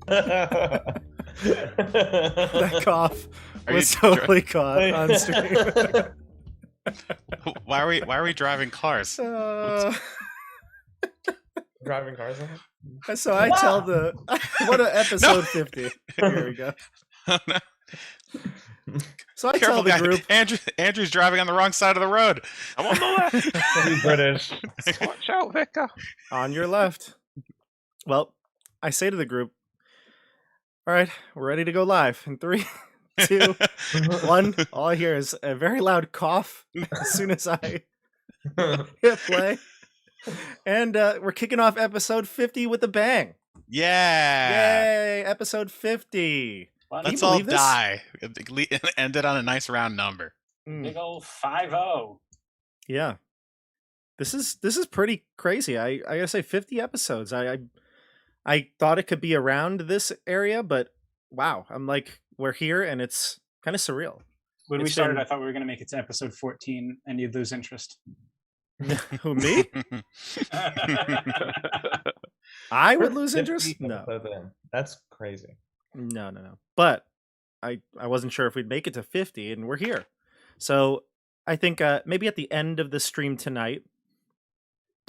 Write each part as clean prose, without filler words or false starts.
That cough Are was you totally caught on stream. Why are we driving cars? Driving cars. So I tell the what a episode 50. Here we go. Oh, no. So I Careful, tell the guys. group. Andrew's driving on the wrong side of the road. I'm on the left. You British. Watch out, Vicar. On your left. Well, I say to the group, all right, we're ready to go live in 3, 2, 1. All I hear is a very loud cough as soon as I hit play. And we're kicking off episode 50 with a bang. Yeah. Yay, episode 50. Let's all die. End it on a nice round number. Big old 5-0. Yeah. This is pretty crazy. I gotta say 50 episodes. I thought it could be around this area, but wow, I'm like, we're here and it's kind of surreal. When we started, I thought we were going to make it to episode 14 and you'd lose interest. Who, me? I would lose interest? No. That's crazy. No. But I wasn't sure if we'd make it to 50 and we're here. So I think maybe at the end of the stream tonight,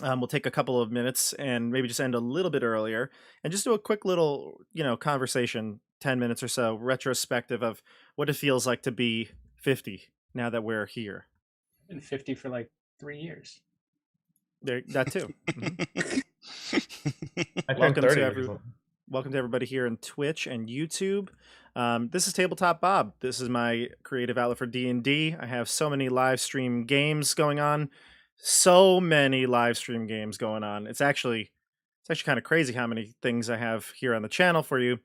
we'll take a couple of minutes and maybe just end a little bit earlier and just do a quick little, conversation, 10 minutes or so, retrospective of what it feels like to be 50 now that we're here. Been 50 for like 3 years. That too. Mm-hmm. Welcome to everybody here in Twitch and YouTube. This is Tabletop Bob. This is my creative outlet for D&D. I have so many live stream games going on. It's actually kind of crazy how many things I have here on the channel for you.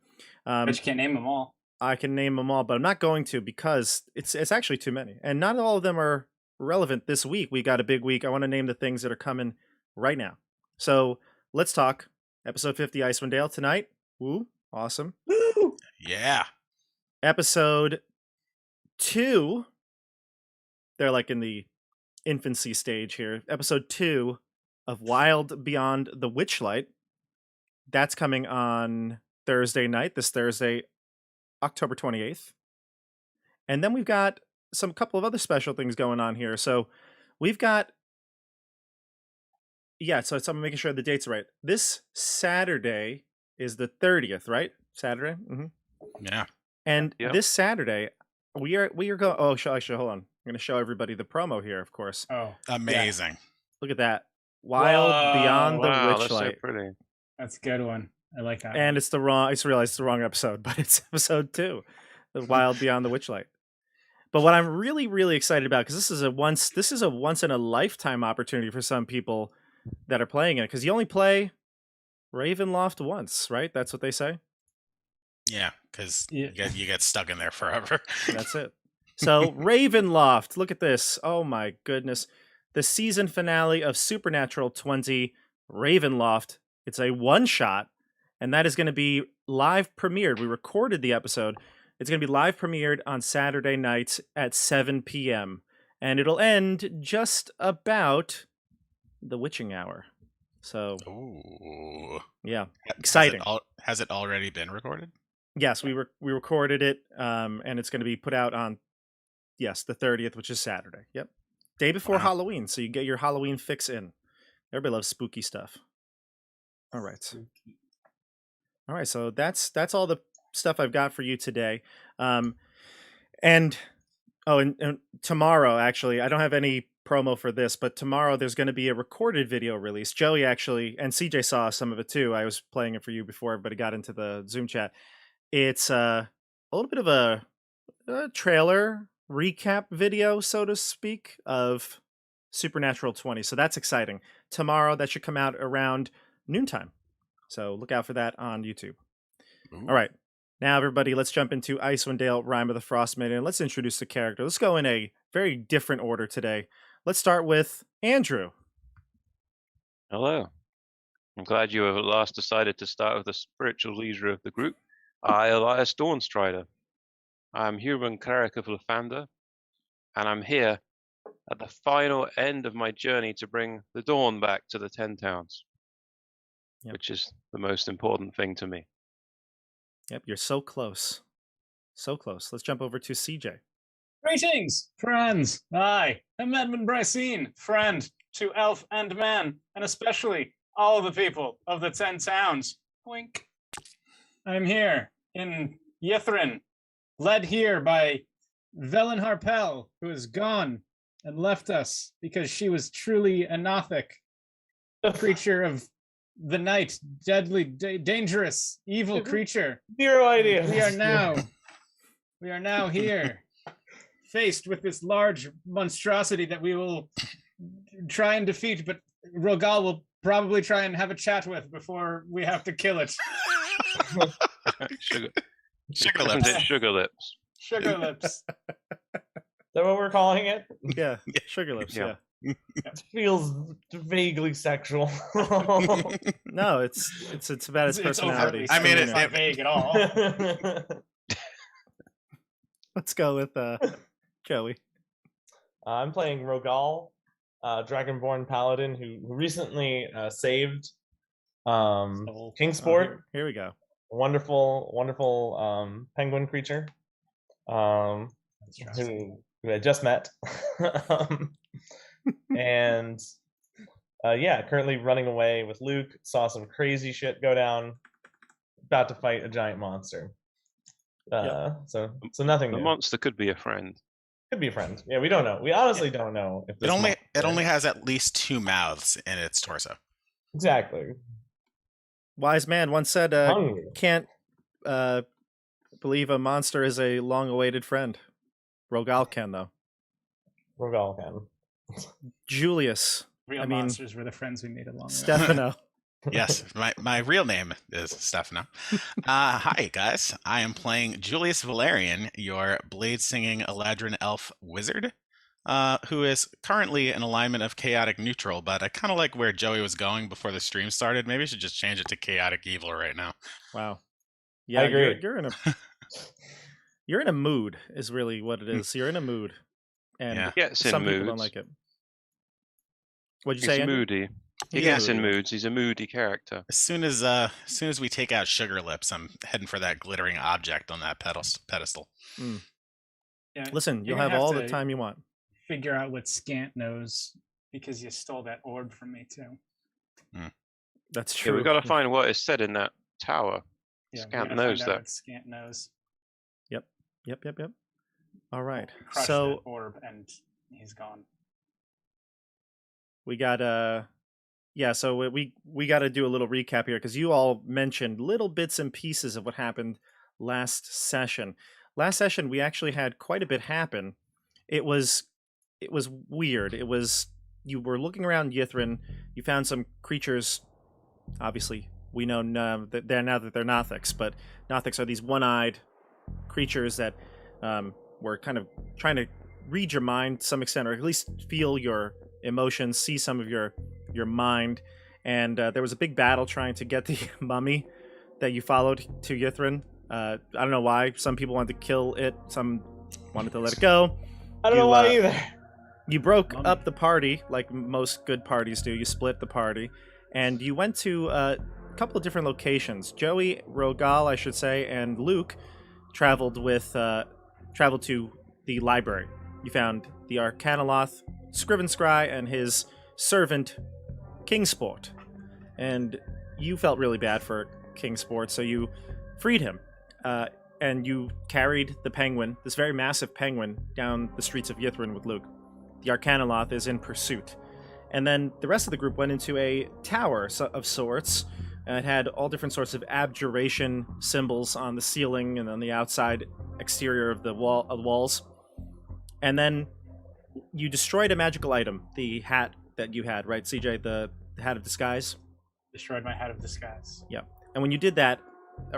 But you can't name them all. I can name them all, but I'm not going to because it's actually too many. And not all of them are relevant this week. We got a big week. I want to name the things that are coming right now. So let's talk episode 50 Icewind Dale tonight. Woo, awesome. Woo! Yeah. Episode 2. They're like in the infancy stage here. Episode 2 of Wild Beyond the Witchlight. That's coming on Thursday night, this Thursday, October 28th. And then we've got some couple of other special things going on here. So we've got, so I'm making sure the dates are right. This Saturday is the 30th, right? Saturday? Mm-hmm. Yeah. And this Saturday, we are going, actually, hold on. I'm going to show everybody the promo here, of course. Oh, amazing. Yeah. Look at that. Wild Beyond the Witchlight. That's so pretty. That's a good one. I like that. And I just realized it's the wrong episode, but it's episode 2, the Wild Beyond the Witchlight. But what I'm really, really excited about, because this is a once in a lifetime opportunity for some people that are playing it, because you only play Ravenloft once, right? That's what they say. Yeah, because you get stuck in there forever. That's it. So Ravenloft, look at this. Oh my goodness. The season finale of Supernatural 20, Ravenloft. It's a one-shot, and that is going to be live premiered. We recorded the episode. It's going to be live premiered on Saturday night at 7 p.m. And it'll end just about the witching hour. So, ooh. Yeah, exciting. Has it already been recorded? Yes, we recorded it, and it's going to be put out on, the 30th, which is Saturday. Yep. Day before Halloween, so you get your Halloween fix in. Everybody loves spooky stuff. All right. All right, so that's all the stuff I've got for you today. And tomorrow, actually, I don't have any promo for this, but tomorrow there's going to be a recorded video release. Joey actually, and CJ saw some of it too. I was playing it for you before everybody got into the Zoom chat. It's a little bit of a trailer recap video, so to speak, of Supernatural 20. So that's exciting. Tomorrow, that should come out around noontime. So look out for that on YouTube. Ooh. All right. Now, everybody, let's jump into Icewind Dale, Rime of the Frostmaiden, and let's introduce the character. Let's go in a very different order today. Let's start with Andrew. Hello. I'm glad you have at last decided to start with the spiritual leader of the group, I, Elias Dawnstrider. I'm human cleric of Lathander, and I'm here at the final end of my journey to bring the dawn back to the 10 towns, which is the most important thing to me. Yep, you're so close. So close. Let's jump over to CJ. Greetings, friends. I am Edmund Brycine, friend to elf and man, and especially all the people of the 10 towns. Wink. I'm here in Ythryn, led here by Velen Harpel, who is gone and left us because she was truly a Nothic, a creature of the night, deadly, dangerous, evil creature. Zero idea. We are now here, faced with this large monstrosity that we will try and defeat, but Rogal will probably try and have a chat with before we have to kill it. Sugar Isn't lips. it sugar lips? Sugar lips. Is that what we're calling it? Yeah, sugar lips. Yeah. Yeah. It feels vaguely sexual. No, it's about its personality. It's I mean, it's not vague at all. Let's go with Joey. I'm playing Rogal, Dragonborn Paladin, who recently saved Kingsport. Oh, here we go. Wonderful penguin creature who I just met. And currently running away with Luke. Saw some crazy shit go down. About to fight a giant monster. So nothing The new. monster could be a friend. Could be a friend. Yeah, we don't know. We honestly don't know if this It only has at least 2 mouths in its torso. exactly. Wise man once said, Hungry. "Can't believe a monster is a long-awaited friend." Rogal can though. Rogal can. Julius, Real I mean, monsters were the friends we made along the way. Stefano. Yes, my real name is Stefano. Hi, guys. I am playing Julius Valerian, your blade-singing Eladrin elf wizard, who is currently in alignment of chaotic neutral, but I kind of like where Joey was going before the stream started. Maybe I should just change it to chaotic evil right now. Wow. Yeah, I agree. You're in a mood is really what it is. You're in a mood, and Yeah. Gets in some people moods. don't like it. What'd you He's say? Andrew? moody. He He's gets in moody. moods. He's a moody character. As soon as we take out Sugar Lips, I'm heading for that glittering object on that pedestal. Yeah, Listen, you're you'll have gonna all to the time you want. Figure out what Scant knows because you stole that orb from me too. That's Yeah, true. we've got to find what is said in that tower. Yeah, we Scant gotta knows find out that. what Scant knows. Yep. All right. Crush So that orb and he's gone. we got so we got to do a little recap here because you all mentioned little bits and pieces of what happened last session. Last session we actually had quite a bit happen. It was weird. It was you were looking around Ythryn, you found some creatures. Obviously, we know that they're Nothics, but Nothics are these one-eyed creatures that were kind of trying to read your mind to some extent, or at least feel your emotions, see some of your mind. And there was a big battle trying to get the mummy that you followed to Ythryn. I don't know why. Some people wanted to kill it. Some wanted to let it go. I don't know why either. You broke up the party like most good parties do. You split the party, and you went to a couple of different locations. Joey, Rogal, I should say, and Luke traveled to the library. You found the Arcanoloth, Scrivenscry, and his servant Kingsport, and you felt really bad for Kingsport, so you freed him. And you carried the penguin, this very massive penguin, down the streets of Ythryn with Luke. The Arcanoloth is in pursuit. And then the rest of the group went into a tower of sorts, and it had all different sorts of abjuration symbols on the ceiling and on the outside exterior of the walls. And then you destroyed a magical item, the hat that you had, right, CJ? The hat of disguise? Destroyed my hat of disguise. Yeah. And when you did that,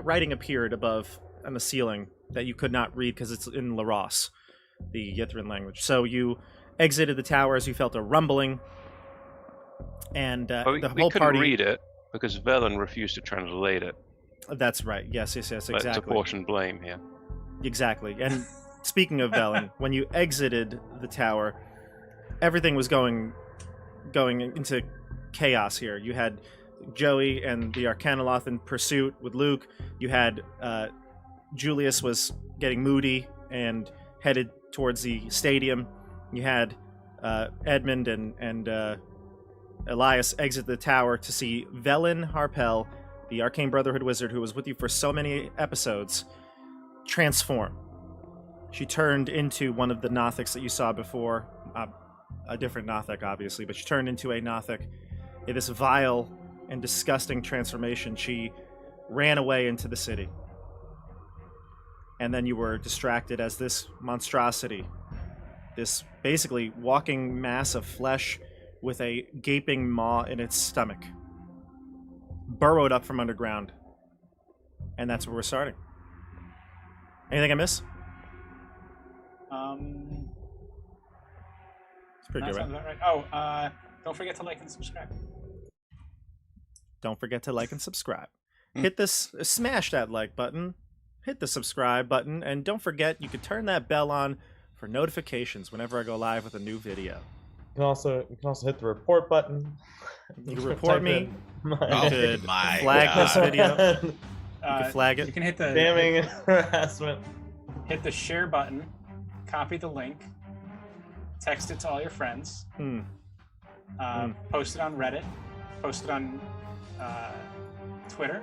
writing appeared above on the ceiling that you could not read because it's in Laros, the Ythryn language. So you exited the tower as you felt a rumbling, and But the we whole couldn't party. read it because Velen refused to translate it. That's right. Yes, Let's exactly. apportion blame here. Exactly. And speaking of Velen, when you exited the tower, everything was going into chaos here. You had Joey and the Arcanoloth in pursuit with Luke. You had Julius was getting moody and headed towards the stadium, you had Edmund and Elias exit the tower to see Velen Harpel, the Arcane Brotherhood wizard who was with you for so many episodes, transform. She turned into one of the Nothics that you saw before, a different Nothic, obviously, but she turned into a Nothic. In this vile and disgusting transformation, she ran away into the city. And then you were distracted as this monstrosity, this basically walking mass of flesh with a gaping maw in its stomach, burrowed up from underground. And that's where we're starting. Anything I miss? It's pretty good, right? Sounds about right. Oh, don't forget to like and subscribe. Don't forget to like and subscribe. Hit this, smash that like button, hit the subscribe button, and don't forget you can turn that bell on for notifications whenever I go live with a new video. You can also hit the report button. You can report me. My You could my flag God. this video. You can flag You it. can hit the Damning and harassment. hit the share button, copy the link, text it to all your friends, post it on Reddit, post it on Twitter,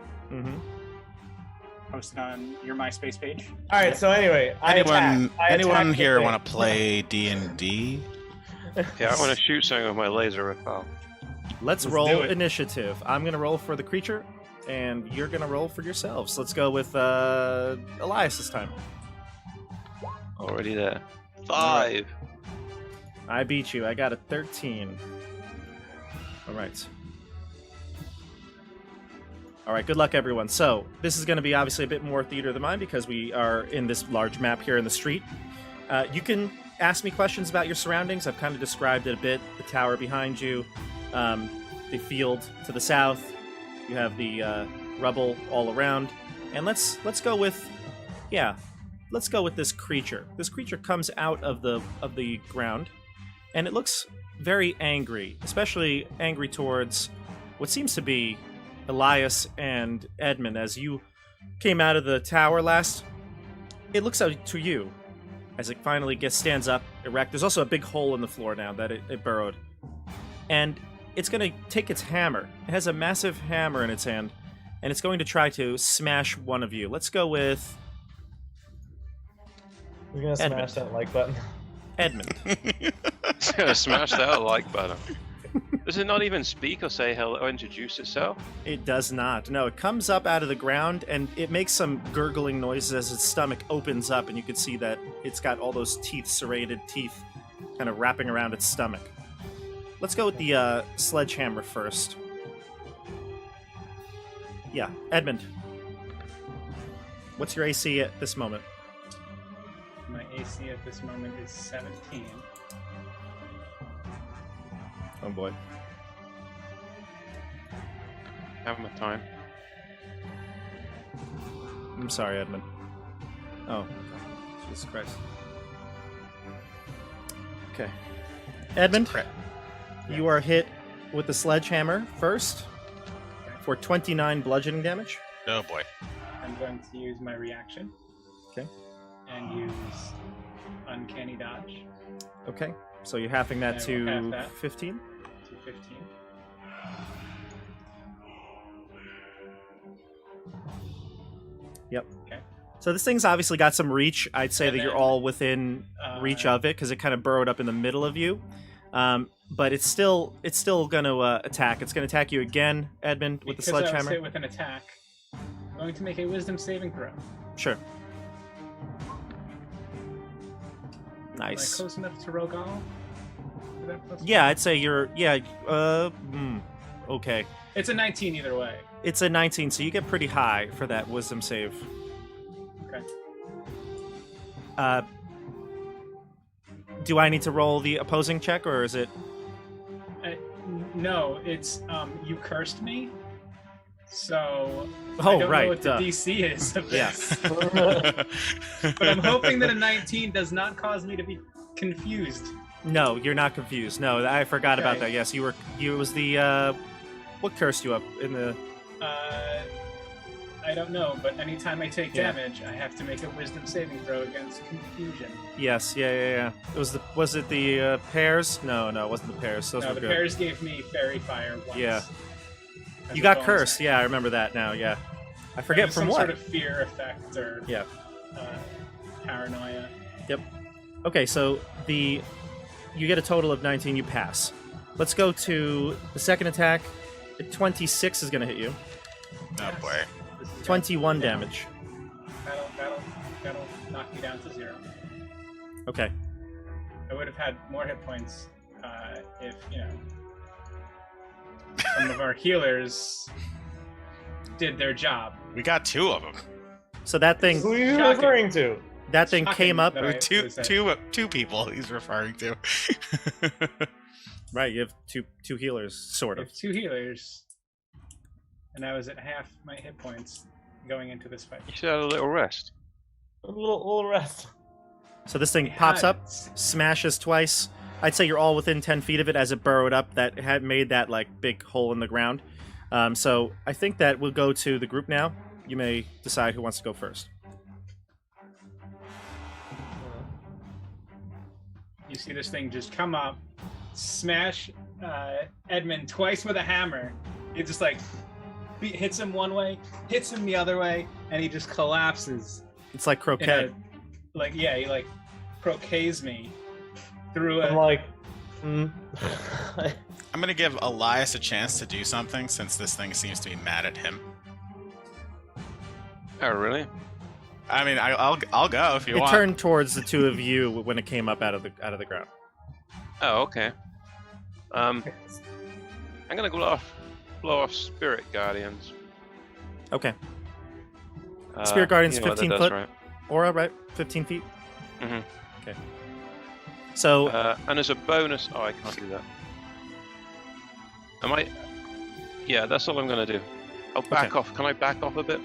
post it on your MySpace page. All right. So anyway, Anyone here want to play D&D? Yeah, I want to shoot something with my laser rifle. Let's do roll it. initiative. I'm going to roll for the creature, and you're going to roll for yourselves. Let's go with Elias this time. Already there. 5. I beat you. I got a 13. All right. All right, good luck, everyone. So this is going to be obviously a bit more theater than mine because we are in this large map here in the street. You can ask me questions about your surroundings. I've kind of described it a bit. The tower behind you, the field to the south. You have the rubble all around. And let's go with, let's go with this creature. This creature comes out of the ground, and it looks very angry, especially angry towards what seems to be Elias and Edmund. As you came out of the tower last, it looks out to you as it finally stands up erect. There's also a big hole in the floor now that it burrowed. And it's going to take its hammer. It has a massive hammer in its hand, and it's going to try to smash one of you. Let's go with We're gonna smash Edmund. that like button. Edmund. It's gonna smash that like button. Does it not even speak or say hello or introduce itself? It does not. No, it comes up out of the ground, and it makes some gurgling noises as its stomach opens up, and you can see that it's got all those teeth, serrated teeth, kind of wrapping around its stomach. Let's go with the sledgehammer first. Yeah, Edmund. What's your AC at this moment? My AC at this moment is 17. Oh boy. Have my time. I'm sorry, Edmund. Oh, Jesus Christ. Okay. Edmund, you are hit with the sledgehammer first for 29 bludgeoning damage. Oh boy. I'm going to use my reaction. Okay. And use Uncanny Dodge Okay. So you're halving that I will half to that. 15. to 15. Yep. Okay. So this thing's obviously got some reach. I'd say And that you're then, all within reach of it because it kind of burrowed up in the middle of you. But it's still going to attack. It's going to attack you again, Edmund, with the Because I was sledgehammer. hit with an attack, I'm going to make a Wisdom saving throw. Sure. Am I Nice. close enough to Rogal? Is that plus Yeah, I'd say you're. Yeah. Okay. It's a 19 either way. It's a 19, so you get pretty high for that wisdom save. Okay. Do I need to roll the opposing check, or is it? No, it's you cursed me, so I Oh, don't right. know what the duh. DC is of this. Yeah. But I'm hoping that a 19 does not cause me to be confused. No, you're not confused. No, I forgot about Okay. that. Yes, you were. It was the. What cursed you up in the? I I don't know, but anytime I take Yeah. damage, I have to make a Wisdom saving throw against confusion. Yes, yeah. Was it the pears? No, it wasn't the pears. Those No, were the good. pears gave me fairy fire once. Yeah. as You a got bonus cursed. action. Yeah, I remember that now. Yeah, I There forget was from some what. sort of fear effect or Yeah. Paranoia. Okay, so you get a total of 19. You pass. Let's go to the second attack. 26 is going to hit you. Oh boy. This is 21 damage. That'll knock me down to 0. Okay. I would have had more hit points if, some of our healers did their job. We got 2 of them. So that thing Who are you Shocking. referring to? came Shocking up. that Or I two, was at- two people he's referring to. Right, you have two healers, sort I of. have 2 healers, and I was at half my hit points going into this fight. You should have a little rest. A little rest. So this thing I pops had up, smashes twice. I'd say you're all within 10 feet of it as it burrowed up. That had made that like big hole in the ground. So I think that we'll go to the group now. You may decide who wants to go first. You see this thing just come up, smash Edmund twice with a hammer. It just like hits him one way, hits him the other way, and he just collapses. It's like In croquet. he like croquets me through I'm a. like, I'm gonna give Elias a chance to do something since this thing seems to be mad at him. Oh, really? I mean, I'll go if you It want. turned towards the two of you when it came up out of the ground. Oh, okay. I'm gonna blow off Spirit Guardians. Okay. Spirit Guardians, you know what that 15 does, foot. right? Aura, right? 15 feet. Mhm. Okay. So And as a bonus, I can't do that. Am I? Yeah, that's all I'm gonna do. I'll back Okay. off. Can I back off a bit?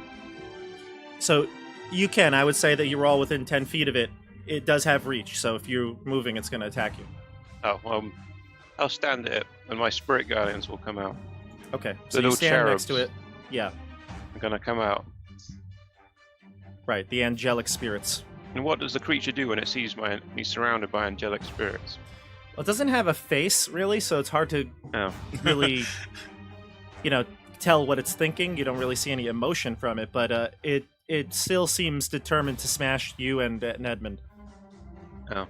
So you can. I would say that you're all within 10 feet of it. It does have reach, so if you're moving, it's going to attack you. Oh, I'll stand it, and my Spirit Guardians will come out. Okay. So Little you stand next to cherubs. it. Yeah, I'm gonna come out. right. The angelic spirits. And what does the creature do when it sees me surrounded by angelic spirits? Well, it doesn't have a face, really, so it's hard to Oh, really, tell what it's thinking. You don't really see any emotion from it, but it still seems determined to smash you and Edmund. Oh. All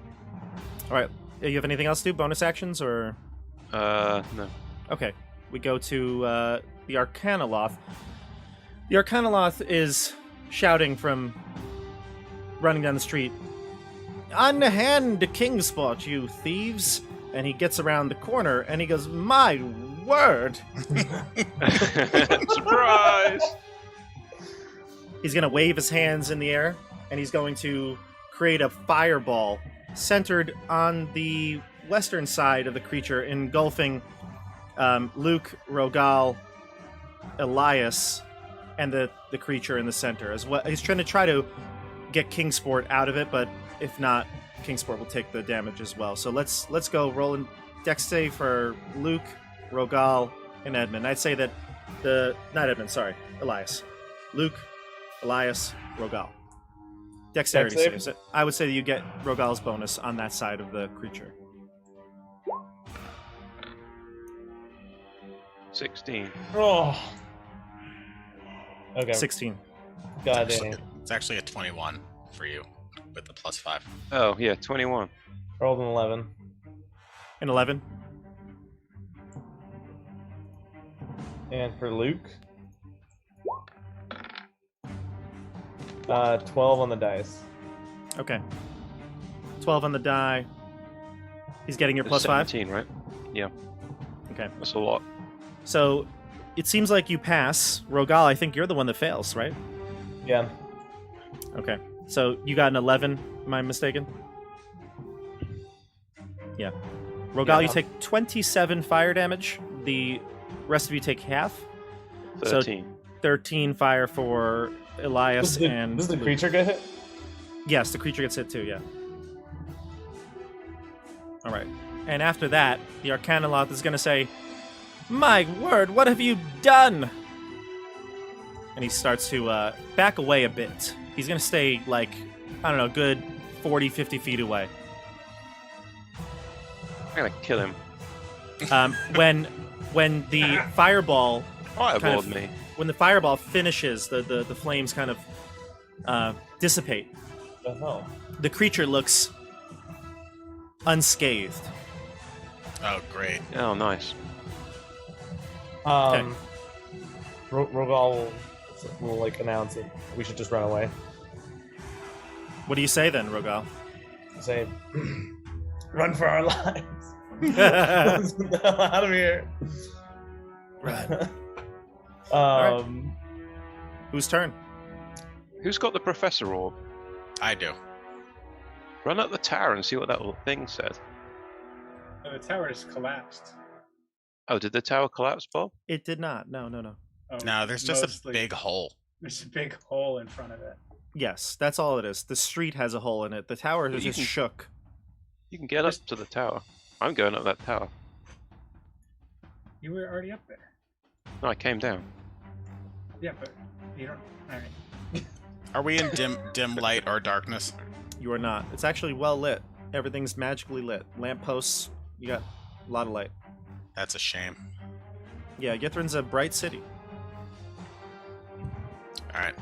right. You have anything else to do? Bonus actions or? no. Okay, we go to the Arcanoloth. The Arcanoloth is shouting from running down the street. Unhand the Kingspot, you thieves! And he gets around the corner and he goes, "My word!" Surprise! He's gonna wave his hands in the air and he's going to create a fireball centered on the western side of the creature, engulfing Luke, Rogal, Elias, and the creature in the center as well. He's trying to get Kingsport out of it, but if not, Kingsport will take the damage as well. So let's go rolling dex save for Luke, Rogal, and Edmund. I'd say that not Edmund, sorry, Elias. Luke, Elias, Rogal. Dexterity Dex save? saves it. I would say that you get Rogal's bonus on that side of the creature. 16. oh. Okay. 16. God dang. It's actually a 21 for you with the +5. Oh, yeah, 21. Rolled an 11. And 11. And for Luke, 12 on the dice. Okay. 12 on the die. He's getting your It's +5. 17, right? Yeah. Okay. That's a lot. So it seems like you pass. Rogal, I think you're the one that fails, right? Yeah. Okay. So you got an 11. Am I mistaken? Yeah. Rogal, Yeah. you take 27 fire damage. The rest of you take half. 13. 13 fire for Elias and Does the Luke. creature get hit? Yes, the creature gets hit too, yeah. All right. And after that, the Arcanoloth is going to say, "My word, what have you done?" and he starts to back away a bit. He's going to stay, like, I don't know, good 40, 50 feet away. I'm gonna kill him. When the fireball Fireballed me. when the fireball finishes, the flames kind of dissipate. What the hell? The creature looks unscathed. Oh, great. Oh, nice. Rogal will like announce it. We should just run away. What do you say then, Rogal? Say, run for our lives. Let's get the hell out of here. Right. Whose turn? Who's got the professor orb? I do. Run up the tower and see what that little thing said. The tower has collapsed. Oh, did the tower collapse, Bob? It did not. No. Oh, No, there's just a mostly- big hole. There's a big hole in front of it. Yes, that's all it is. The street has a hole in it. The tower Well, is you just can- shook. You can get up to the tower. I'm going up that tower. You were already up there. No, I came down. Yeah, but you don't. All right. Are we in dim light or darkness? You are not. It's actually well lit. Everything's magically lit. Lampposts. You got a lot of light. That's a shame. Yeah, Ythryn's a bright city. All right.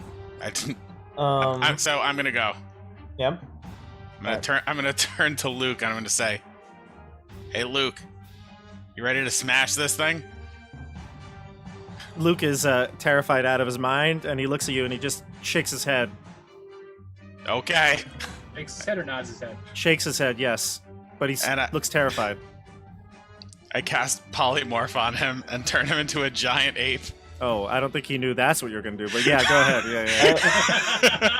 I didn't. Um, So I'm gonna go. yeah. I'm gonna turn to Luke and I'm gonna say, "Hey, Luke, you ready to smash this thing?" Luke is terrified out of his mind, and he looks at you and he just shakes his head. Okay. Makes his head or nods his head. Shakes his head, yes. But he And looks terrified. I cast polymorph on him and turn him into a giant ape. Oh, I don't think he knew that's what you were going to do. But yeah, go ahead. Yeah.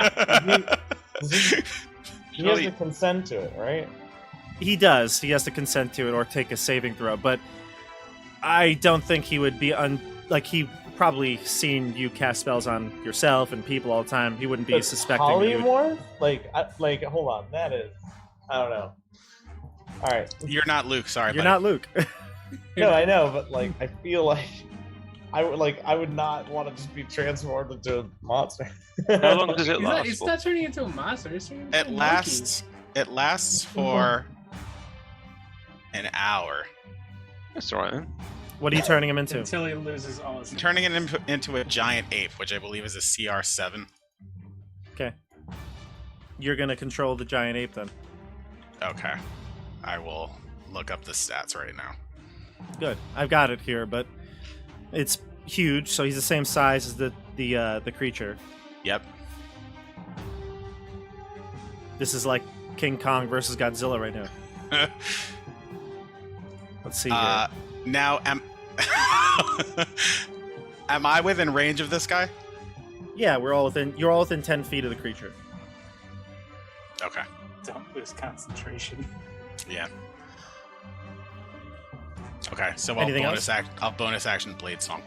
He has to consent to it, right? He does. He has to consent to it or take a saving throw. But I don't think he would be he probably seen you cast spells on yourself and people all the time. He wouldn't be But suspecting that you would... polymorph? Hold on. That is, I don't know. All right. You're not Luke. Sorry, You're buddy. not Luke. No, I know, but like, I feel like I would not want to just be transformed into a monster. How long does it last? He's for? not turning into a monster. He's turning into It a lasts. It lasts for an hour. That's all right then. What are you turning him monkey into? until he loses all his. I'm turning it into a giant ape, which I believe is a CR7. Okay. You're going to control the giant ape then. Okay. I will look up the stats right now. Good. I've got it here, but it's huge, so he's the same size as the creature. Yep. This is like King Kong versus Godzilla right now. Let's see here. Now, am I within range of this guy? Yeah, you're all within 10 feet of the creature. Okay. Don't lose concentration. Yeah. Okay, so Anything I'll bonus action Blade Song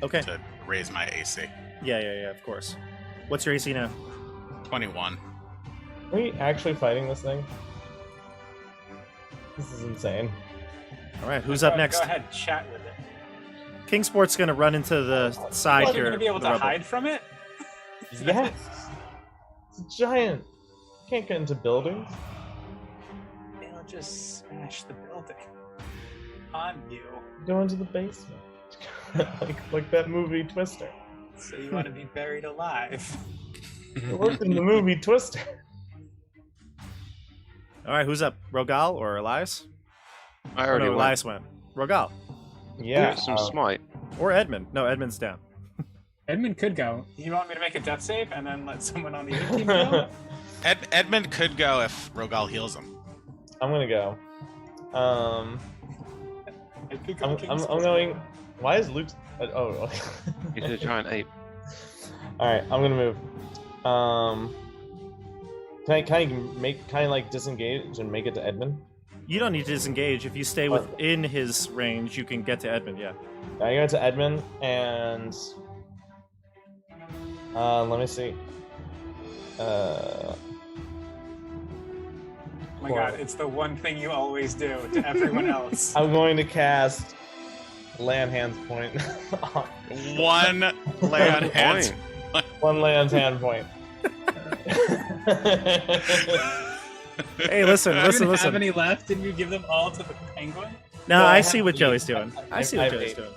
Okay. to raise my AC. Yeah, of course. What's your AC now? 21. Are we actually fighting this thing? This is insane. All right, who's up next? Go ahead, chat with it. Kingsport's going to run into the side Well, here. you're gonna be able the to rubble. hide from it. Yes. It's a giant. Can't get into buildings. They'll just smash the building on you. Go into the basement. like that movie Twister. So you want to be buried alive? It worked in the movie Twister. All right, who's up? Rogal or Elias? I Or already no, went. Elias went. Rogal. Yeah. Get some smite. Or Edmund. No, Edmund's down. Edmund could go. You want me to make a death save and then let someone on the other team go? Edmund could go if Rogal heals him. I'm gonna go. I think I'm going. Why is Luke? Oh. He's a giant ape. All right, I'm gonna move. Can I like disengage and make it to Edmund? You don't need to disengage. If you stay within his range, you can get to Edmund, yeah. I go to Edmund and let me see. Oh my god, it's the one thing you always do to everyone else. I'm going to cast lay on hands point. One lay on hands. One lay on hand point. Hey, listen. Have any left? Didn't you give them all to the penguin? No, Well, I I see have what eight. Joey's doing. I see what I have Joey's eight. doing.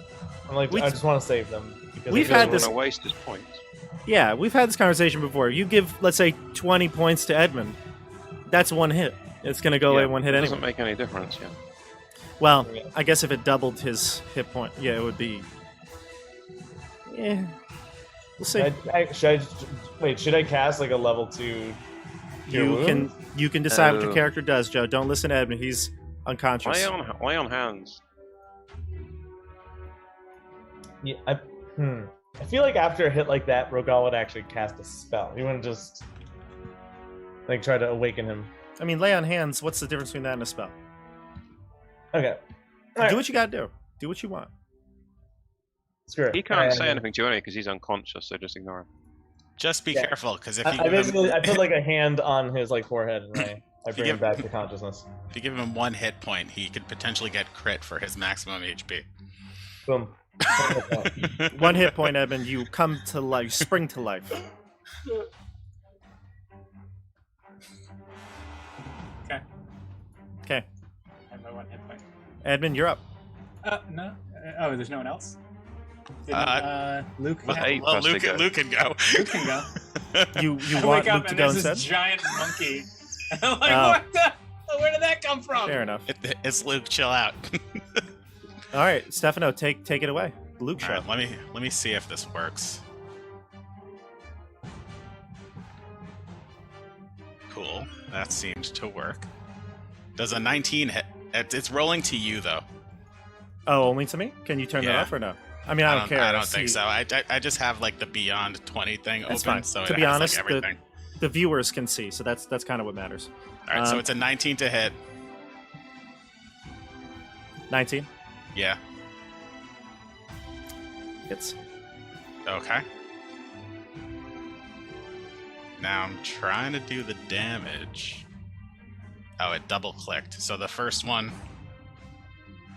I'm like, We- I just want to save them. Because We've I feel had like this- Want to waste his points. Yeah, we've had this conversation before. You give, let's say, 20 points to Edmund. That's one hit. It's going to go away one hit It anyway. doesn't make any difference, yeah. Well, Yeah. I guess if it doubled his hit point, yeah, it would be. Yeah, we'll see. should I cast like a level 2 Cure Wounds? You can decide what your Oh. character does, Joe. Don't listen to Edmund. He's unconscious. Lay on hands. Yeah, I feel like after a hit like that, Rogal would actually cast a spell. He wouldn't just like try to awaken him. I mean, lay on hands. What's the difference between that and a spell? Okay. Do what you gotta do. Do what you want. Screw it. He can't Alright, say anything to you anyway because he's unconscious, so just ignore him. Just be Yeah. careful, because if I you give basically him, I put like a hand on his like forehead and I you bring him give- back to consciousness. if you give him 1 hit point, he could potentially get crit for his maximum HP. Boom. One hit point, Edmund. You come to life. You spring to life. Okay. Okay, And my one hit point. Edmund, you're up. No. Oh, there's no one else? Luke. Well, yeah, Eight well, plus to Luke, go. Luke can go. Luke can go. You I want wake up Luke to and go there's instead? this giant monkey. And I'm like, Oh. what the? Where did that come from? Fair enough. It's Luke. Chill out. All right, Stefano, take it away. Luke All show. right, let me see if this works. Cool. That seems to work. Does a 19 hit? It's rolling to you though. Oh, only to me? Can you turn that Yeah. off or no? I mean, I don't care. I don't See, think so. I just have like the beyond 20 thing That's open, fine. so To it be has honest, like everything. the viewers can see, so that's kind of what matters. All right, so um, it's a 19 to hit. 19 Yeah. hits. Okay. Now I'm trying to do the damage. Oh, it double clicked. So the first one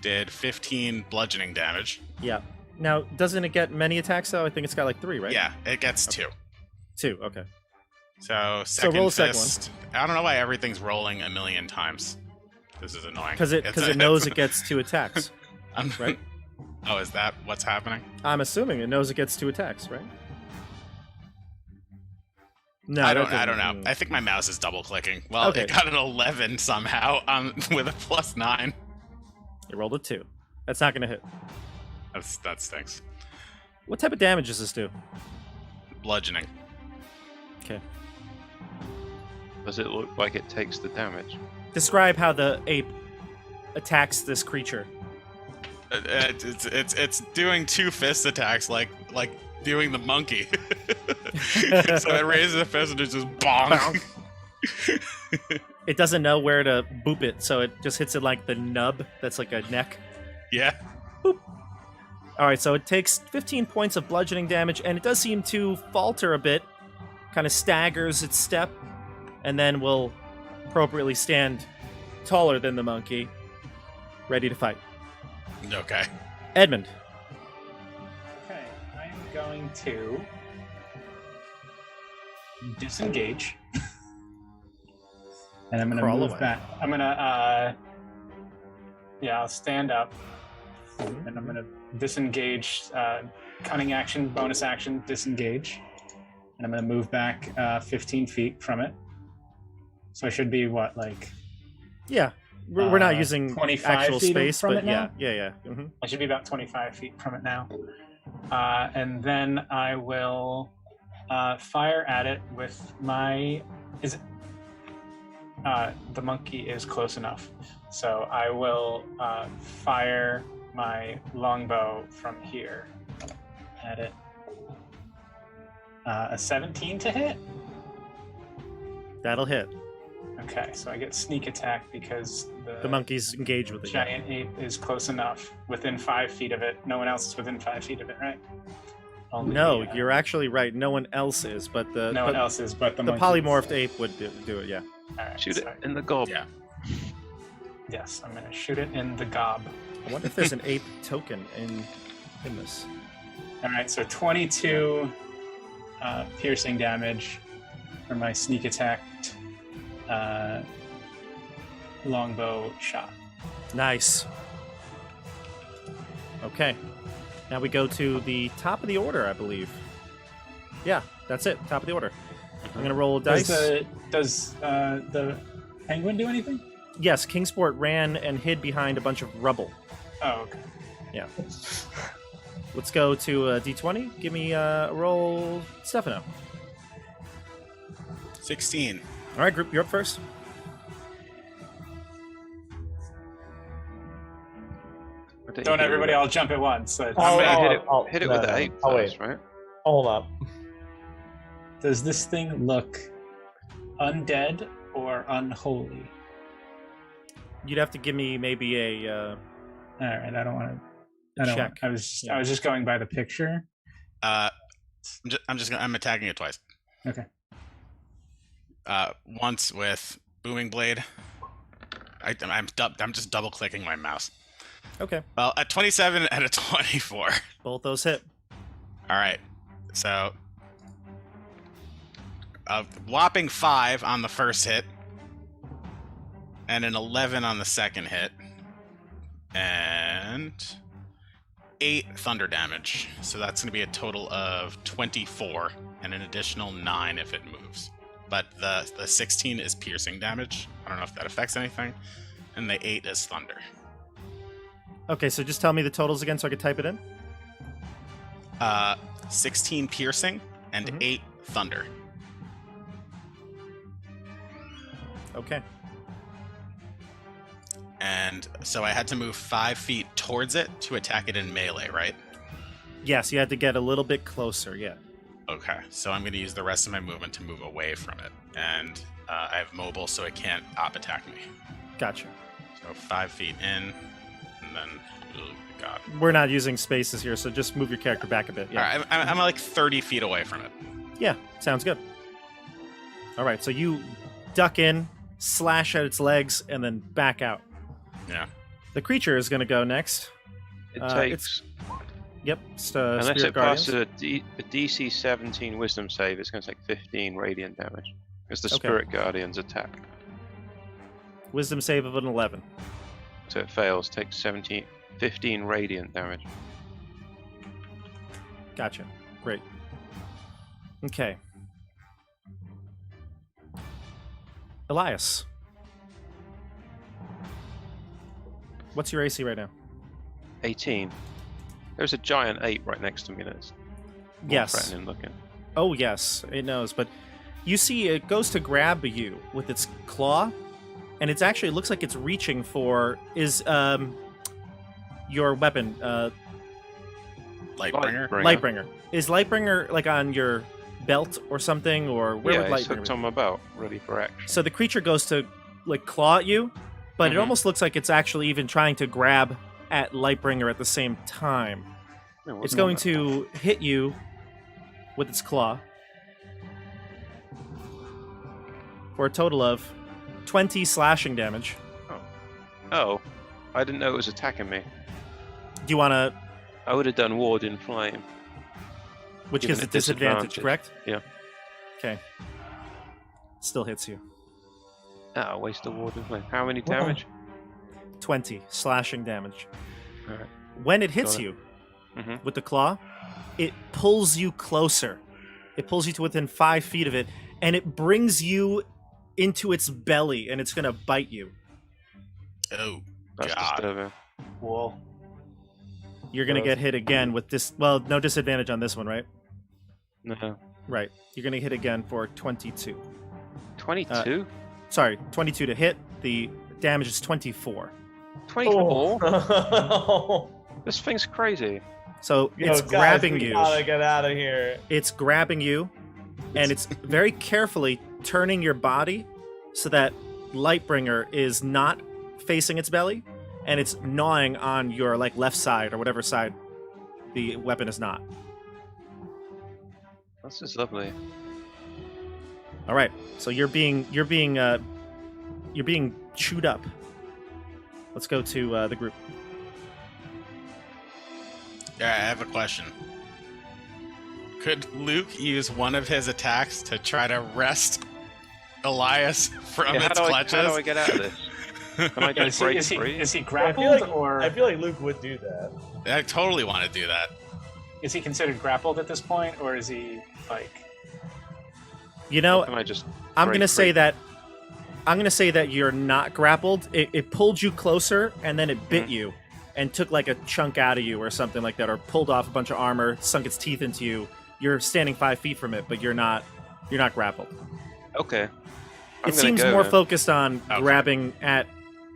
did 15 bludgeoning damage. Yeah. Now, doesn't it get many attacks though? I think it's got like 3, right? Yeah, it gets Okay. 2. 2. Okay. So second roll a second one. fist. I don't know why everything's rolling a million times. This is annoying. Because it knows it gets 2 attacks. I'm- right? Oh, is that what's happening? I'm assuming it knows it gets 2 attacks, right? No, I that don't know. doesn't- I think my mouse is double clicking. Well, Okay. it got an 11 somehow with a +9. You rolled a 2. That's not going to hit. That stinks. What type of damage does this do? Bludgeoning. Okay. Does it look like it takes the damage? Describe how the ape attacks this creature. It's doing 2 fist attacks like doing the monkey. So it raises a fist and it's just bonk. It doesn't know where to boop it, so it just hits it like the nub. That's like a neck. Yeah. All right, so it takes 15 points of bludgeoning damage, and it does seem to falter a bit, kind of staggers its step, and then will appropriately stand taller than the monkey, ready to fight. Okay. Edmund. Okay, I am going to disengage. And I'm gonna Crawl move away. back. I'm gonna I'll stand up and I'm gonna disengage, cunning action, bonus action, disengage. And I'm gonna move back 15 feet from it. So I should be what, like Yeah, we're not using 25 actual feet space, from but it now? yeah. Mm-hmm. I should be about 25 feet from it now. And then I will fire at it with my... the monkey is close enough. So I will fire my longbow from here at it. A 17 to hit? That'll hit. Okay, so I get sneak attack because The monkey's engaged with it. giant ape is close enough, within 5 feet of it. No one else is within 5 feet of it, right? Only, No, you're actually right. No one else is, but no one else is, but the the monkey is. polymorphed ape would do it. Yeah. All right, Shoot so it in the gob. Yeah. Yes, I'm gonna shoot it in the gob. I wonder if there's an 8th token in this. All right, so 22 piercing damage for my sneak attacked longbow shot. Nice. Okay. Now we go to the top of the order, I believe. Yeah, that's it. Top of the order. I'm going to roll a dice. Does the penguin do anything? Yes, Kingsport ran and hid behind a bunch of rubble. Oh, okay. Yeah. Let's go to D20. Give me a roll, Stefano. 16. All right, group, you're up first. Don't everybody all jump at once. Hit it with the 8 I'll first, wait. right? Hold up. Does this thing look undead or unholy? You'd have to give me maybe a All right, I don't want to. I don't. check. I was just going by the picture. I'm attacking it twice. Okay. Once with booming blade. I'm just double clicking my mouse. Okay. Well, a 27 and a 24. Both those hit. All right. So a whopping 5 on the first hit, and an 11 on the second hit, and 8 thunder damage. So that's going to be a total of 24, and an additional 9 if it moves. But the 16 is piercing damage. I don't know if that affects anything. And the 8 is thunder. Okay, so just tell me the totals again so I can type it in. 16 piercing and 8 thunder. Okay. And so I had to move 5 feet towards it to attack it in melee, right? Yes, you had to get a little bit closer, yeah. Okay, so I'm going to use the rest of my movement to move away from it. And I have mobile, so it can't op attack me. Gotcha. So 5 feet in, and then... Oh, God. We're not using spaces here, so just move your character back a bit. Yeah. All right, I'm like 30 feet away from it. Yeah, sounds good. All right, so you duck in, slash at its legs, and then back out. Yeah. The creature is going to go next. It takes... Yep. Unless Spirit it Guardians. passes a DC 17 Wisdom save, it's going to take 15 radiant damage. It's the Spirit Guardians attack. Wisdom save of an 11. So it fails, takes 15 radiant damage. Gotcha. Great. Okay. Elias. What's your AC right now? 18. There's a giant ape right next to me that's more Yes. threatening looking. Oh, yes, it knows. But you see, it goes to grab you with its claw, and it looks like it's reaching for your weapon, Lightbringer? Lightbringer. Is Lightbringer like on your belt or something, or where would it's Lightbringer hooked be? on my belt, ready for action. So the creature goes to like claw at you, but it Mhm. almost looks like it's actually even trying to grab at Lightbringer at the same time. Yeah, what's It's going that? to hit you with its claw for a total of 20 slashing damage. Oh, I didn't know it was attacking me. Do you want to, I would have done Ward in Flame. which Given gives a it disadvantage, disadvantage. correct? Yeah. Okay. Still hits you. Ah, waste of Ward in Flame. How many damage? 20 slashing damage. Alright. When it hits Got it. you Mhm. with the claw, it pulls you closer. It pulls you to within 5 feet of it, and it brings you into its belly, and it's going to bite you. Oh, That's God. disturbing. Whoa. You're going to get hit again with this. Well, no disadvantage on this one, right? No. Right. You're going to hit again for 22. 22? Sorry, 22 to hit. The damage is 24. 24? Oh. This thing's crazy. So Yo, it's guys, grabbing we you. gotta get out of here. It's grabbing you, and it's very carefully turning your body so that Lightbringer is not facing its belly, and it's gnawing on your like left side or whatever side the weapon is not. This is lovely. All right, so you're being chewed up. Let's go to the group. Yeah, I have a question. Could Luke use one of his attacks to try to wrest Elias from its clutches? How do I get out of this? Can I just break free? Is he I grappled, feel like, or I feel like Luke would do that. I totally want to do that. is he considered grappled at this point, or is he like? You know, Can I just I'm break gonna say free? that. I'm gonna say that you're not grappled. It pulled you closer, and then it bit you, and took like a chunk out of you or something like that, or pulled off a bunch of armor, sunk its teeth into you. You're standing 5 feet from it, but you're not grappled. Okay. It seems more focused on Okay. grabbing at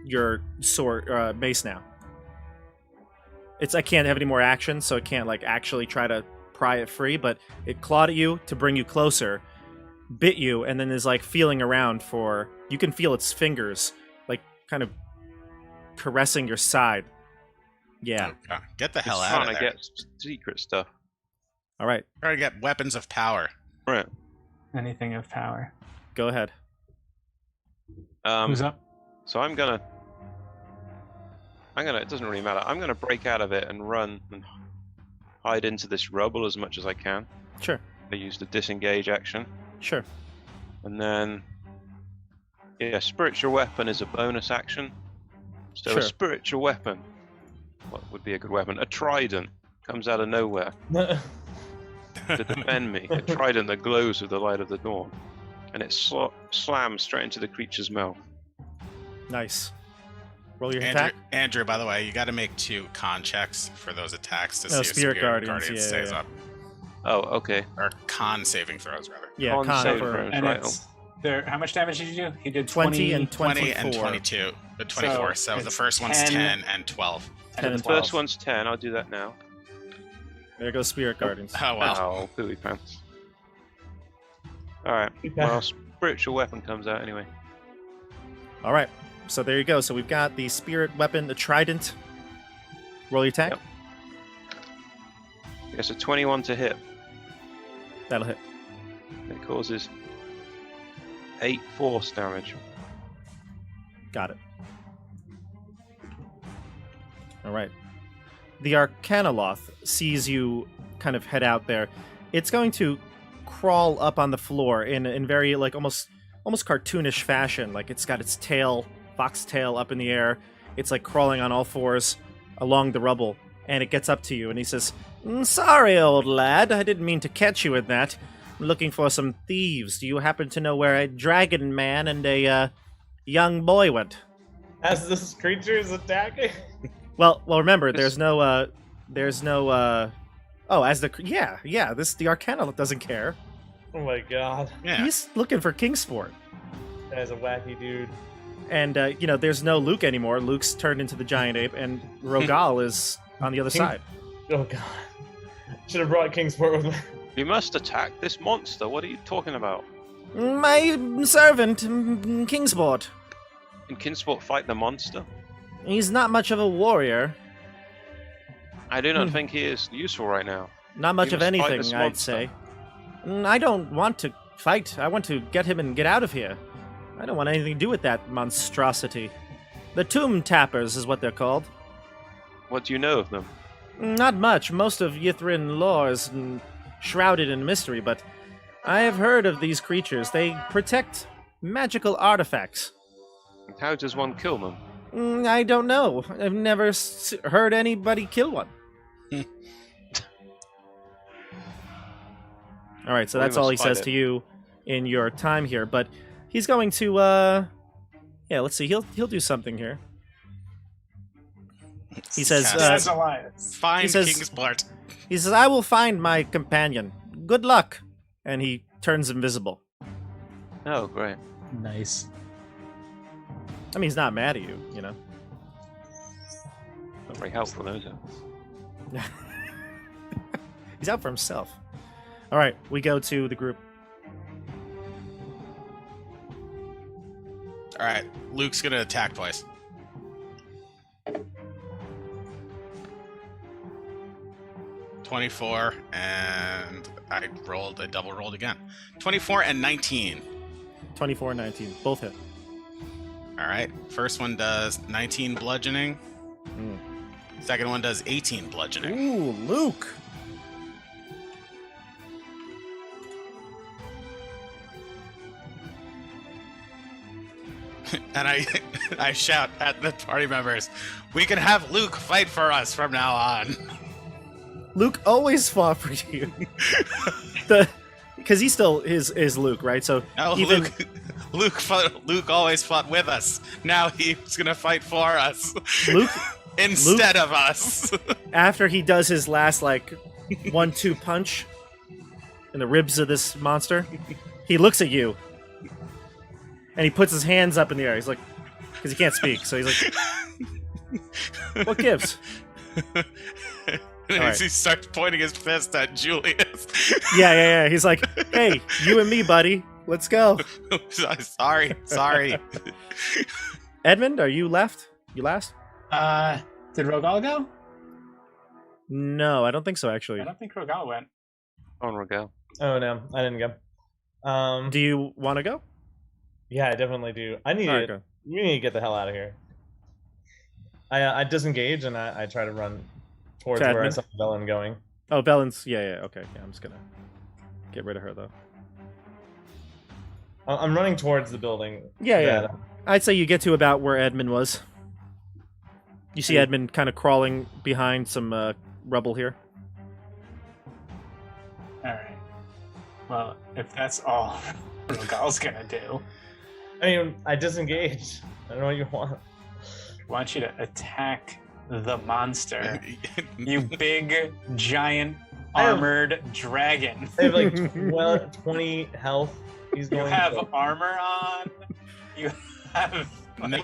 your sword mace now. I can't have any more action, so it can't like actually try to pry it free, but it clawed at you to bring you closer, bit you, and then is like feeling around for. You can feel its fingers like kind of caressing your side. Yeah. Okay. Get the hell Just out trying of to there. get secret stuff. All right. Try to get weapons of power. Right. Anything of power. Go ahead. Who's up? So I'm gonna. It doesn't really matter. I'm gonna break out of it and run and hide into this rubble as much as I can. Sure. I use the disengage action, Sure. and then yeah, spiritual weapon is a bonus action. So Sure. a spiritual weapon. What would be a good weapon? A trident comes out of nowhere to defend me. A trident that glows with the light of the dawn, and it slams straight into the creature's mouth. Nice. Roll your Andrew, attack. Andrew, by the way, you got to make 2 con checks for those attacks to Oh, see if Spirit Spirit Guardians, Guardian yeah, stays yeah. up. Oh, okay. Or con saving throws, rather. Yeah, Con con save for throws. And Right. it's there. How much damage did you do? He did 20 and 20 24. and 22. 24. So the it's first one's 10 and 12. 10 and The 12. first one's 10. I'll do that now. There goes Spirit Guardians. Oh, well. Oh, pooey pants. Alright, well, spiritual weapon comes out anyway. All right. So there you go. So we've got the spirit weapon, the trident. Roll your attack. Yep. It's a 21 to hit. That'll hit. It causes 8 force damage. Got it. All right. The Arcanoloth sees you kind of head out there. It's going to crawl up on the floor in very like almost cartoonish fashion. Like it's got its tail, fox tail up in the air. It's like crawling on all fours along the rubble, and it gets up to you and he says, "Sorry, old lad, I didn't mean to catch you in that. I'm looking for some thieves. Do you happen to know where a dragon man and a young boy went?" As this creature is attacking. Well, remember, This- the Arcana doesn't care. Oh my god, Yeah. He's looking for Kingsport. that is a wacky dude. And, there's no Luke anymore. Luke's turned into the giant ape, and Rogal is on the other King- side. Oh god, should have brought Kingsport with me. You must attack this monster. What are you talking about? My servant, Kingsport. Can Kinsport fight the monster? He's not much of a warrior. I do not think he is useful right now. Not much You of must fight anything, this I'd monster. say. I don't want to fight. I want to get him and get out of here. I don't want anything to do with that monstrosity. The Tomb Tappers is what they're called. What do you know of them? Not much. Most of Ythryn lore is shrouded in mystery, but I have heard of these creatures. They protect magical artifacts. How does one kill them? I don't know. I've never heard anybody kill one. All right, so Well, we that's all he must fight says it. to you in your time here, but he's going to let's see. He'll do something here. He says Cast. Says Elias. Find he says- Kingsport. He says, "I will find my companion. Good luck." And he turns invisible. Oh, great. Nice. I mean, he's not mad at you, you know. Not very helpful, is it? He's out for himself. All right, we go to the group. All right. Luke's going to attack twice. .24, and I double rolled again. 24 and 19. 24 and 19. Both hit. All right. First one does 19 bludgeoning. Second one does 18 bludgeoning. Ooh, Luke. And I shout at the party members, "We can have Luke fight for us from now on." Luke always fought for you. Because he still is Luke, right? So No, even Luke always fought with us. Now he's gonna fight for us. Luke, instead of us. after he does his last like 1-2 punch in the ribs of this monster, he looks at you and he puts his hands up in the air. He's like, because he can't speak, so he's like, "What gives?" And All right. he starts pointing his fist at Julius. Yeah. He's like, "Hey, you and me, buddy. Let's go." Sorry. Edmund, are you left? You last? Did Rogal go? No, I don't think so, actually. I don't think Rogal went. On Rogal. Oh no, I didn't go. Do you want to go? Yeah, I definitely do. I need All right, to. go. We need to get the hell out of here. I disengage and I try to run towards where I Chadman? saw Velen going. Oh, Belen's. Yeah. Okay. Yeah, I'm just gonna get rid of her though. I'm running towards the building. Yeah. that, I'd say you get to about where Edmund was. You see Edmund kind of crawling behind some rubble here. All right. Well, if that's all Rogal's gonna do, I mean, I disengaged. I don't know what you want. I want you to attack the monster. You big, giant, I have- armored dragon. I have like 20 health. He's You going. have armor on. You have. No,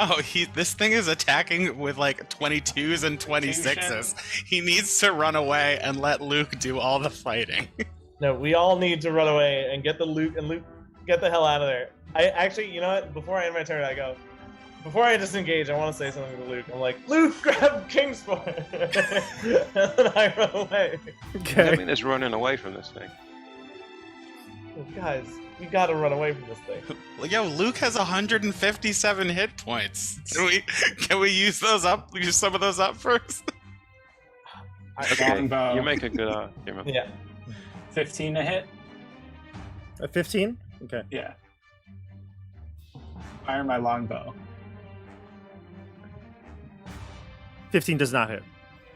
this thing is attacking with like 22s and 26s. He needs to run away and let Luke do all the fighting. No, we all need to run away and get the Luke and Luke get the hell out of there. I actually, you know what? Before I end my turn, I go. Before I disengage, I want to say something to Luke. I'm like, "Luke, grab Kingsport," and then I run away. I Okay. mean, there's running away from this thing. Guys, we gotta run away from this thing. Well, yo, Luke has 157 hit points. Can we use those up? Use some of those up first? Okay, Longbow. you make a good argument. Yeah. 15 to hit. A 15? Okay. Yeah. Fire my longbow. 15 does not hit.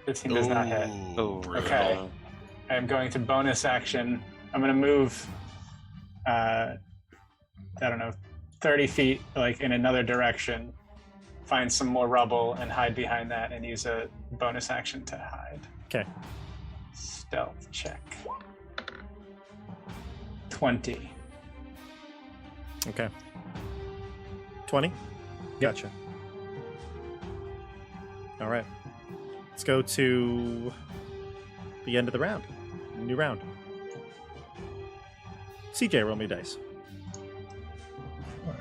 15 does not hit. Oh, brutal. Okay. I'm going to bonus action. I'm going to move, I don't know, 30 feet, like in another direction, find some more rubble and hide behind that and use a bonus action to hide. Okay. Stealth check. 20. Okay. 20? Gotcha. All right. Let's go to the end of the round. New round. CJ, roll me dice. Sure.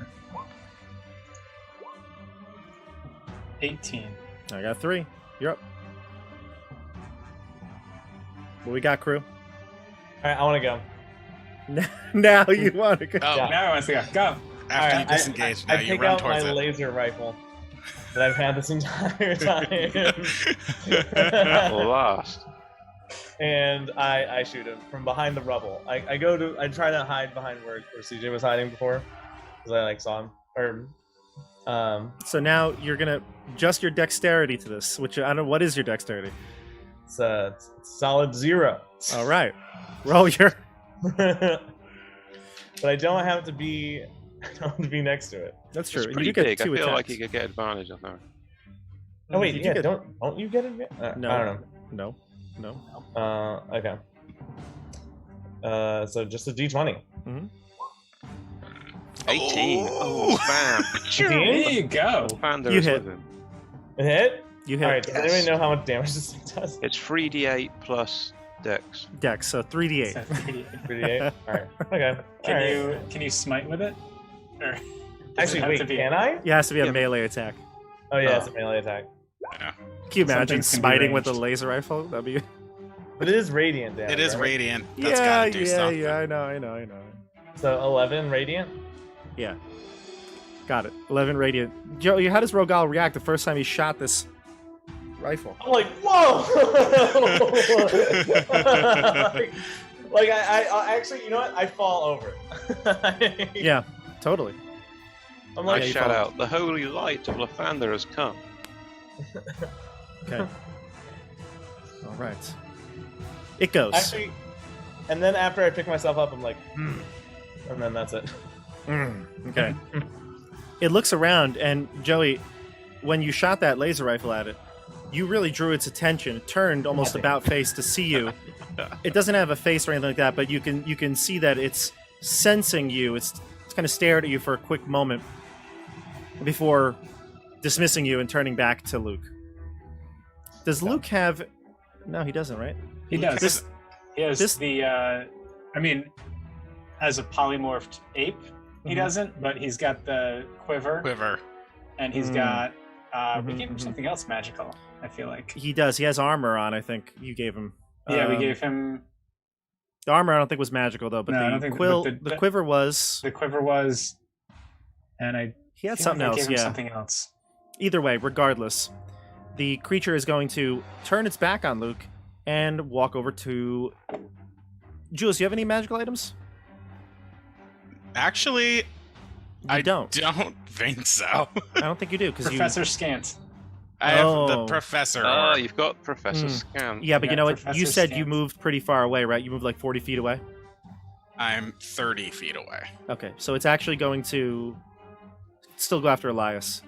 18. I got 3. You're up. What we got, crew? All right, I want to go. Now you want to go. Oh, Yeah. Now everyone wants to go. Go! after All you right, disengage, I now you take run out towards my it. laser rifle that I've had this entire time, Lost. and I shoot him from behind the rubble. I try to hide behind where CJ was hiding before, because I like saw him. So now you're going to adjust your dexterity to this, which I don't know. What is your dexterity? It's a solid 0. All right. Roll your... But I don't have to be next to it. That's true. It's You pretty do get big. I 2 feel like attacks. you could get advantage of that. Oh wait, You yeah, get- don't you get it? No. I don't No. No. know. Okay. So just a D20. 18. Oh. Oh, bam. There you go. Panda You is hit. with him. It hit? You hit Alright, does Yes. anyone know how much damage this thing does? It's 3d8 plus dex. dex, so 3d8. So 38? Alright. Okay. Can you smite with it? Or does it Actually, have wait, to be- can I? It has to be a Yeah. melee attack. Oh yeah, it's a melee attack. Can you imagine Some things can be smiting with a ranged. laser rifle? That'd be... But it is radiant damage. It is right? radiant. That's gotta do something. Yeah, I know. So 11 radiant? Yeah. Got it. 11 radiant. Joe, how does Rogal react the first time he shot this rifle. I'm like, whoa! like I actually, you know what? I fall over. Yeah, totally. I'm I like, shout out, the holy light of Lathander has come. Okay. All right. It goes. actually, and then after I pick myself up, I'm like, and then that's it. Okay. It looks around, and Joey, when you shot that laser rifle at it, you really drew its attention. It turned almost Nothing. about face to see you. It doesn't have a face or anything like that, but you can see that it's sensing you. It's kind of stared at you for a quick moment before dismissing you and turning back to Luke. Does Luke have? No, he doesn't, right? He does. This- He has this- the. I mean, as a polymorphed ape, he Mhm. doesn't. But he's got the quiver, and he's got. We Mhm, gave him mhm. something else magical. I feel like. He does. He has armor on. I think you gave him. Yeah, we Um, gave him. the armor. I don't think was magical though, but No, I the don't think- quill, but the the- quiver was. The quiver was, and I. He had feel something like I else. gave him Yeah. Something else. Either way, regardless, the creature is going to turn its back on Luke and walk over to Jules. Do you have any magical items? Actually, You I don't. don't think so. I don't think you do because you. Professor Scant. I have Oh. the professor. Ah, orb. you've got Professor Hmm. Scan. Yeah, but you Yeah, know what? You Professor said you Scant. moved pretty far away, right? You moved like 40 feet away. I'm 30 feet away. Okay, so it's actually going to still go after Elias.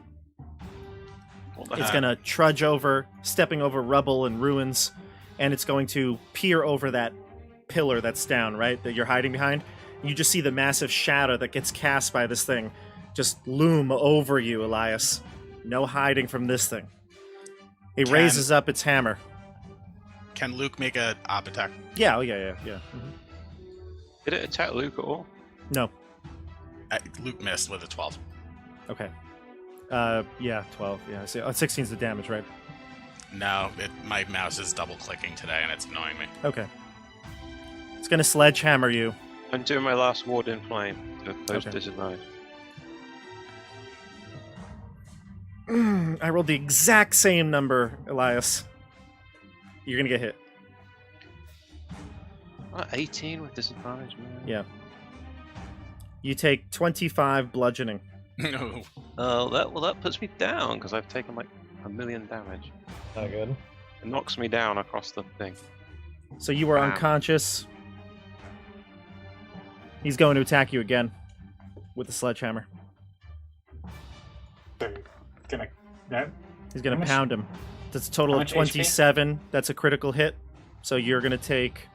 What the It's heck? going to trudge over, stepping over rubble and ruins, and it's going to peer over that pillar that's down, right? That you're hiding behind. You just see the massive shadow that gets cast by this thing just loom over you, Elias. No hiding from this thing. It Can- raises up its hammer. Can Luke make a op attack? Yeah, oh yeah. Mhm. Did it attack Luke at all? No. Luke missed with a 12. Okay. Yeah, 12. Yeah, I see. 16 is the damage, right? No, my mouse is double clicking today and it's annoying me. Okay. It's going to sledgehammer you. I'm doing my last ward in flame to post Okay. disadvantage. I rolled the exact same number, Elias. You're going to get hit. 18 with disadvantage, man. Yeah. You take 25 bludgeoning. No. That puts me down because I've taken like 1,000,000 damage. Not good. It knocks me down across the thing. So you were Wow. unconscious. He's going to attack you again with the sledgehammer. They're gonna. That, He's going How to much- pound him. That's a total how of much HP? 27. That's a critical hit. So you're going to take...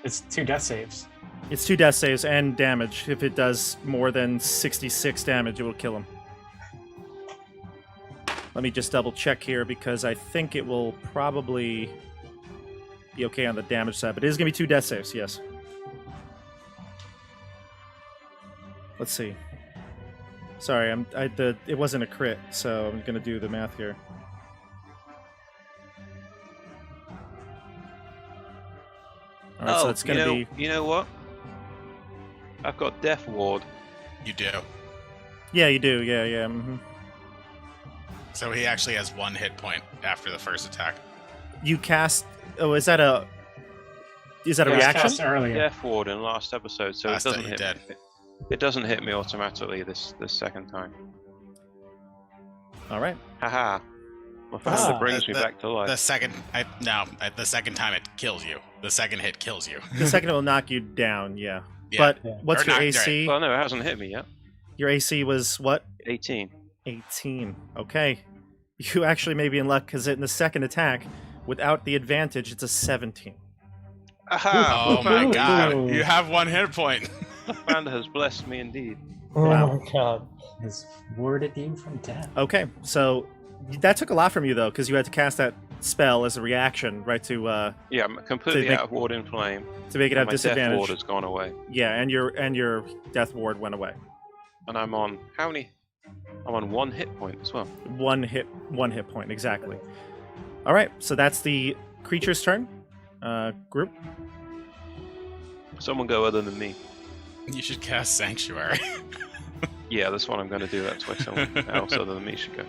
it's 2 death saves. It's 2 death saves and damage. If it does more than 66 damage, it will kill him. Let me just double check here because I think it will probably be okay on the damage side. But it is going to be 2 death saves, yes. Let's see. Sorry, it wasn't a crit, so I'm going to do the math here. All right, so it's going to be... You know what? I've got Death Ward. You do. Yeah, you do. Yeah. So he actually has 1 hit point after the first attack. You cast... Oh, is that a Yeah, reaction? cast earlier. Death Ward in last episode, so Last it that doesn't you hit. did. It doesn't hit me automatically this second time. All right. Haha. My friend Ah. that brings me The- back to life. The second, the second time it kills you. The second hit kills you. The second will knock you down, yeah. Yeah. But Yeah. what's Or your not, AC? Well, no, it hasn't hit me yet. Your AC was what? 18. 18. Okay. You actually may be in luck because in the second attack, without the advantage, it's a 17. Aha! Oh my Ooh. god! You have 1 hit point. The friend has blessed me indeed. Wow. Oh my god. Has warded you from death. Okay, so that took a lot from you though, because you had to cast that spell as a reaction, right? To Yeah, I'm completely To make- out of ward in flame. make it and have my Death Ward disadvantage. has gone away. Yeah, and your death ward went away. And I'm on how many? I'm on 1 hit point as well. One hit point exactly. All right, so that's the creature's turn. Group. Someone go other than me. You should cast Sanctuary. Yeah, this one I'm going to do. That's why someone else other than me should go.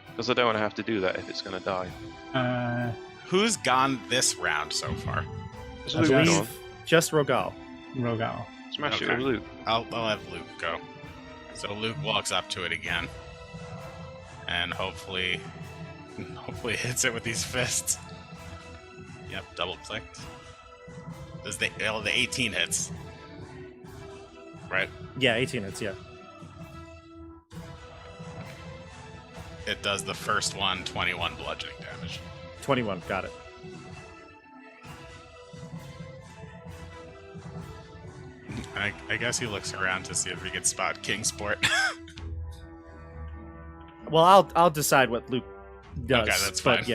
Because I don't want to have to do that if it's going to die. Who's gone this round so far? Is I Luke believe gone? just Rogal. Rogal. Smash it Okay. with Luke. I'll have Luke go. So Luke walks up to it again, and hopefully hits it with these fists. Yep, double clicked. Does the 18 hits? Right. Yeah, 18 hits. Yeah. It does the first one, 21 bludgeoning damage. 21. Got it. I guess he looks around to see if he can spot Kingsport. Well, I'll decide what Luke does. Okay, that's but fine.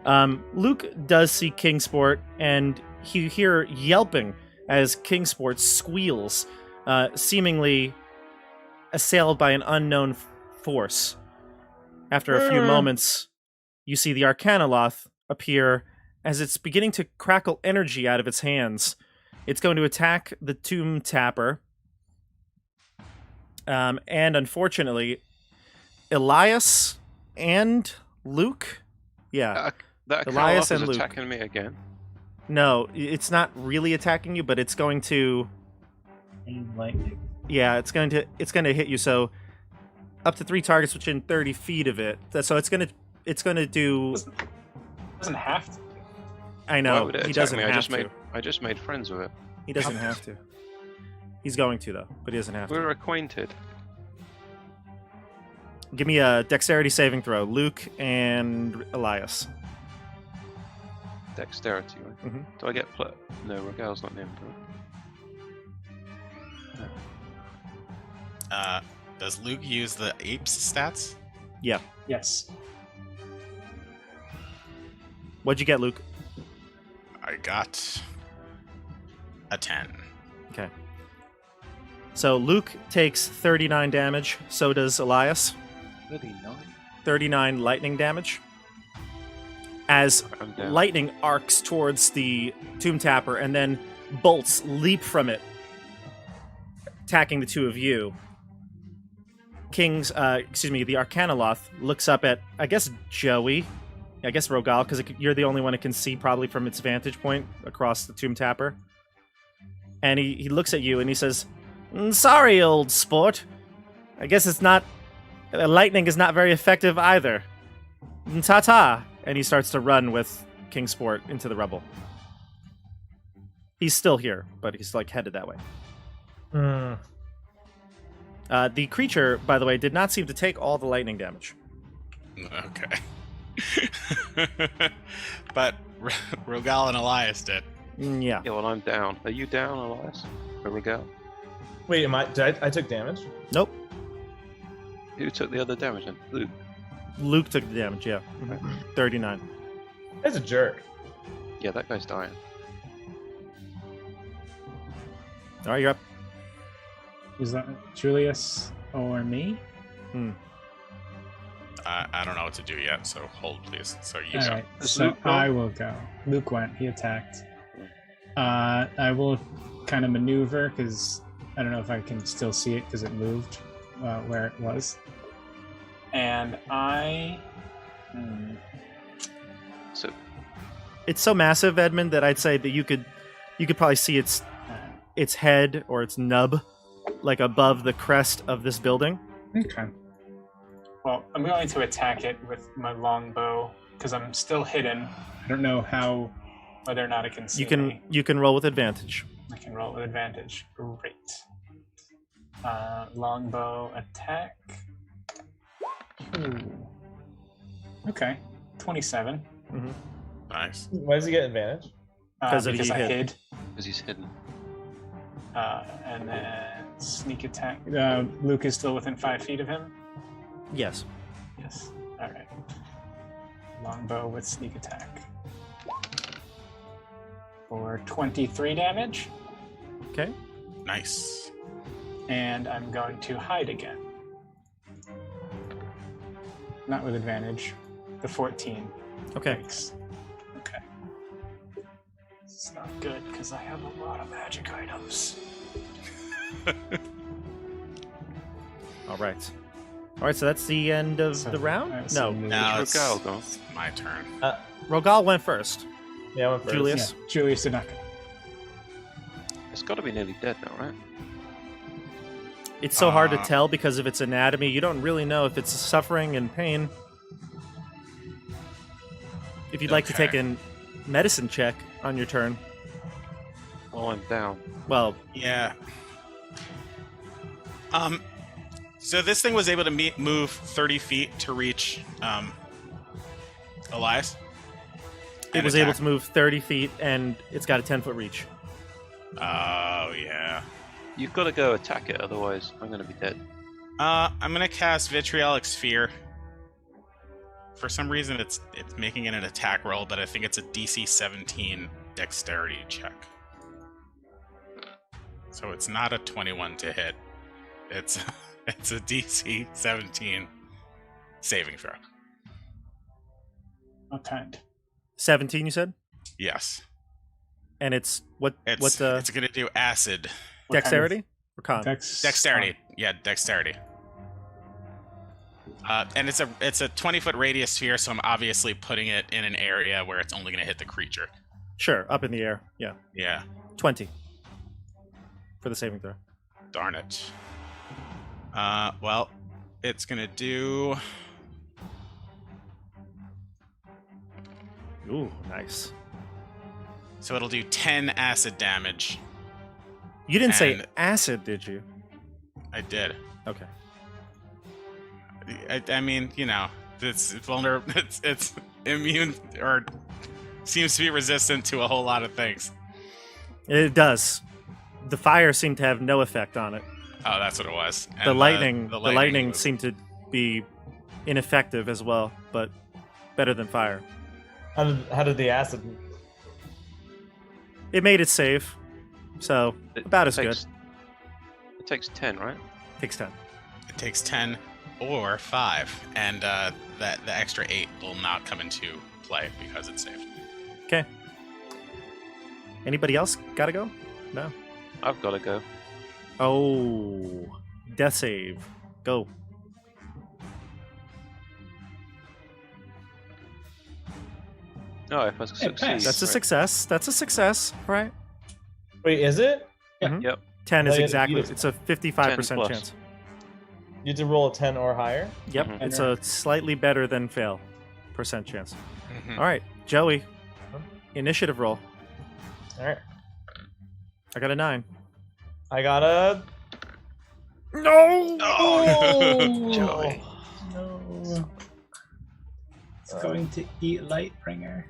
Yeah. Luke does see Kingsport, and you hear yelping as Kingsport squeals, seemingly assailed by an unknown force. After a few moments, you see the Arcanoloth appear as it's beginning to crackle energy out of its hands. It's going to attack the Tomb Tapper. And unfortunately, Elias and Luke? Yeah. That Elias Elias is and Luke. attacking me again. No, it's not really attacking you, but it's going to... Lightning. Yeah, it's going to hit you, so up to 3 targets within 30 feet of it. So it's going to do... Doesn't have to. I Why know, would it he attack doesn't me? have to. I just made friends with it. He doesn't have to. He's going to, though, but he doesn't have to. We're acquainted. Give me a dexterity saving throw. Luke and Elias. Dexterity, right? Mhm. Do I get No, Rogal's not named. Does Luke use the apes stats? Yeah. Yes. What'd you get, Luke? I got a 10. Okay. So Luke takes 39 damage. So does Elias. 39? 39 lightning damage. As I'm down. lightning arcs towards the Tomb Tapper, and then bolts leap from it, attacking the two of you. The Arcanoloth looks up at, I guess, Joey. I guess Rogal, because you're the only one it can see probably from its vantage point across the Tomb Tapper. And he looks at you and he says, "Sorry, old sport. I guess it's not... lightning is not very effective either. Ta-ta." And he starts to run with Kingsport into the rubble. He's still here, but he's headed that way. The creature, by the way, did not seem to take all the lightning damage. Okay. But Rogal and Elias did. Yeah. Yeah, well, I'm down. Are you down, Elias? Or Rogal? Wait, I took damage? Nope. Who took the other damage then? Luke. Luke took the damage, yeah. 39. That's a jerk. Yeah, that guy's dying. All right, you're up. Is that Julius or me? I don't know what to do yet, so hold, please. So you All go. right, Does so Luke go? I will go. Luke went. He attacked. I will kind of maneuver because I don't know if I can still see it because it moved where it was. And I. So, It's so massive, Edmund, that I'd say that you could probably see its head or its nub above the crest of this building. Okay. Well, I'm going to attack it with my longbow because I'm still hidden. I don't know whether or not it can see me. You can roll with advantage. I can roll with advantage. Great. Longbow attack. Ooh. Okay. 27. Nice. Why does he get advantage? Because I he hid. hid. because he's hidden. And then sneak attack. Luke is still within 5 feet of him? Yes. Yes. Alright. Longbow with sneak attack. For 23 damage. Okay. Nice. And I'm going to hide again. Not with advantage. The 14. Okay. Thanks. Okay. This is not good because I have a lot of magic items. All right. All right, so that's the end of So, the round? so No. No, It's Rogal gone. it's my turn. Rogal went first. Yeah, I went first. Julius? Yeah, Julius did not go. It's got to be nearly dead now, right? It's so hard to Uh, tell because of its anatomy. You don't really know if it's suffering and pain. If you'd like to take Okay. a medicine check on your turn, Oh, I'm down. well, Yeah. So this thing was able to move 30 feet to reach Elias. it was able to move 30 feet and it's got a 10-foot reach. Oh yeah. You've got to go attack it, otherwise I'm going to be dead. I'm gonna cast Vitriolic Sphere. For some reason, it's making it an attack roll, but I think it's a DC 17 Dexterity check. So it's not a 21 to hit. It's it's a DC 17 saving throw. What kind? 17, you said? Yes. And it's what It's the gonna do acid. What kind of dexterity or con? Dexterity. Yeah, dexterity. And it's a 20-foot radius sphere, so I'm obviously putting it in an area where it's only gonna hit the creature. Sure, up in the air. Yeah. Yeah. 20 for the saving throw. Darn it. Well, it's gonna do. Ooh, nice. So it'll do 10 acid damage. You didn't say And- acid, did you? I did. Okay. I mean, you know, it's vulnerable. It's immune or seems to be resistant to a whole lot of things. It does. The fire seemed to have no effect on it. Oh, that's what it was. The And lightning was- seemed to be ineffective as well, but better than fire. How did the acid? It made it safe, so about as good. It takes 10, right? Takes 10. It takes 10 or 5, and that the extra 8 will not come into play because it's saved. Okay. Anybody else gotta go? No. I've got to go. Oh, death save. Go. No, if I succeed. pass. That's a right. success. That's a success, right? Wait, is it? Yep. 10 is Well, exactly. you- It's a 55% 10+. chance. You have to roll a 10 or higher. Yep, Mhm. it's a slightly better than fail percent chance. Mhm. All right, Joey, initiative roll. All right. I got a 9. I got a. No. Oh, Joey. No. It's going to eat Lightbringer.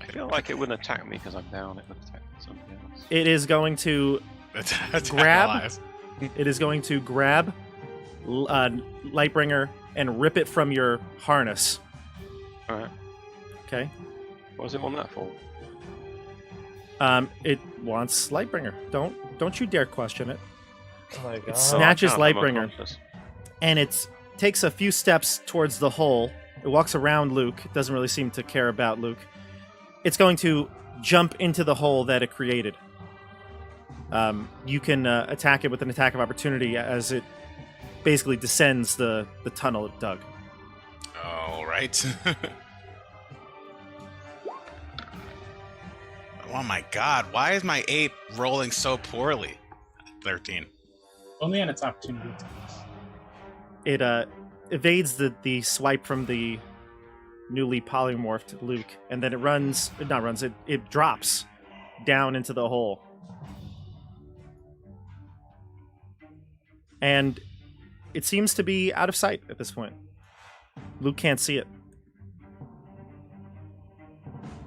I feel like it wouldn't attack me because I'm down. It would attack somebody else. It is going to. Attack Grab? Elias. It is going to grab Lightbringer and rip it from your harness. Alright. Okay. What does it want that for? It wants Lightbringer. Don't you dare question it. Oh my god. It's Snatches I can't, I'm Lightbringer. unconscious. And it takes a few steps towards the hole. It walks around Luke. It doesn't really seem to care about Luke. It's going to jump into the hole that it created. You can attack it with an attack of opportunity as it basically descends the tunnel it dug. All right. Oh my god, why is my ape rolling so poorly? 13. Only on its opportunity attacks. It evades the swipe from the newly polymorphed Luke, and then it drops down into the hole. And it seems to be out of sight at this point. Luke can't see it.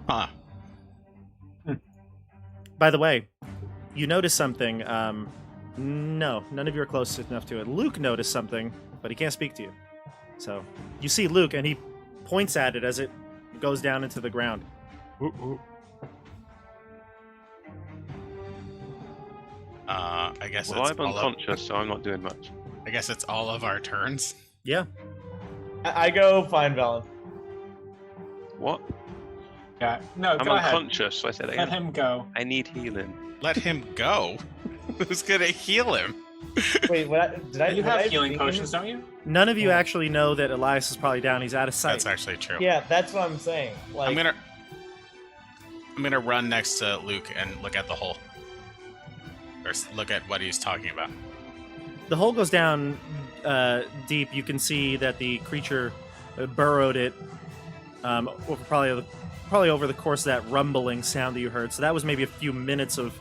Huh. By the way, you notice something. No, none of you are close enough to it. Luke noticed something, but he can't speak to you. So you see Luke, and he points at it as it goes down into the ground. I guess Well, it's I'm unconscious, so I'm not doing much. I guess it's all of our turns. Yeah. I go find Valen. What? Yeah. No, I'm go ahead. unconscious, so I said Let again. him go. I need healing. Let him go. Who's gonna heal him? Wait, did I? You did have I healing think- potions, don't you? None of you actually know that Elias is probably down. He's out of sight. That's actually true. Yeah, that's what I'm saying. Like, I'm gonna run next to Luke and look at the hole, or look at what he's talking about. The hole goes down deep. You can see that the creature burrowed it over probably over the course of that rumbling sound that you heard. So that was maybe a few minutes of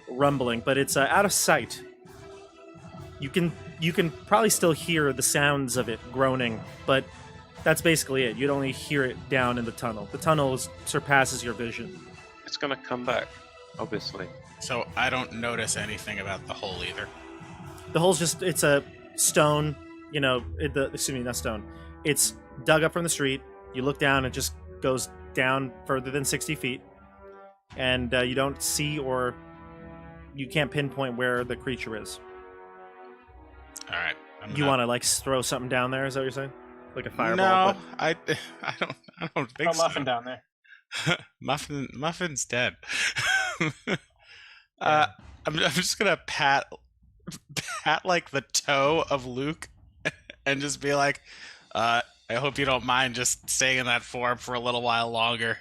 rumbling, but it's out of sight. You can probably still hear the sounds of it groaning, but that's basically it. You'd only hear it down in the tunnel. The tunnel surpasses your vision. It's gonna come back, obviously. So I don't notice anything about the hole either. The hole's it's a stone, excuse me, not stone. It's dug up from the street. You look down, it just goes down further than 60 feet. And you don't see or you can't pinpoint where the creature is. All right. You want to throw something down there? Is that what you're saying? Like a fireball? No, I don't think Throw so. Muffin down there. Muffin's dead. I'm just gonna pat like the toe of Luke and just be like, I hope you don't mind just staying in that form for a little while longer,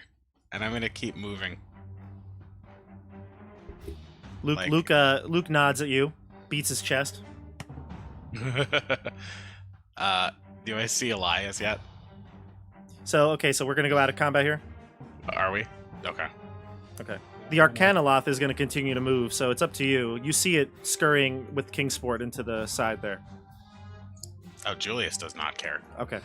and I'm gonna keep moving. Luke nods at you, beats his chest. Do I see Elias yet? So we're gonna go out of combat here. Are we? Okay. Okay. The Arcanoloth is going to continue to move, so it's up to you. You see it scurrying with Kingsport into the side there. Oh, Julius does not care. Okay.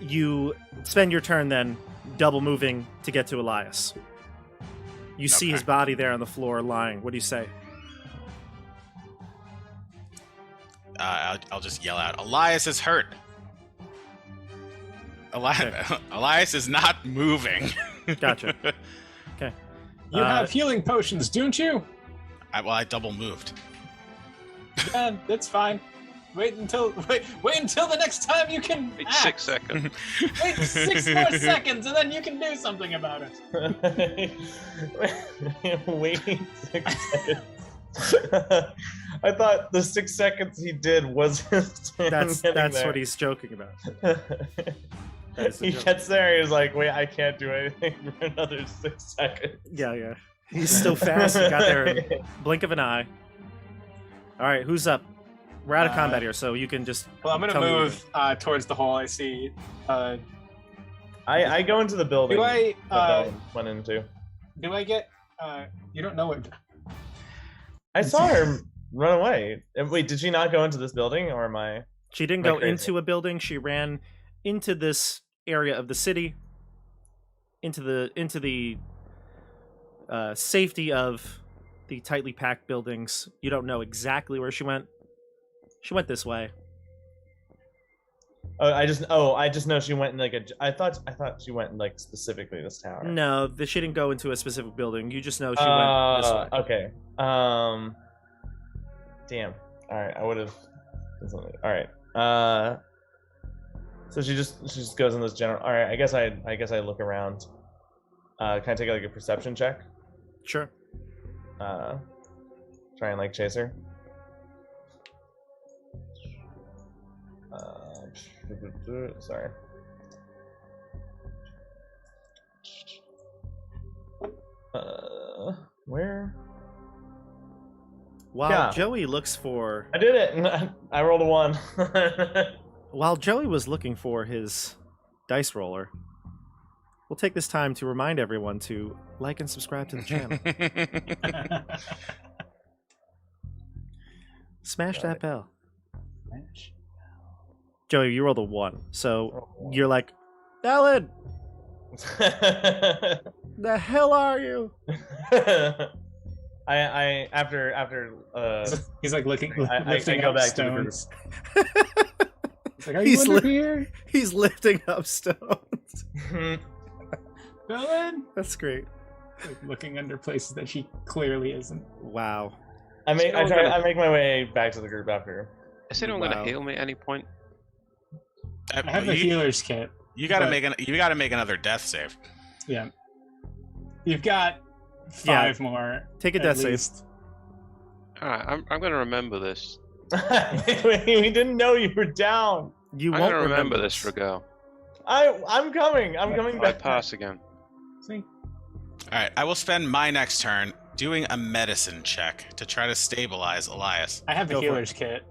You spend your turn then double moving to get to Elias. You see Okay. his body there on the floor lying. What do you say? I'll just yell out, Elias is hurt. Elias is not moving. Gotcha. Okay. You have healing potions, don't you? I double moved. Yeah, that's fine. Wait until the next time you can Wait act. 6 seconds. Wait 6 more seconds, and then you can do something about it. Waiting 6 seconds. I thought the 6 seconds he did was his turn That's getting there. what he's joking about. That is the He joke. gets there, he's like, wait, I can't do anything for another 6 seconds. Yeah. He's so fast. He got there in a blink of an eye. All right, who's up? We're out of combat here, so you can just. Well, I'm gonna tell me what move towards the hole. I see. I go into the building Do I? that Bella went into. Do I get? You don't know what? I saw her run away. Wait, did she not go into this building, or am I? She didn't Am I go crazy? into a building. She ran into this area of the city, into the safety of the tightly packed buildings. You don't know exactly where she went. She went this way. I just know she went in I thought she went in specifically this tower. No, she didn't go into a specific building. You just know she went this way. Okay. Damn. All right. I would have. All right. So she just goes in this general. All right. I guess I look around. Can I take a perception check? Sure. Try and chase her. Sorry. Where? While Yeah. Joey looks for, I did it. I rolled a 1. while Joey was looking for his dice roller, we'll take this time to remind everyone to like and subscribe to the channel. Smash that bell. Joey, you rolled a 1, so you're like, Ellen, the hell are you? I after He's like looking, I lifting go up back to the group. stones. He's like, are He's you under li- here? He's lifting up stones. Ellen? That's great. Like looking under places that she clearly isn't. Wow. I make my way back to the group after. Is anyone Wow. going to heal me at any point? I have the healer's kit. You gotta but- make another death save. Yeah. You've got 5 more. Take a at death save. least. Alright, I'm going to remember this. We didn't know you were down. You I'm won't going to remember this, Ragal. I'm coming. I'm coming I back. pass again. See? All right, I will spend my next turn doing a medicine check to try to stabilize Elias. I have the Go for it. healer's kit.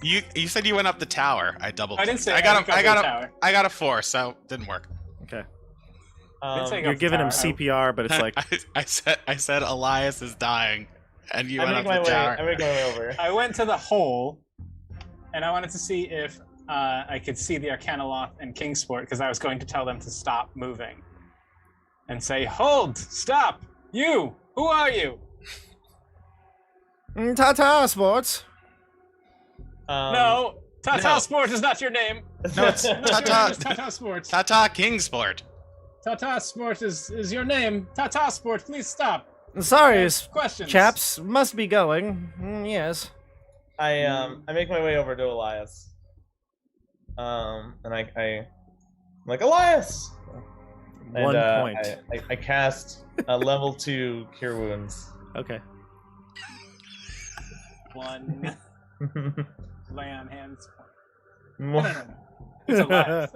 You said you went up the tower. I double. I didn't say I got I tower. I got a 4, so didn't work. Okay. Didn't say I got You're the giving him tower. CPR, but it's like I said Elias is dying, and you I went make up my the way. tower. I make my way over. I went to the hole, and I wanted to see if I could see the Arcanoloth and Kingsport, because I was going to tell them to stop moving. And say, hold! Stop! You! Who are you? Ta-ta, sports. No! Tata No. Sport is not your name! No, it's Your name is Tata Tata Sport. Tata Kingsport. Tata Sport is your name. Tata Sport, please stop. Sorry, Questions. chaps. Must be going. Yes. I make my way over to Elias. And I'm like, Elias. And, 1 point. I cast a level 2 Cure Wounds. Okay. 1 lay on hands. No, No. It's Elias.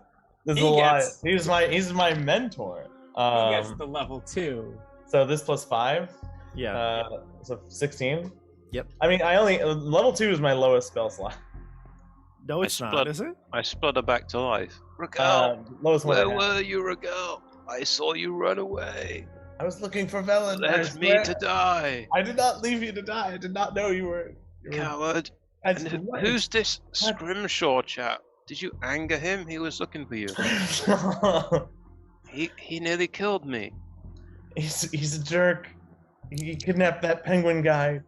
This is He Elias. gets- He's my mentor. He gets the level 2. So this plus 5. Yeah. So 16. Yep. I mean, I only level 2 is my lowest spell slot. No, it's not, split- is it? I splutter back to life. Ragal, Lowest one. I where have. were you, Ragal? I saw you run away. I was looking for Velen. I Left me swear. to die. I did not leave you to die. I did not know you were. Coward. I And who's this Scrimshaw chap? Did you anger him? He was looking for you. He nearly killed me. He's a jerk. He kidnapped that penguin guy.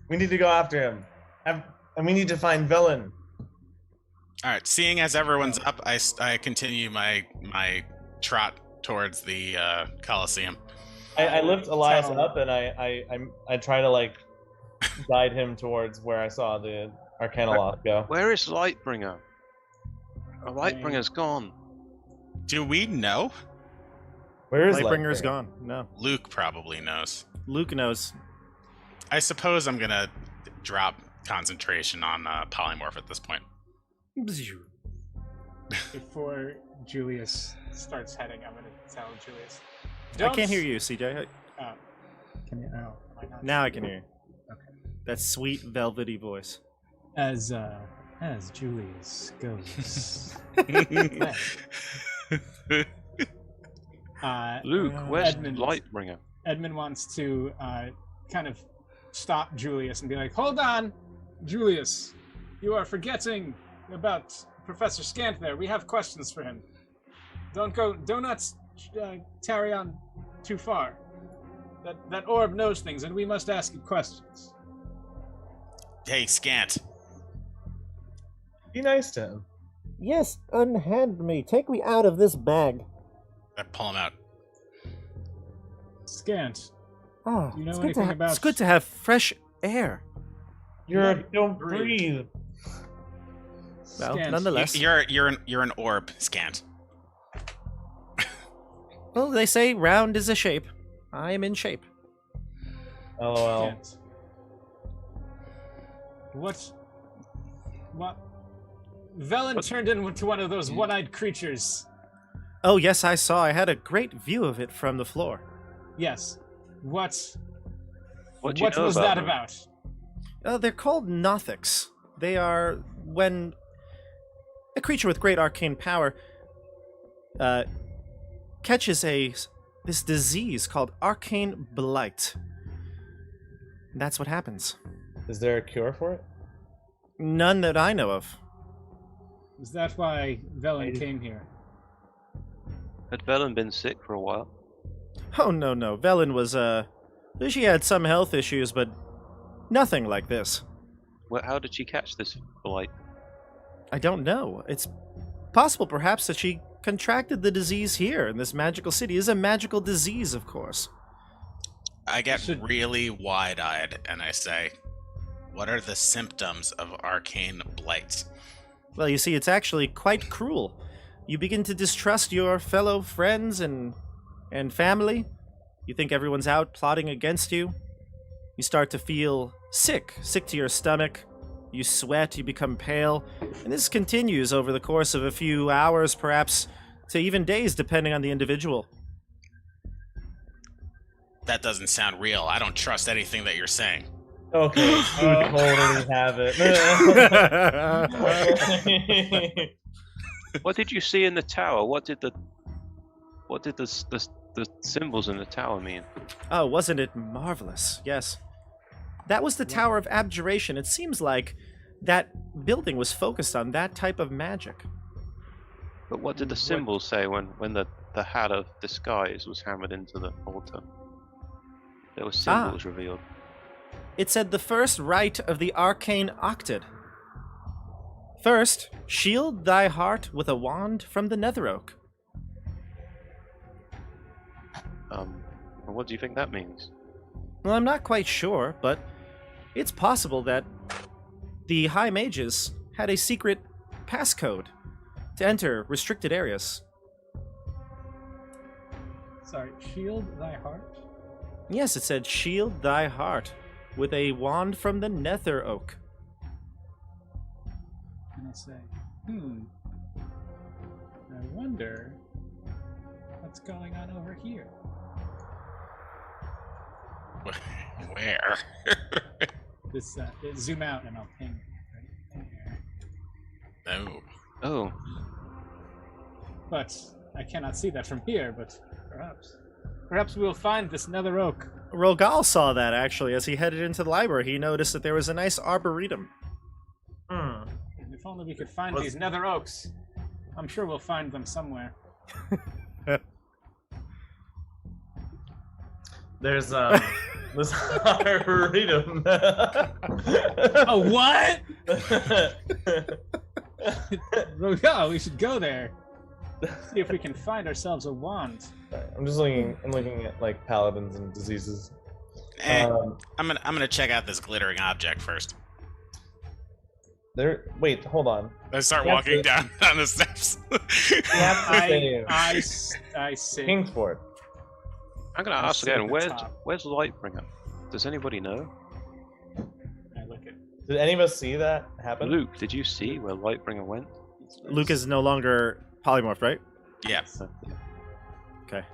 We need to go after him. And we need to find Velen. All right, seeing as everyone's up, I continue my trot towards the Coliseum. I lift Elias Tell him. up and I try to like guide him towards where I saw the Arcanoloth go. Where is Lightbringer? Lightbringer's gone. Do we know? Where is Lightbringer's Lightbringer? gone. No. Luke probably knows. Luke knows. I suppose I'm gonna drop concentration on polymorph at this point. Before Julius starts heading, I'm going to tell Julius. I can't hear you, CJ. Oh. Can you? Oh, am I not? Now I can hear you. Okay. That sweet velvety voice. As Julius goes. Luke, where's Edmund, Lightbringer? Edmund wants to kind of stop Julius and be like, "Hold on, Julius, you are forgetting about Professor Scant. There, we have questions for him. Do not tarry on too far. That orb knows things, and we must ask it questions." Hey, Scant. Be nice to him. Yes, unhand me. Take me out of this bag. I pull him out. Scant, Ah, do you know It's good, anything about? it's good to have fresh air. Don't Breathe. breathe. Well, Scant. nonetheless. You're an orb, Scant. Well, they say round is a shape. I am in shape. LOL. Scant. What? Velen turned into one of those one-eyed creatures. Oh, yes, I saw. I had a great view of it from the floor. Yes. What What do you know was about that them? about? They're called Nothics. They are when a creature with great arcane power catches this disease called arcane blight. That's what happens. Is there a cure for it? None that I know of. Is that why Velen came here? Had Velen been sick for a while? Oh, no. Velen was, she had some health issues, but nothing like this. Well, how did she catch this blight? I don't know. It's possible, perhaps, that she contracted the disease here in this magical city. It is a magical disease, of course. I get Should- really wide-eyed and I say, "What are the symptoms of arcane blight?" Well, you see, it's actually quite cruel. You begin to distrust your fellow friends and family. You think everyone's out plotting against you. You start to feel sick to your stomach. You sweat, you become pale, and this continues over the course of a few hours, perhaps to even days, depending on the individual. That doesn't sound real. I don't trust anything that you're saying. Okay, you totally have it. What did you see in the tower? What did the symbols in the tower mean? Oh, wasn't it marvelous? Yes. That was the Tower of Abjuration. It seems like that building was focused on that type of magic. But what did the symbols say when the hat of disguise was hammered into the altar? There were symbols revealed. It said the first rite of the Arcane Octad. First, shield thy heart with a wand from the Nether Oak. What do you think that means? Well, I'm not quite sure, but it's possible that the High Mages had a secret passcode to enter restricted areas. Sorry, shield thy heart? Yes, it said shield thy heart with a wand from the Nether Oak. And I say, I wonder what's going on over here. Where? This zoom out and I'll ping right here. No. Oh, But I cannot see that from here, but perhaps we'll find this Nether Oak. Rogal saw that, actually, as he headed into the library. He noticed that there was a nice arboretum. If only we could find these Nether Oaks. I'm sure we'll find them somewhere. There's this Arboretum. Oh, what? Rogal, we should go there. See if we can find ourselves a wand. I'm just looking at like paladins and diseases. I'm gonna check out this glittering object first. Wait, hold on. I start You have walking to- down the steps. You have to say I say. Kingsport. I'm gonna I ask sit at again. the top. Where's Lightbringer? Does anybody know? I look at. Did any of us see that happen? Luke, did you see where Lightbringer went? Luke is no longer polymorphed, right? Yeah. Yeah. Okay.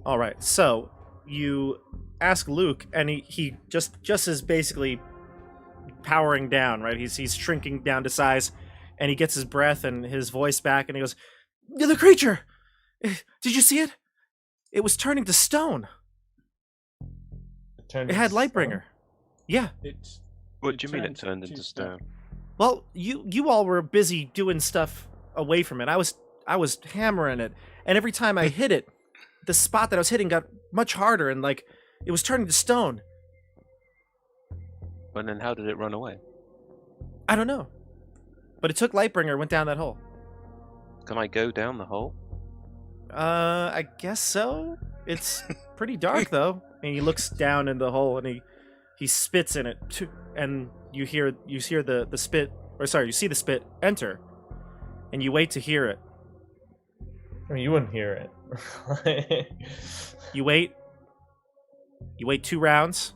All right. So you ask Luke, and he just is basically powering down, right? He's shrinking down to size, and he gets his breath and his voice back, and he goes, "The creature! Did you see it? It was turning to stone. It had Lightbringer. Yeah. What do you mean it turned into stone? Well, you all were busy doing stuff away from it. I was hammering it, and every time I hit it, the spot that I was hitting got much harder, and like it was turning to stone. But then how did it run away? I don't know, but it took Lightbringer, went down that hole. Can I go down the hole? I guess so. It's pretty dark though, and he looks down in the hole, and he spits in it, and you hear the spit, or sorry, you see the spit enter, and you wait to hear it. I mean, you wouldn't hear it. You wait 2 rounds,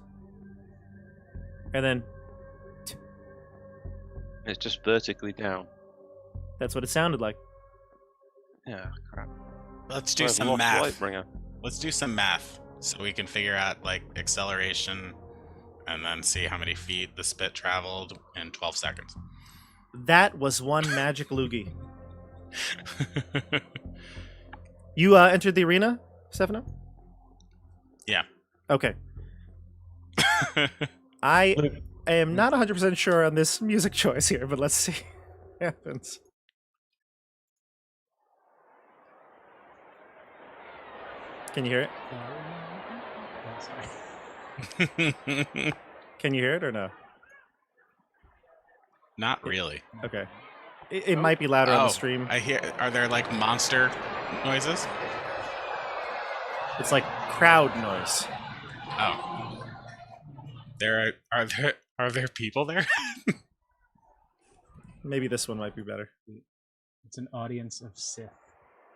and then It's just vertically down. that's what it sounded like. Yeah, crap. Let's do I've some lost math. Lightbringer. Let's do some math so we can figure out like acceleration and then see how many feet the spit traveled in 12 seconds. That was one magic loogie. You entered the arena, Stefano? Yeah. Okay. I am not 100% sure on this music choice here, but let's see what happens. Can you hear it? Oh, sorry. Can you hear it or no? Not really. Okay. It might be louder on the stream. I hear. Are there like monster noises? It's like crowd noise. Oh. Are there people there? Maybe this one might be better. It's an audience of Sith.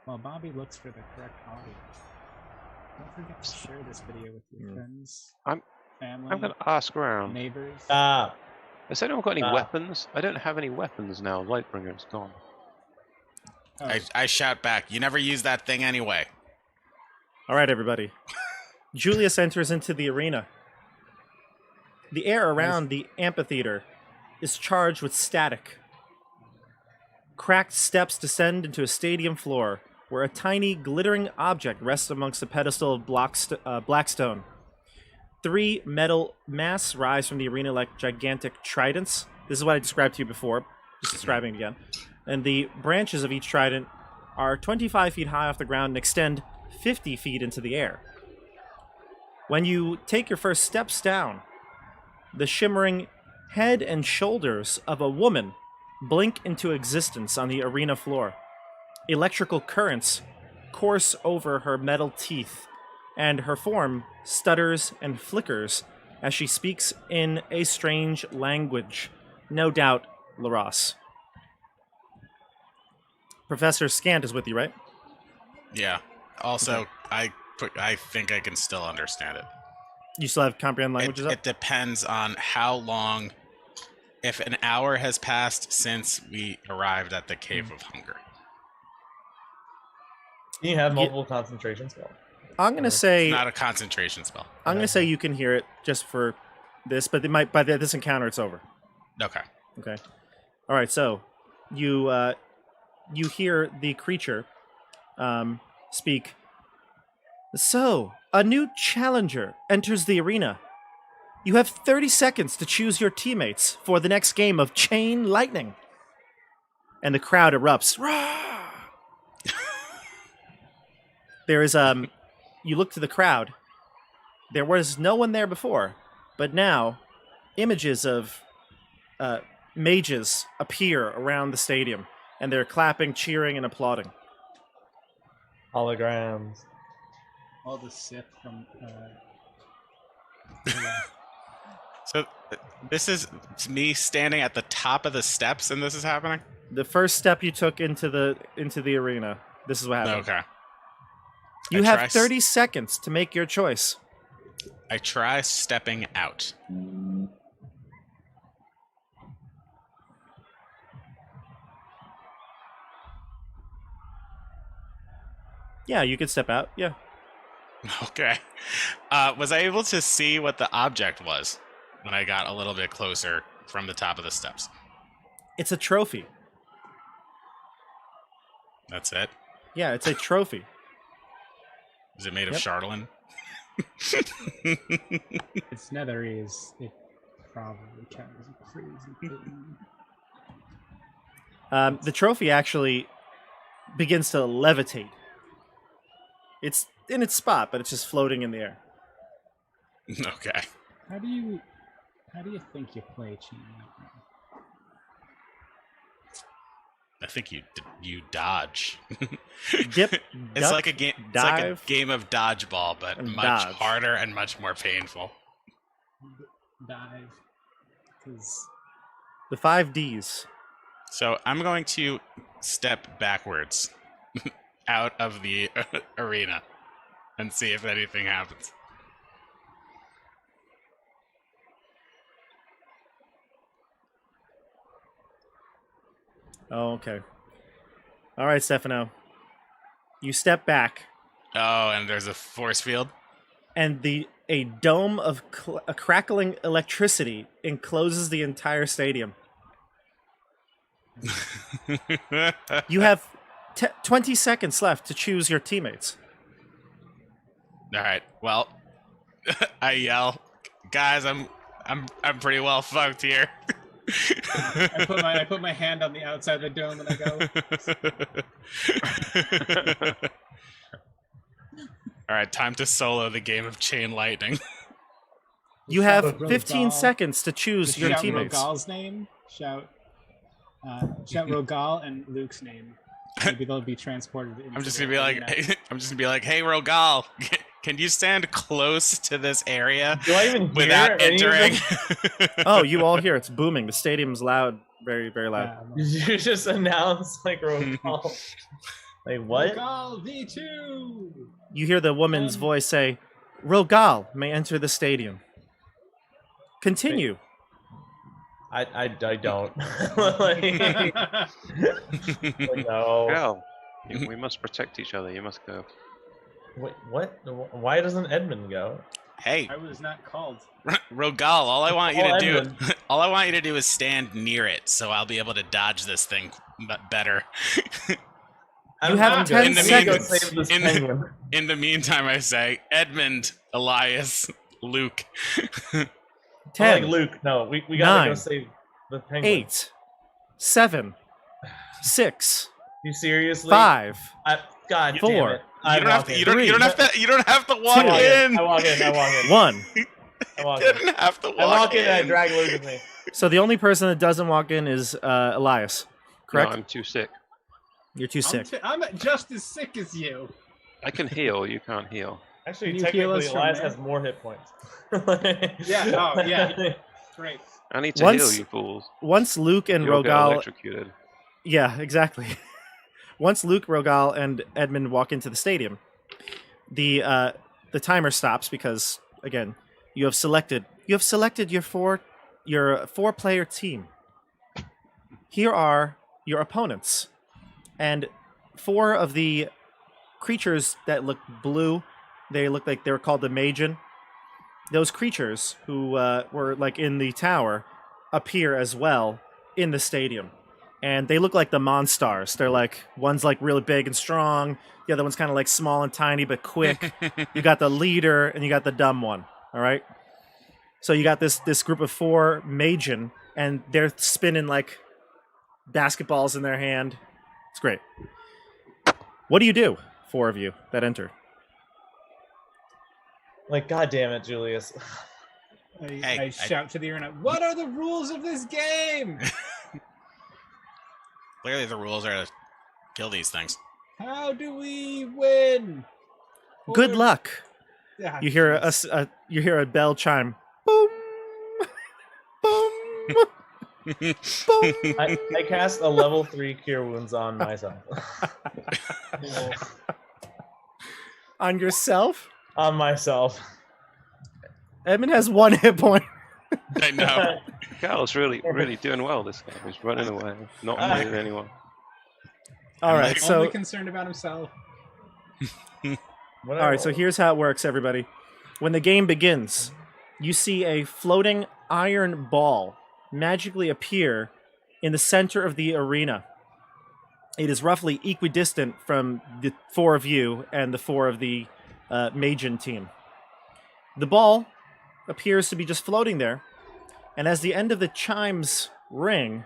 while Bobby looks for the correct audio, don't forget to share this video with your friends, family, I'm going to ask around. neighbors. Stop. Has anyone got any Ah. weapons? I don't have any weapons now. Lightbringer's gone. Oh, I shout back. You never use that thing anyway. All right, everybody. Julius enters into the arena. The air around the amphitheater is charged with static. Cracked steps descend into a stadium floor where a tiny, glittering object rests amongst a pedestal of black stone. 3 metal masts rise from the arena like gigantic tridents. This is what I described to you before, just describing it again. And the branches of each trident are 25 feet high off the ground and extend 50 feet into the air. When you take your first steps down, the shimmering head and shoulders of a woman blink into existence on the arena floor. Electrical currents course over her metal teeth, and her form stutters and flickers as she speaks in a strange language. No doubt, Laros. Professor Scant is with you, right? Yeah. Also, I think I can still understand it. You still have comprehend languages up? It depends on how long. If an hour has passed since we arrived at the Cave of Hunger. Can you have multiple concentration spells? I'm gonna say It's not a concentration spell. I'm gonna say you can hear it just for this, but by this encounter it's over. Okay. Okay. All right. So you hear the creature speak. So a new challenger enters the arena. You have 30 seconds to choose your teammates for the next game of Chain Lightning. And the crowd erupts. There is you look to the crowd. There was no one there before, but now images of mages appear around the stadium, and they're clapping, cheering, and applauding. Holograms. all the Sith from. So this is me standing at the top of the steps, and this is happening. The first step you took into the arena. This is what happened. Okay. You I have try 30 seconds to make your choice. I try stepping out. Yeah, you could step out. Yeah. Okay. Was I able to see what the object was when I got a little bit closer from the top of the steps? It's a trophy. That's it? Yeah, it's a trophy. Is it made of Yep. Chardolin? It's netherese. It probably counts as a crazy thing. The trophy actually begins to levitate. It's in its spot, but it's just floating in the air. Okay. How do you think you play Chain Lightning? I think you dodge. Dip, It's duck, like a game. It's dive, like a game of dodgeball, but and much dodge. harder and much more painful. Dive. Because the 5 Ds. So I'm going to step backwards out of the arena and see if anything happens. Oh, okay. All right, Stefano. You step back, Oh, and there's a force field. and a dome of a crackling electricity encloses the entire stadium. You have 20 seconds left to choose your teammates. All right. Well, I yell, guys, I'm pretty well fucked here. I put my hand on the outside of the dome and I go. All right, time to solo the game of Chain Lightning. You have Shout 15 Rogal. seconds to choose your Shout teammates. Rogal's name. Shout Rogal and Luke's name. Maybe they'll be transported. Into I'm just the gonna be like, arena. hey, Rogal, can you stand close to this area Do I even without hear any of entering? Oh, you all hear it's booming. The stadium's loud, very, very loud. You just announced like Rogal. Wait, what? Rogal V2. You hear the woman's voice say, Rogal may enter the stadium. Continue. I don't. Like, no. Gal, we must protect each other. You must go. Wait, what? Why doesn't Edmund go? Hey, I was not called. Rogal, all I want you Oh, to do, Edmund. all I want you to do is stand near it, so I'll be able to dodge this thing better. You have 10 In the seconds. Save this In the- penguin. In the meantime, I say, Edmund, Elias, Luke. 10, Like Luke, no, we gotta go 9, save the penguin. 8, 7, 6, You seriously? 5. God 4. damn it. You don't have to. You don't have to walk Two. in. I walk in. 1. I walk You in. didn't have to walk, I walk in and I drag Luke with me. So the only person that doesn't walk in is Elias, correct? No, I'm too sick. You're too sick. I'm just as sick as you. I can heal. You can't heal. Actually, Can you heal technically, us from Elias there? has more hit points. Yeah, oh, yeah. Great. I need to Once- heal you fools. Once Luke and You'll get Rogal, electrocuted. yeah, exactly. Once Luke, Rogal, and Edmund walk into the stadium, the timer stops because again, you have selected your four-player team. Here are your opponents, and 4 of the creatures that look blue, they look like they were called the Magian. Those creatures who were like in the tower appear as well in the stadium. And they look like the Monstars. They're like, one's like really big and strong, the other one's kind of like small and tiny but quick. You got the leader and you got the dumb one, all right? So you got this group of 4 Magian, and they're spinning like basketballs in their hand. It's great. What do you do, 4 of you that enter? Like, god damn it, Julius. I shout to the arena, what are the rules of this game? Clearly, the rules are to kill these things. How do we win? Good Or- luck. Yeah, You hear you hear a bell chime. Boom. Boom. Boom. I cast a level 3 cure wounds on myself. On yourself? On myself. Edmund has 1 hit point. I know. Gal's really doing well this game. He's running away, not hitting anyone. All right, like- so only concerned about himself. all right, so here's how it works, everybody. When the game begins, you see a floating iron ball magically appear in the center of the arena. It is roughly equidistant from the 4 of you and the 4 of the Magian team. The ball appears to be just floating there, and as the end of the chimes ring,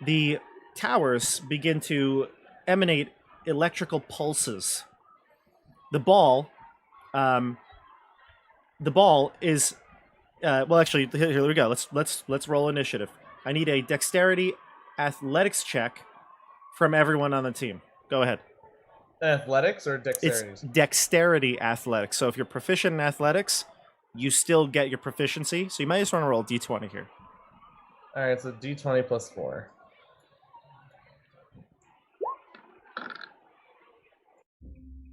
the towers begin to emanate electrical pulses. The ball is well, actually, here we go. Let's roll initiative. I need a dexterity athletics check from everyone on the team. Go ahead. Athletics or It's dexterity? dexterity athletics. So if you're proficient in athletics, you still get your proficiency. So you might just want to roll a d20 here. Alright, so d20 plus 4.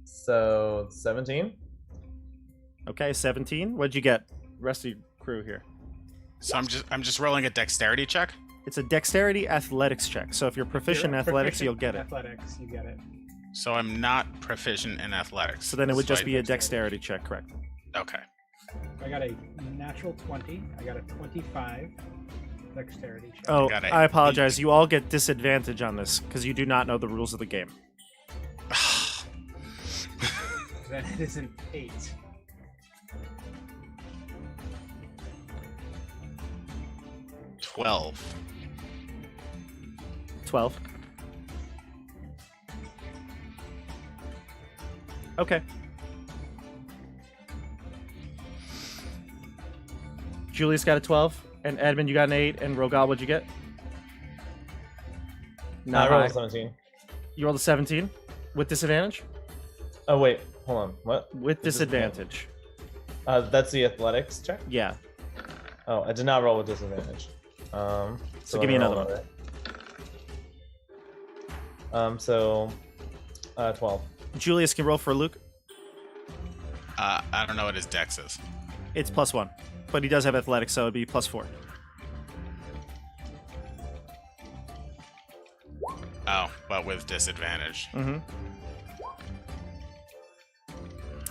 So 17? Okay, 17. What'd you get? Rest of your crew here. So I'm just rolling a dexterity check. It's a dexterity athletics check. So if you're proficient in athletics, you'll get it. Athletics, you get it. So I'm not proficient in athletics. So then it would So just I- be a dexterity check, correct? Okay. I got a natural 20. I got a 25 dexterity check. Oh, got a I apologize. You all get disadvantage on this because you do not know the rules of the game. Then it is an 8. $12. 12. Okay. Julius got a 12, and Edmund, you got an 8, and Rogal, what'd you get? No, I Not rolled high. a 17. You rolled a 17 with disadvantage? Oh, wait. Hold on. What? With Disadvantage. disadvantage. That's the athletics check? Yeah. Oh, I did not roll with disadvantage. So give me let roll another one. So 12. Julius can roll for Luke. I don't know what his dex is. It's +1, but he does have athletics, so it'd be +4. Oh, but with disadvantage. Mm-hmm.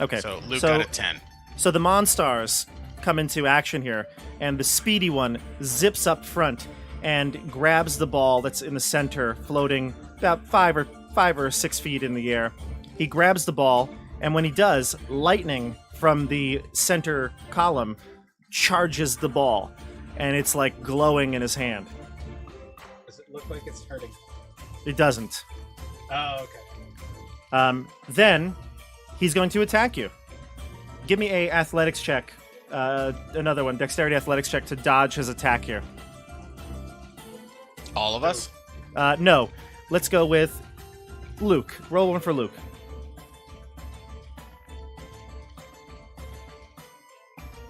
Okay. So Luke got a 10. So the Monstars come into action here, and the speedy one zips up front and grabs the ball that's in the center, floating about 5 or 6 feet in the air. He grabs the ball, and when he does, lightning from the center column charges the ball, and it's like glowing in his hand. Does it look like it's hurting? It doesn't. Oh, okay. Then he's going to attack you. Give me a athletics check. Another one, dexterity athletics check to dodge his attack here. All of us? No. Let's go with Luke. Roll one for Luke.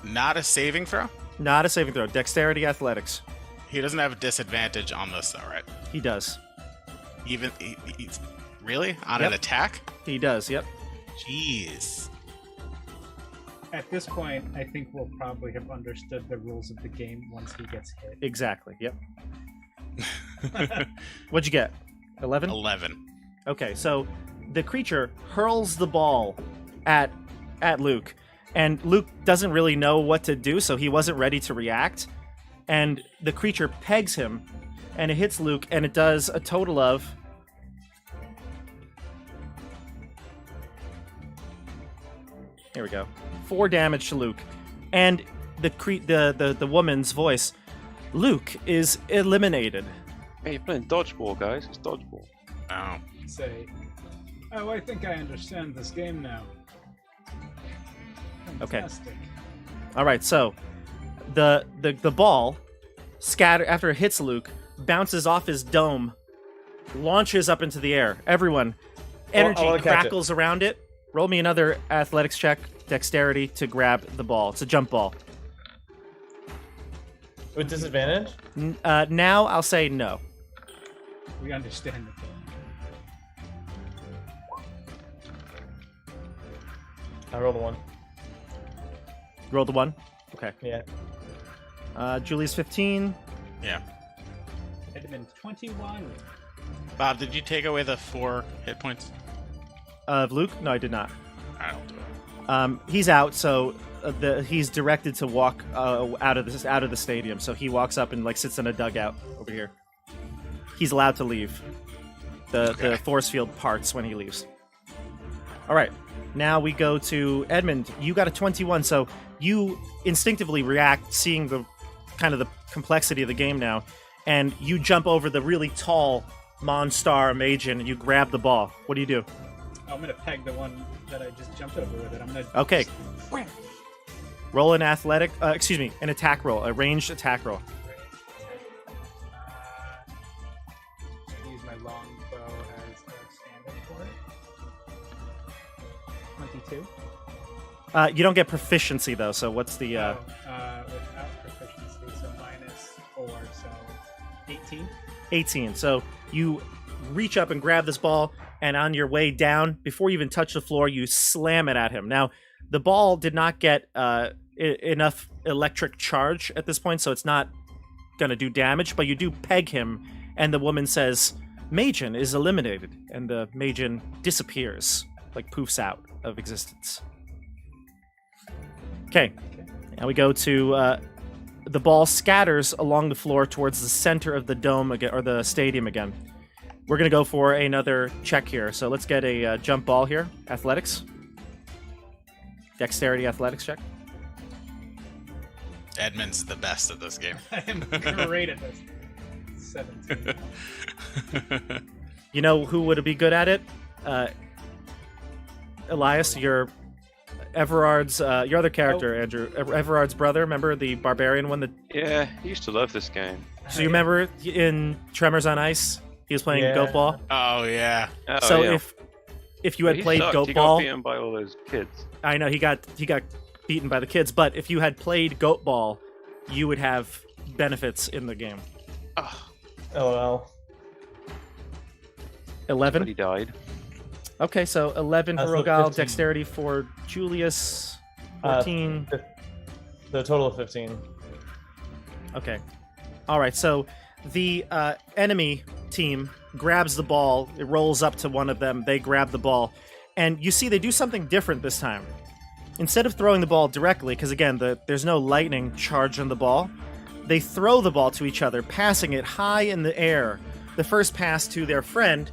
Not a saving throw? Not a saving throw. Dexterity athletics. He doesn't have a disadvantage on this, though, right? He does. Even really on Yep. an attack? He does, yep. Jeez. At this point, I think we'll probably have understood the rules of the game once he gets hit. Exactly, yep. What'd you get? 11? 11. Okay, so the creature hurls the ball at Luke, and Luke doesn't really know what to do, so he wasn't ready to react. And the creature pegs him, and it hits Luke, and it does a total of... Here we go. 4 damage to Luke. And the woman's voice, Luke is eliminated. Hey, you're playing dodgeball, guys. It's dodgeball. Oh. Say, oh, I think I understand this game now. Okay. Fantastic. All right, so the ball after it hits Luke, bounces off his dome, launches up into the air. Everyone, energy I wanna catch crackles around it. Roll me another athletics check, dexterity to grab the ball. It's a jump ball. With disadvantage? Now I'll say no. We understand it. I rolled a 1. Roll the 1. Okay. Yeah. Julie's 15. Yeah. It'd have been 21. Bob, did you take away the 4 hit points? Of Luke? No, I did not. I'll do it. He's out, so he's directed to walk out of the stadium. So he walks up and like sits in a dugout over here. He's allowed to leave. The force field parts when he leaves. All right. Now we go to Edmund. You got a 21, so you instinctively react, seeing the kind of the complexity of the game now, and you jump over the really tall Monstar Magian and you grab the ball. What do you do? I'm gonna peg the one that I just jumped over with it. I'm gonna. Okay. Wham! Roll an an attack roll, a ranged attack roll. Use my longbow as a stand-in for it. 22. You don't get proficiency though, so what's the? Without proficiency, so -4, so 18. 18. So you reach up and grab this ball, and on your way down, before you even touch the floor, you slam it at him. Now, the ball did not get enough electric charge at this point, so it's not going to do damage, but you do peg him, and the woman says, Magian is eliminated, and the Magian disappears, like poofs out of existence. Okay, now we go to the ball scatters along the floor towards the center of the dome again, or the stadium again. We're going to go for another check here. So let's get a jump ball here. Athletics. Dexterity athletics check. Edmund's the best at this game. I am great at this. 17. You know who would be good at it? Elias, your Everard's, your other character, Andrew. Everard's brother. Remember the barbarian one? Yeah, I used to love this game. So you remember in Tremors on Ice? He was playing Goat Ball. Oh yeah. Oh, So yeah. if you had He played sucked. Goat He Ball, got beaten by all those kids. I know he got beaten by the kids, but if you had played Goat Ball, you would have benefits in the game. Oh, LOL. 11. but he died. Okay, so 11 for So Rogal, 15. dexterity for Julius, 14. The total of 15. Okay. All right, so the enemy team grabs the ball. It rolls up to one of them. They grab the ball. And you see they do something different this time. Instead of throwing the ball directly, because again, there's no lightning charge on the ball, they throw the ball to each other, passing it high in the air. The first pass to their friend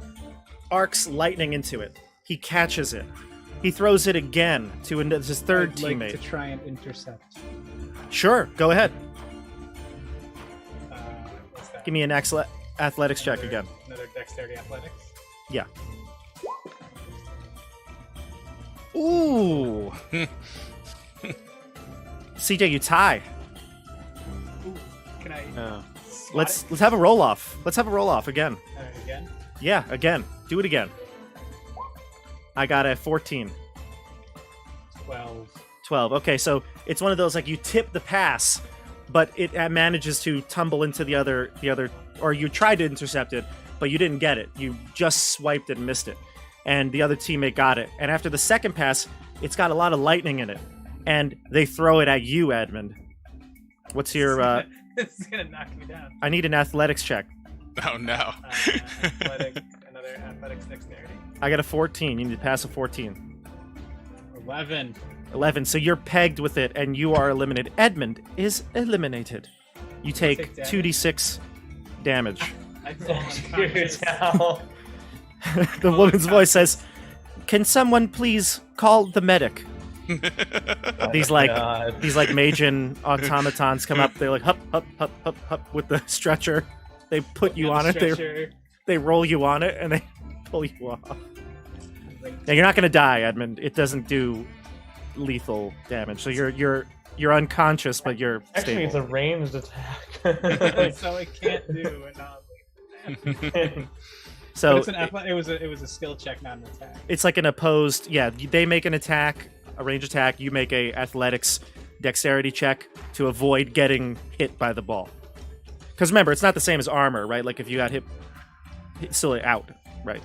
arcs lightning into it. He catches it. He throws it again to his third I'd teammate. like to try and intercept. Sure, go ahead. What's that? Give me an athletics check again. Another dexterity athletics. Yeah. Ooh. CJ, you tie. Ooh, can I? slot Let's have a roll off. Let's have a roll off again. it? Again. Yeah, again. Do it again. I got a 14. 12. 12. Okay, so it's one of those like you tip the pass, but it manages to tumble into the other, or you tried to intercept it, but you didn't get it. You just swiped it and missed it, and the other teammate got it. And after the second pass, it's got a lot of lightning in it, and they throw it at you, Edmund. What's your? This is gonna knock me down. I need an athletics check. Oh no. Another athletics dexterity. I got a 14. You need to pass a 14. 11. 11. So you're pegged with it, and you are eliminated. Edmund is eliminated. You take damage? 2d6 damage. I fall You're unconscious. down. The woman's voice says, "Can someone please call the medic?" These like God. Magian automatons come up. They're like hup hup hup hup hup with the stretcher. They put you on it. They roll you on it, and they pull you off. Now you're not gonna die, Edmund. It doesn't do lethal damage. So you're unconscious, but you're Actually, stable. it's a ranged attack. So I can't do a non-lethal. So But it was a skill check, not an attack. it's like an opposed. Yeah, they make an attack, a range attack. You make a athletics dexterity check to avoid getting hit by the ball. Because remember, it's not the same as armor, right? Like if you got hit still out, right?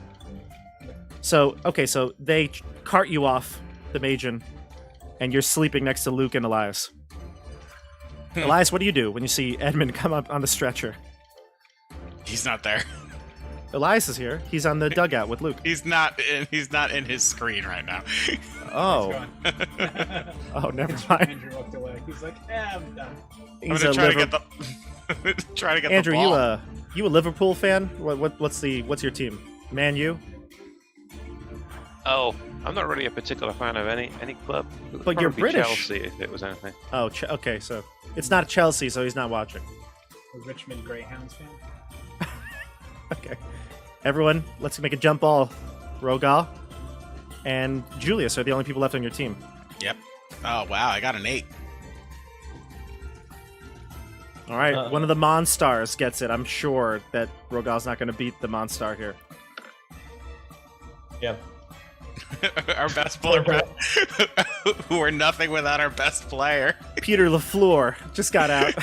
So okay, so they cart you off the Magian, and you're sleeping next to Luke and Elias. Elias, what do you do when you see Edmund come up on the stretcher? He's not there. Elias is here. He's on the dugout with Luke. He's not in his screen right now. Oh, oh, never mind. Andrew walked away. He's like, I'm done. I'm He's gonna a try to Liver- get the try to get Andrew, the ball. you a Liverpool fan? What's your team? Man U? Oh, I'm not really a particular fan of any club. It would But you're probably be British. Chelsea if it was anything. Oh, okay, so it's not Chelsea, so he's not watching. A Richmond Greyhounds fan. Okay, everyone, let's make a jump ball. Rogal and Julius are the only people left on your team. Yep. Oh wow, I got an 8. All right, one of the Monstars gets it. I'm sure that Rogal's not going to beat the Monstar here. Yeah. Our best player. We're nothing without our best player. Peter LaFleur just got out.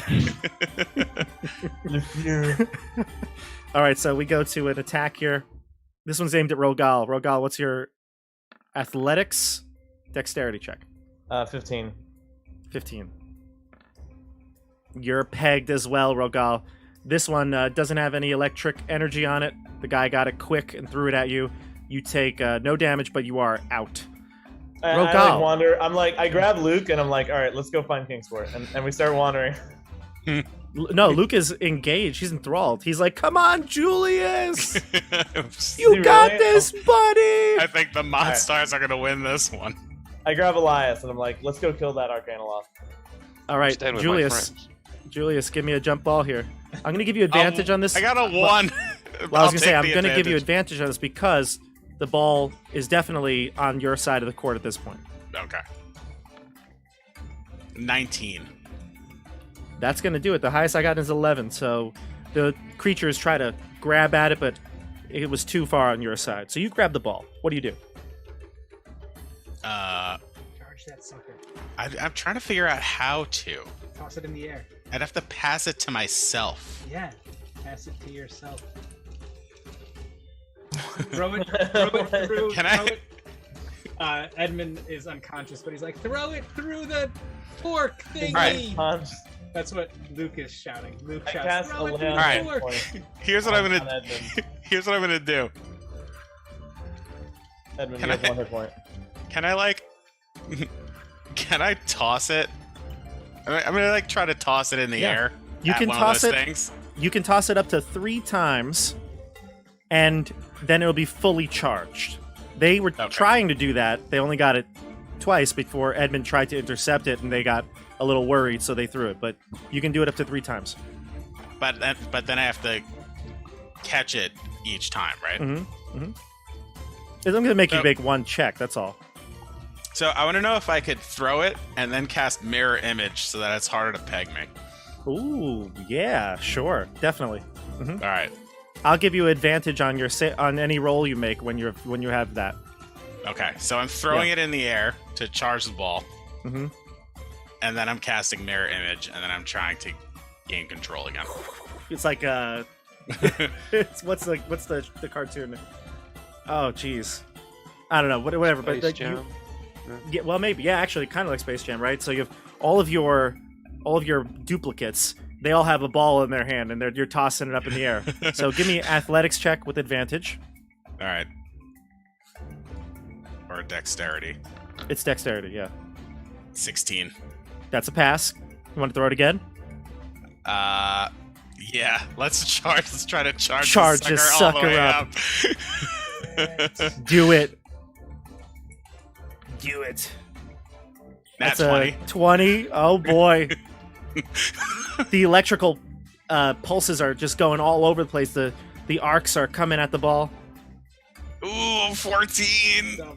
All right, so we go to an attack here. This one's aimed at Rogal. Rogal, what's your athletics dexterity check? 15. 15. You're pegged as well, Rogal. This one doesn't have any electric energy on it. The guy got it quick and threw it at you. You take no damage, but you are out. I Rogal. wander. I grab Luke and I'm like, all right, let's go find Kingsport. And we start wandering. No, Luke is engaged. He's enthralled. He's like, come on, Julius! Is You he got really? this, buddy! I think the Monstars are gonna win this one. I grab Elias and I'm like, let's go kill that Arcane aloft. All right, Staying with my Julius. friends. Julius, give me a jump ball here. I'm going to give you advantage on this. I got a 1. Well, I was I'll going to say, take I'm the going to give you advantage. advantage on this because the ball is definitely on your side of the court at this point. Okay. 19. That's going to do it. The highest I got is 11, so the creatures try to grab at it, but it was too far on your side. So you grab the ball. What do you do? Charge that sucker. I'm trying to figure out how to. Toss it in the air. I'd have to pass it to myself. Yeah. Pass it to yourself. Throw it through. Can I- throw it. Edmund is unconscious, but he's like, throw it through the fork thingy. Alright. Punch. That's what Luke is shouting. Luke I shouts, cast a throw it lay through on the Alright. fork. point Here's what I'm on gonna. Edmund. Here's what I'm gonna do. Edmund, Can you have I- 1 hit point. Can I like? Can I toss it? I'm gonna like try to toss it in the Yeah. air. You at can one toss of it. those things. You can toss it up to 3 times, and then it'll be fully charged. They were Okay. trying to do that. They only got it twice before Edmund tried to intercept it, and they got a little worried, so they threw it. But you can do it up to 3 times. But then I have to catch it each time, right? Mm-hmm. Mm-hmm. I'm going to make you So- make 1 check. That's all. So I want to know if I could throw it and then cast mirror image so that it's harder to peg me. Ooh, yeah, sure, definitely. All right. I'll give you advantage on your on any roll you make when you have that. Okay. So I'm throwing it in the air to charge the ball, Mm-hmm. and then I'm casting mirror image, and then I'm trying to gain control again. It's like it's what's the cartoon? Oh, jeez, I don't know. Whatever. But Space like, Jam. yeah, well, maybe. Yeah, actually, kind of like Space Jam, right? So you have all of your duplicates. They all have a ball in their hand, and you're tossing it up in the air. So give me athletics check with advantage. All right. Or dexterity. It's dexterity. Yeah, 16. that's a pass. You want to throw it again? Yeah. Let's charge. Let's try to charge. Charge the this sucker all the sucker way up. Do it. Do it. That's That's 20. a 20. Oh boy. The electrical pulses are just going all over the place. The arcs are coming at the ball. Ooh, 14. Double.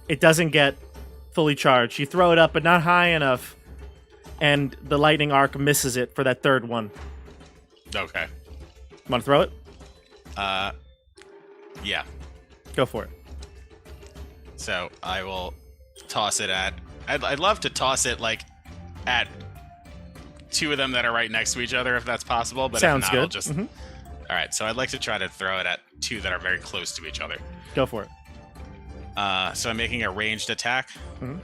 It doesn't get fully charged. You throw it up, but not high enough, and the lightning arc misses it for that third one. Okay. Want to throw it? Yeah. Go for it. So I will toss it at. I'd love to toss it like at 2 of them that are right next to each other, if that's possible. But Sounds if not, I'll good. just. Mhm. All right. So I'd like to try to throw it at 2 that are very close to each other. Go for it. So I'm making a ranged attack. Mhm.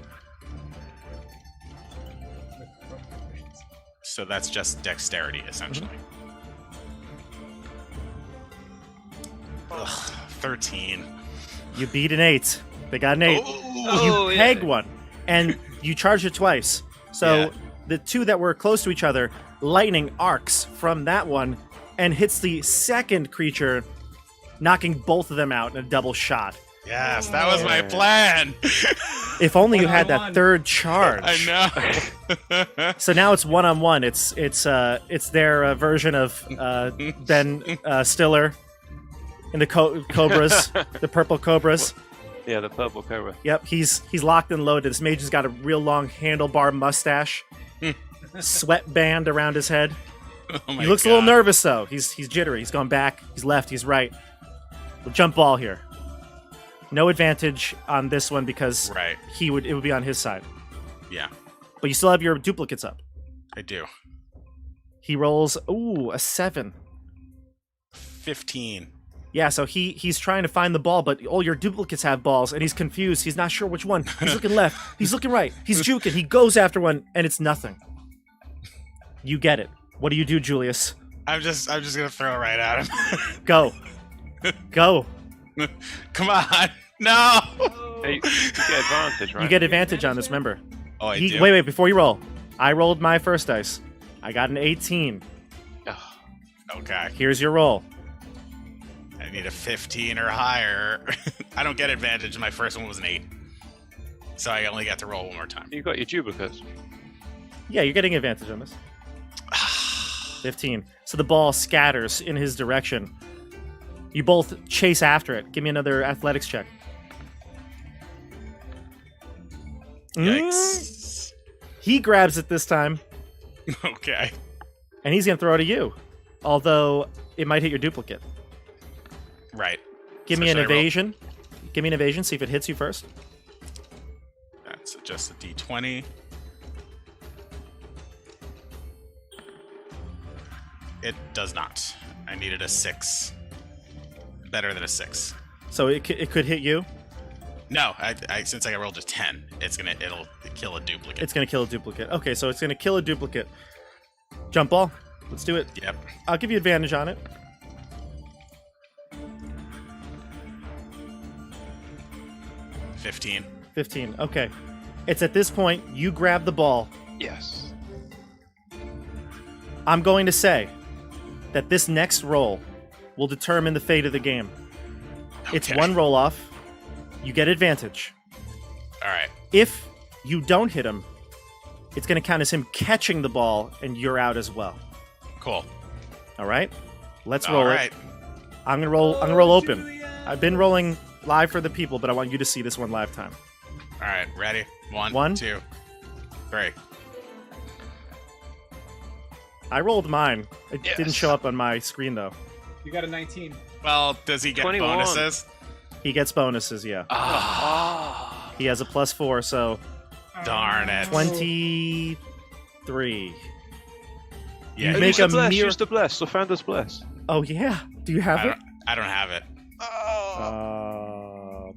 So that's just dexterity, essentially. Ugh, 13. You beat an 8. They got an 8. Oh, You peg one, and you charge it twice. So Yeah. the 2 that were close to each other, lightning arcs from that one and hits the second creature, knocking both of them out in a double shot. yes, that was my plan. If only you One had on that one. third charge. I know. So now it's 1-on-1. It's their version of Ben Stiller in the Cobras, the purple Cobras. Yeah, the purple cobra. Yep, he's locked and loaded. This mage has got a real long handlebar mustache, sweatband around his head. Oh my He looks a little God. nervous though. He's jittery. He's gone back. He's left. He's right. We'll jump ball here. No advantage on this one because Right. it would be on his side. Yeah, But you still have your duplicates up. I do. He rolls a 7. 15. Yeah, so he's trying to find the ball, but all your duplicates have balls, and he's confused. He's not sure which one. He's looking left. He's looking right. He's juking. He goes after one, and it's nothing. You get it. What do you do, Julius? I'm just gonna throw it right at him. Go. Go. Come on. No. Hey, you get advantage, right? You get advantage on this, remember. Oh, I do. Wait, before you roll. I rolled my first dice. I got an 18. Okay. Here's your roll. I need a 15 or higher. I don't get advantage. My first one was an 8. So I only get to roll one more time. You got your duplicates. Yeah, you're getting advantage on this. 15. So the ball scatters in his direction. You both chase after it. Give me another athletics check. Yikes. He grabs it this time, Okay. and he's going to throw it at you. Although, it might hit your duplicate. Right. Give So me an should I roll? evasion. Give me an evasion, see if it hits you first. So just a d20. It does not. I needed a 6. Better than a 6. So it could hit you. No, since I rolled a 10, it'll kill a duplicate. It's gonna kill a duplicate. Okay, so it's gonna kill a duplicate. Jump ball. Let's do it. Yep. I'll give you advantage on it. 15. 15. Okay. It's at this point you grab the ball. Yes. I'm going to say that this next roll will determine the fate of the game. It's Okay. one roll off. You get advantage. All right. If you don't hit him, it's going to count as him catching the ball, and you're out as well. Cool. All right. Let's All roll right. it. I'm gonna roll open. I've been rolling live for the people, but I want you to see this one live time. All right. Ready? One, One. 2, 3. I rolled mine. It didn't Yes. show up on my screen though. You got a 19. Well, does he get 21. bonuses? He gets bonuses, yeah. Ah. He has a +4, so Darn it. 23. Yeah. You make a mere- Use the bless. Lathander's bless. Oh yeah. Do you have it? I don't have it.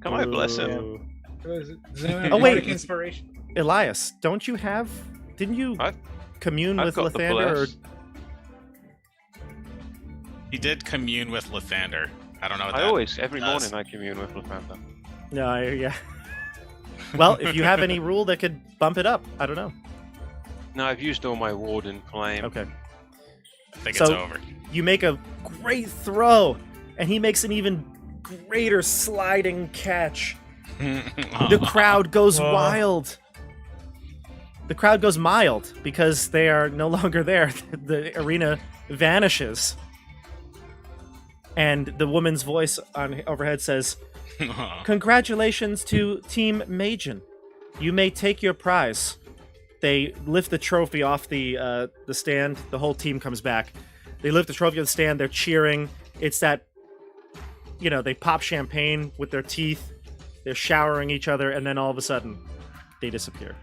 Come on, bless him. boo. Oh wait. wait, inspiration. Elias, don't you have? Didn't you I've- commune I've with got the Lathander? Or bless. He did commune with Lathander. I don't know what I that always, every does. morning, I commune with Lathander. no? Yeah. Well, if you have any rule that could bump it up, I don't know. No, I've used all my warden flame. Okay. I think So- it's over. You make a great throw, and he makes an even greater sliding catch. The crowd goes wild. The crowd goes mild because they are no longer there. The arena vanishes. And the woman's voice on overhead says, "Congratulations to Team Majin. You may take your prize." They lift the trophy off the stand. The whole team comes back. They lift the trophy off the stand. They're cheering. It's that, they pop champagne with their teeth. They're showering each other, and then all of a sudden, they disappear.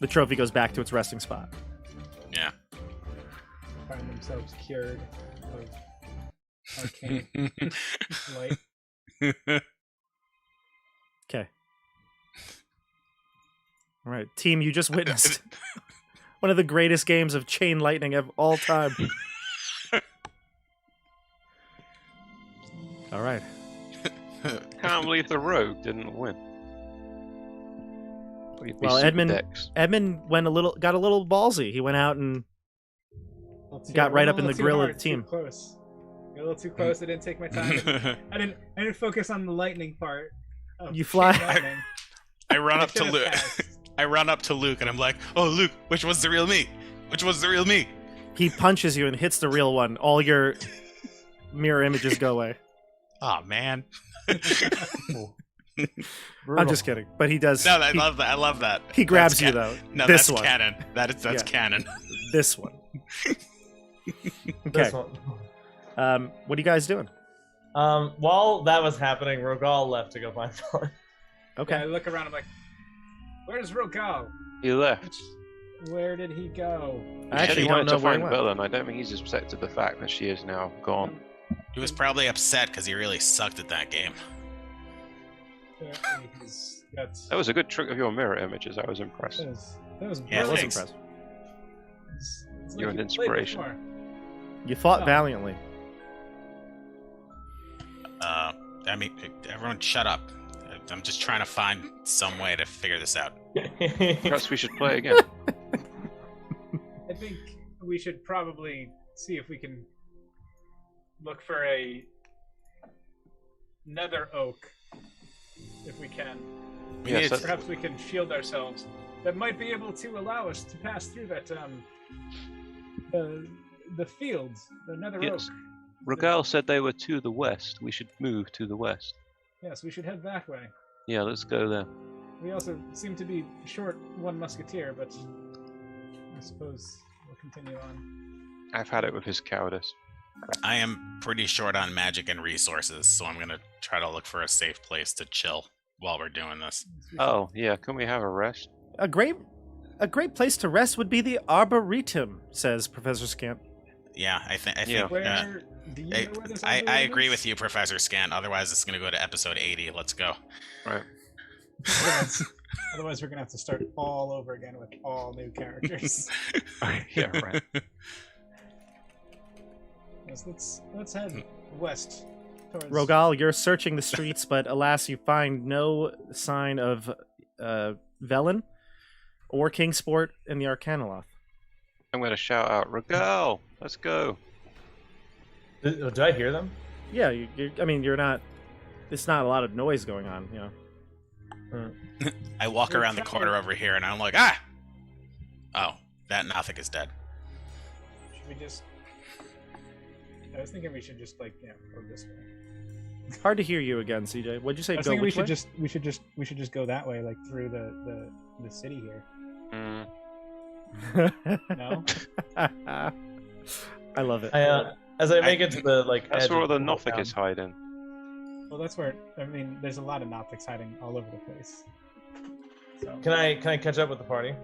The trophy goes back to its resting spot. Yeah. Find themselves cured of arcane light. Okay. All right, team, you just witnessed one of the greatest games of chain lightning of all time. All right. Can't believe the rogue didn't win. We'd be Well, super Edmund- decks. Edmund got a little ballsy. He went out and got right up in the grill of the team. Too close. Got a little too close. I didn't take my time. I didn't focus on the lightning part. Of You fly- chain lightning. I run up to should've Luke. passed. I run up to Luke and I'm like, "Oh, Luke, which one's the real me? Which one's the real me?" He punches you and hits the real one. All your mirror images go away. Oh man. I'm just kidding, but he does. No, I he, love that. I love that. he grabs That's you ca- though. No, this that's one. canon. That's Yeah. canon. This one. Okay. This one. What are you guys doing? While that was happening, Rogal left to go find Philip. Okay. I look around. I'm like, "Where's Rogal? He left. Where did he go?" I He said actually he don't wanted know to where he find went. Bella, and I don't think he's accepted the fact that she is now gone. He was probably upset because he really sucked at that game. Apparently he's got- That was a good trick of your mirror images. I was impressed. that was Yeah, I was thanks. impressed. It's You're an you played inspiration. before. You fought Oh. valiantly. I mean, everyone, shut up. I'm just trying to find some way to figure this out. Perhaps we should play again. I think we should probably see if we can look for a nether oak, if we can. We Yes, need that's- Perhaps we can shield ourselves. That might be able to allow us to pass through that the fields, the nether Yes. oak. Rogal said they were to the west. We should move to the west. Yes, we should head that way. Yeah, let's go there. We also seem to be short one musketeer, but I suppose we'll continue on. I've had it with his cowardice. I am pretty short on magic and resources, so I'm gonna try to look for a safe place to chill while we're doing this. Oh, yeah. Can we have a rest? A great place to rest would be the Arboretum, says Professor Scant. Yeah, I think. Yeah. Where do you know where this I Arboretum agree is? with you, Professor Scant. Otherwise, it's going to go to episode 80. Let's go. Right. Otherwise, we're gonna have to start all over again with all new characters. Yeah, right. Yes, let's head west towards. Rogal, you're searching the streets, but alas, you find no sign of Velen or Kingsport in the Arcanoloth. I'm going to shout out, Regal, let's go. Did I hear them? Yeah, you're not. It's not a lot of noise going on, you know. I walk around the corner over here, and I'm like, ah! Oh, that Nothic is dead. Should we just? I was thinking we should just go this way. Hard to hear you again, CJ. What'd you say? I was Go thinking we which should way? just go that way, like through the city here. Mm. No. I love it. As I make it to the That's edge where of the the Nothic town. is hiding. Well, that's where. I mean, there's a lot of Nothics hiding all over the place. So. Can I catch up with the party?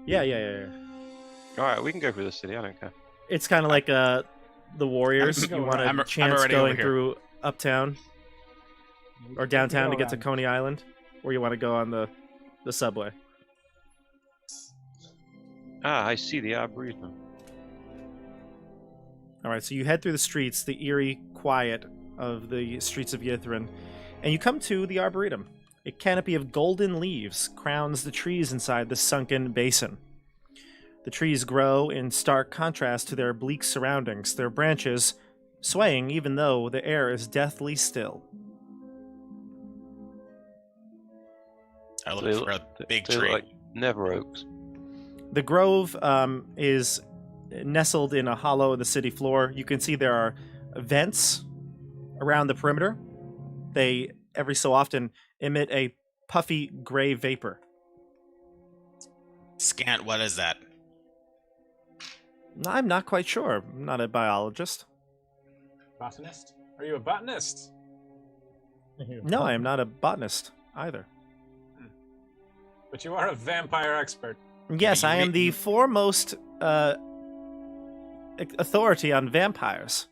Yeah. All right, we can go through the city. I don't care. It's kind of like the Warriors. You want I'm a chance already over going here. through uptown or downtown to get to Coney Island, or you want to go on the subway. Ah, I see the Arboretum. All right, so you head through the streets, the eerie quiet of the streets of Ythryn, and you come to the Arboretum. A canopy of golden leaves crowns the trees inside the sunken basin. The trees grow in stark contrast to their bleak surroundings, their branches swaying even though the air is deathly still. I look They for a big They look tree. like never oaks. The grove is nestled in a hollow of the city floor. You can see there are vents around the perimeter. They, every so often, emit a puffy gray vapor. Scant, what is that? I'm not quite sure. I'm not a biologist. Botanist? Are you a botanist? No, I am not a botanist either. But you are a vampire expert. Yes, you I am re- the foremost authority on vampires.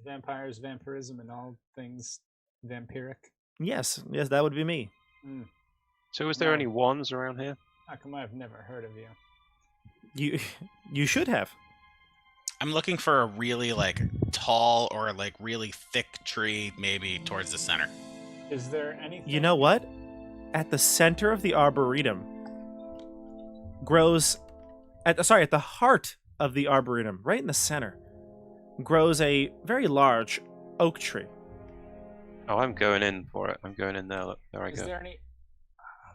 Vampires, vampirism, and all things vampiric. Yes, that would be me. So, is there No. any wands around here? How come I've never heard of you? You should have. I'm looking for a really tall or really thick tree, maybe towards the center. Is there anything? You know what? At the center of the Arboretum grows, at the heart of the Arboretum, right in the center, grows a very large oak tree. Oh, I'm going in for it. I'm going in there. Look, there I Is go. there any?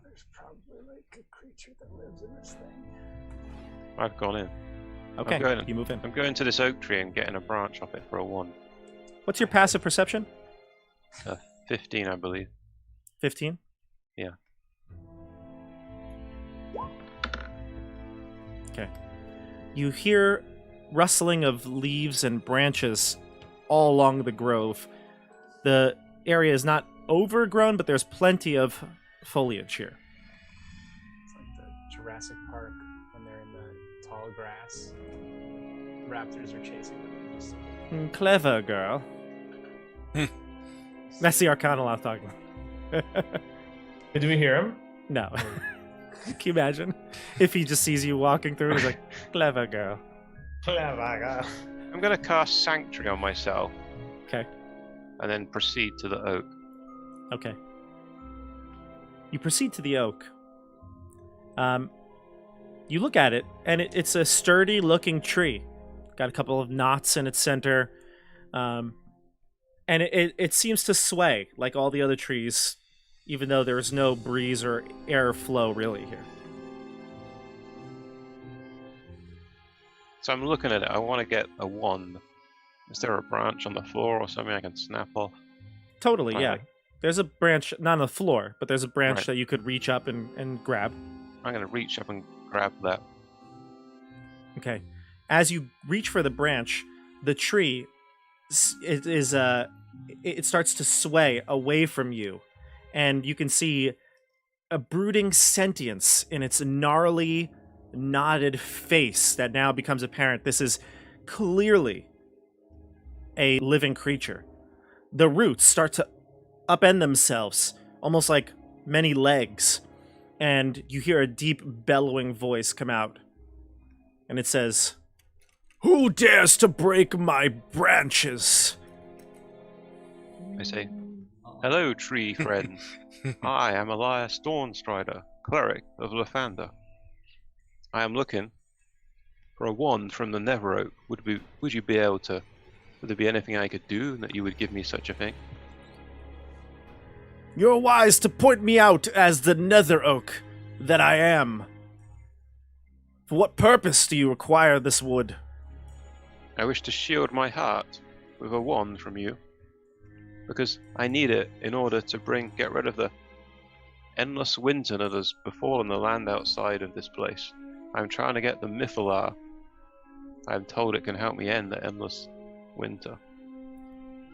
There's probably a creature that lives in this thing. I've gone in. Okay, going. you move in. I'm going to this oak tree and getting a branch off it for a 1. What's your passive perception? 15, I believe. 15? Yeah. Okay. You hear rustling of leaves and branches all along the grove. The area is not overgrown, but there's plenty of foliage here. It's like the Jurassic Park when they're in the tall grass. Raptors are chasing them. Just... Clever girl. That's the Arcanoloth talking. Did we hear him? No. Can you imagine if he just sees you walking through and he's like, clever girl. I'm going to cast Sanctuary on myself. Okay. And then proceed to the oak. Okay. You proceed to the oak. You look at it, and it's a sturdy-looking tree. Got a couple of knots in its center. And it seems to sway like all the other trees, even though there is no breeze or air flow really here. So I'm looking at it. I want to get a wand. Is there a branch on the floor or something I can snap off? Totally, yeah. Alright. There's a branch, not on the floor, but there's a branch Right. that you could reach up and grab. I'm going to reach up and grab that. Okay. As you reach for the branch, the tree it starts to sway away from you, and you can see a brooding sentience in its gnarly, knotted face that now becomes apparent. This is clearly a living creature. The roots start to upend themselves, almost like many legs, and you hear a deep, bellowing voice come out, and it says, "Who dares to break my branches?" I say, "Hello, tree friend. I am Elias Dawnstrider, cleric of Lathander. I am looking for a wand from the Nether Oak. Would you be able to? Would there be anything I could do that you would give me such a thing?" "You're wise to point me out as the Nether Oak that I am. For what purpose do you require this wood?" "I wish to shield my heart with a wand from you, because I need it in order to get rid of the endless winter that has befallen the land outside of this place. I'm trying to get the Mythallar. I'm told it can help me end the endless winter."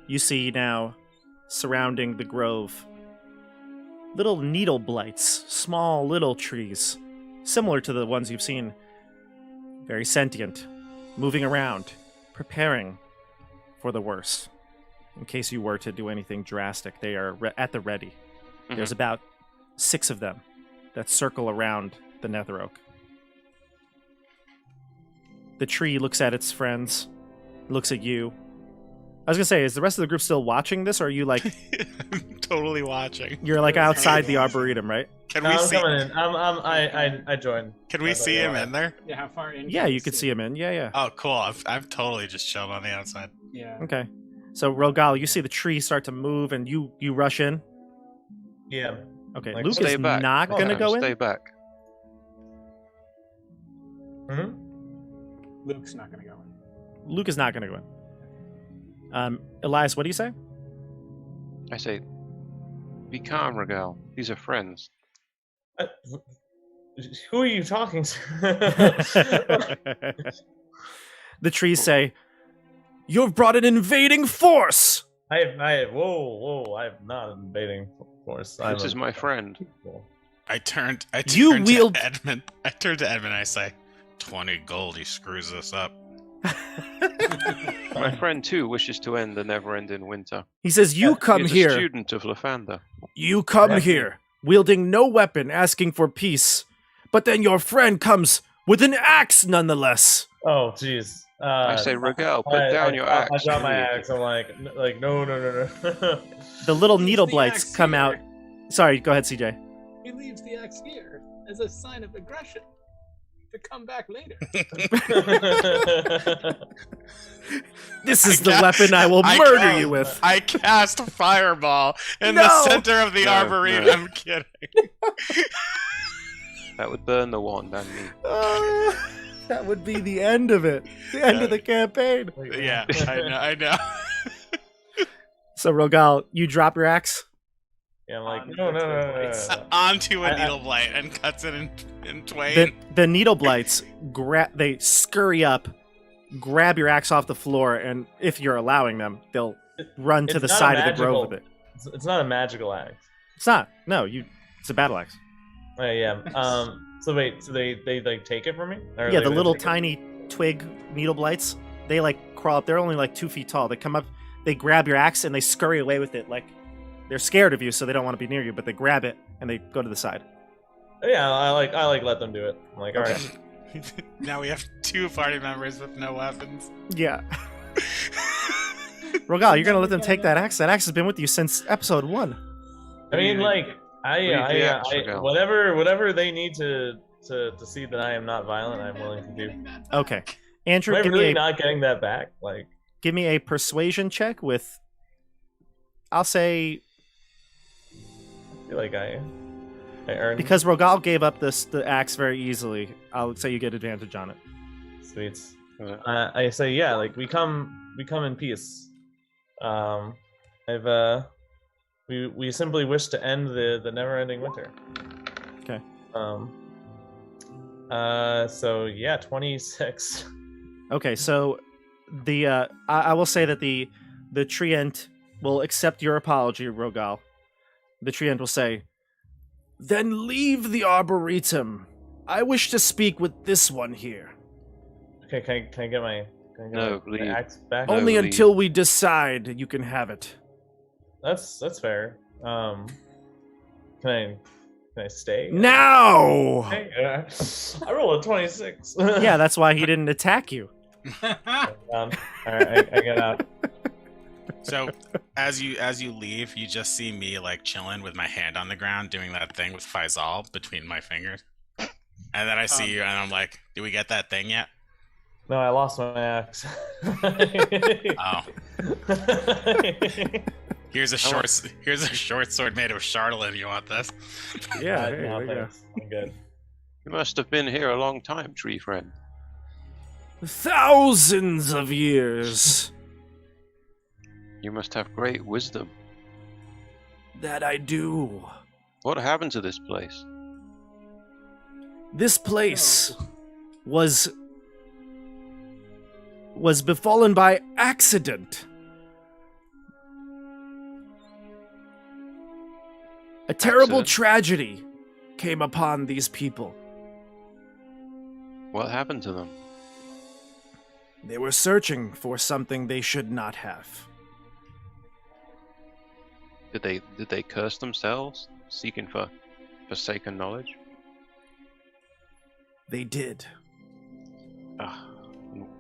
You see now, surrounding the grove, little needle blights, small little trees, similar to the ones you've seen, very sentient, moving around, preparing for the worst. In case you were to do anything drastic, they are at the ready. There's about 6 of them that circle around the Nether Oak. The tree looks at its friends, looks at you. I was gonna say, is the rest of the group still watching this, or are you like... I'm totally watching. You're like outside the Arboretum, right? Can No, we I'm see? coming in. I joined. Can we see him in there? Yeah, how far in? Yeah, can you could see him in. Yeah. Oh, cool. I've totally just chilled on the outside. Yeah. Okay. So, Rogal, you see the tree start to move, and you rush in. Yeah. Okay, Like, Luke Stay is back. not going to go in? Stay back. Hmm? Luke's not going to go in. Luke is not going to go in. Elias, what do you say? I say, be calm, Regal. These are friends. Who are you talking to? The trees say, "You've brought an invading force!" Whoa, I have not invading force. This is my friend. I turned You wield- to Edmund. I turned to Edmund and I say, 20 gold, he screws this up. My friend too wishes to end the never-ending winter. He says, "You come He's here. a student of Lathander. You come Yeah. here, wielding no weapon, asking for peace. But then your friend comes with an axe nonetheless." Oh, jeez. I say, Regal, put down your axe. I drop my immediately." axe. I'm like, no. The little Leaves needle the blights axe come here. out. Sorry, go ahead, CJ. He leaves the axe here as a sign of aggression to come back later. This is the weapon I will murder you with. I cast fireball in No! the center of the No, arboretum. no. I'm kidding. That would burn the wand and me. That would be the end of it. The end of the campaign. Yeah, I know. So, Rogal, you drop your axe? Yeah, I'm like, On no. the Onto a I- needle blight and cuts it in twain. The needle blights, they scurry up, grab your axe off the floor, and if you're allowing them, they'll run to It's the not a side of the grove magical- with it. It's not a magical axe. It's not. No, it's a battle axe. Oh, yeah. So wait, so they like take it from me? Or Yeah, they the little take it? tiny twig needle blights, they like crawl up. They're only like 2 feet tall. They come up, they grab your axe, and they scurry away with it. Like they're scared of you, so they don't want to be near you, but they grab it and they go to the side. Yeah, I like let them do it. I'm like, all right. Now we have 2 party members with no weapons. Yeah. Rogal, you're gonna let them take that axe? That axe has been with you since episode 1. I mean, like, Leave the axe, Regal. whatever they need to see that I am not violent, I'm willing to do. Okay. Am Andrew, I give really me not getting that back? Like, give me a persuasion check with, I'll say, I feel like I earned because Rogal gave up the axe very easily, I'll say you get advantage on it. sweets. Yeah. I say, yeah, like we come in peace. We simply wish to end the never-ending winter. Okay. So yeah, 26. Okay, so I will say that the treant will accept your apology, Rogal, The treant will say, "Then leave the Arboretum. I wish to speak with this one here. Okay, can I get my No, my leave. axe back? No, Only leave. until we decide you can have it." That's fair. Can I stay? Now! Okay, I rolled a 26. Yeah, that's why he didn't attack you. All right, I get out. So as you leave, you just see me like chilling with my hand on the ground, doing that thing with Faisal between my fingers. And then I see you, and I'm like, "Did we get that thing yet?" No, I lost my axe. Oh. Here's a short sword made of charlatan. You want this? Yeah, No, there you go. thanks. I'm good. You must have been here a long time, tree friend. Thousands of years. You must have great wisdom. That I do. What happened to this place? This place was befallen by accident. A terrible Accident? tragedy came upon these people. What happened to them? They were searching for something they should not have. Did they curse themselves, seeking for forsaken knowledge? They did. Ah,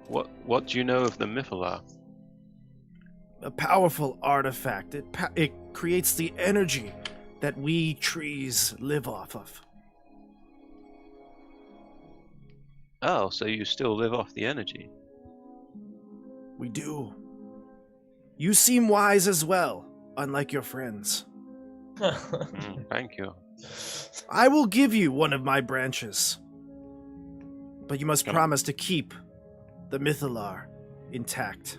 what do you know of the Mythallar? A powerful artifact. It creates the energy that we trees live off of. Oh, so you still live off the energy? We do. You seem wise as well, unlike your friends. Thank you. I will give you one of my branches, but you must Can I- promise to keep the Mythallar intact.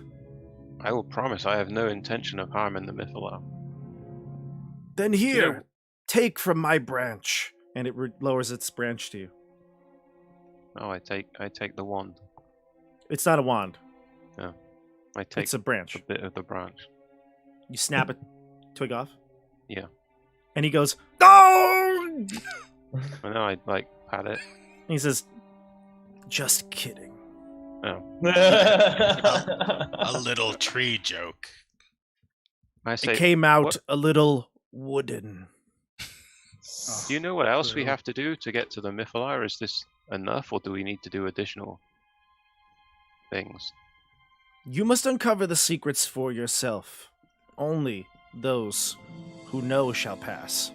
I will promise I have no intention of harming the Mythallar. Then here, know- take from my branch, and it lowers its branch to you. Oh, I take the wand. It's not a wand. I take It's a branch. a bit of the branch. You snap a twig off. Yeah. And he goes, "No!" And then I pat it. And he says, "Just kidding." Oh, A little tree joke. I say. It came out what- a little wooden. Do you know what else we True. have to do to get to the Mythallar? Is this enough, or do we need to do additional things? You must uncover the secrets for yourself. Only those who know shall pass.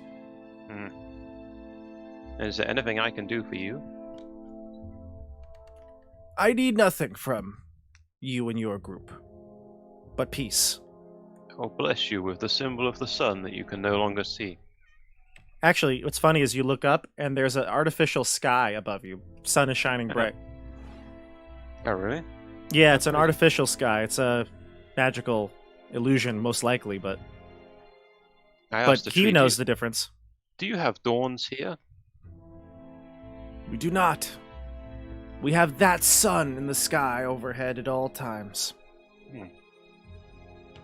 Is there anything I can do for you? I need nothing from you and your group, but peace. I'll bless you with the symbol of the sun that you can no longer see. Actually, what's funny is you look up and there's an artificial sky above you. Sun is shining bright. Oh, really? Yeah, it's an artificial sky. It's a magical illusion, most likely, but I asked the he tree, knows the difference. Do you have dawns here? We do not. We have that sun in the sky overhead at all times.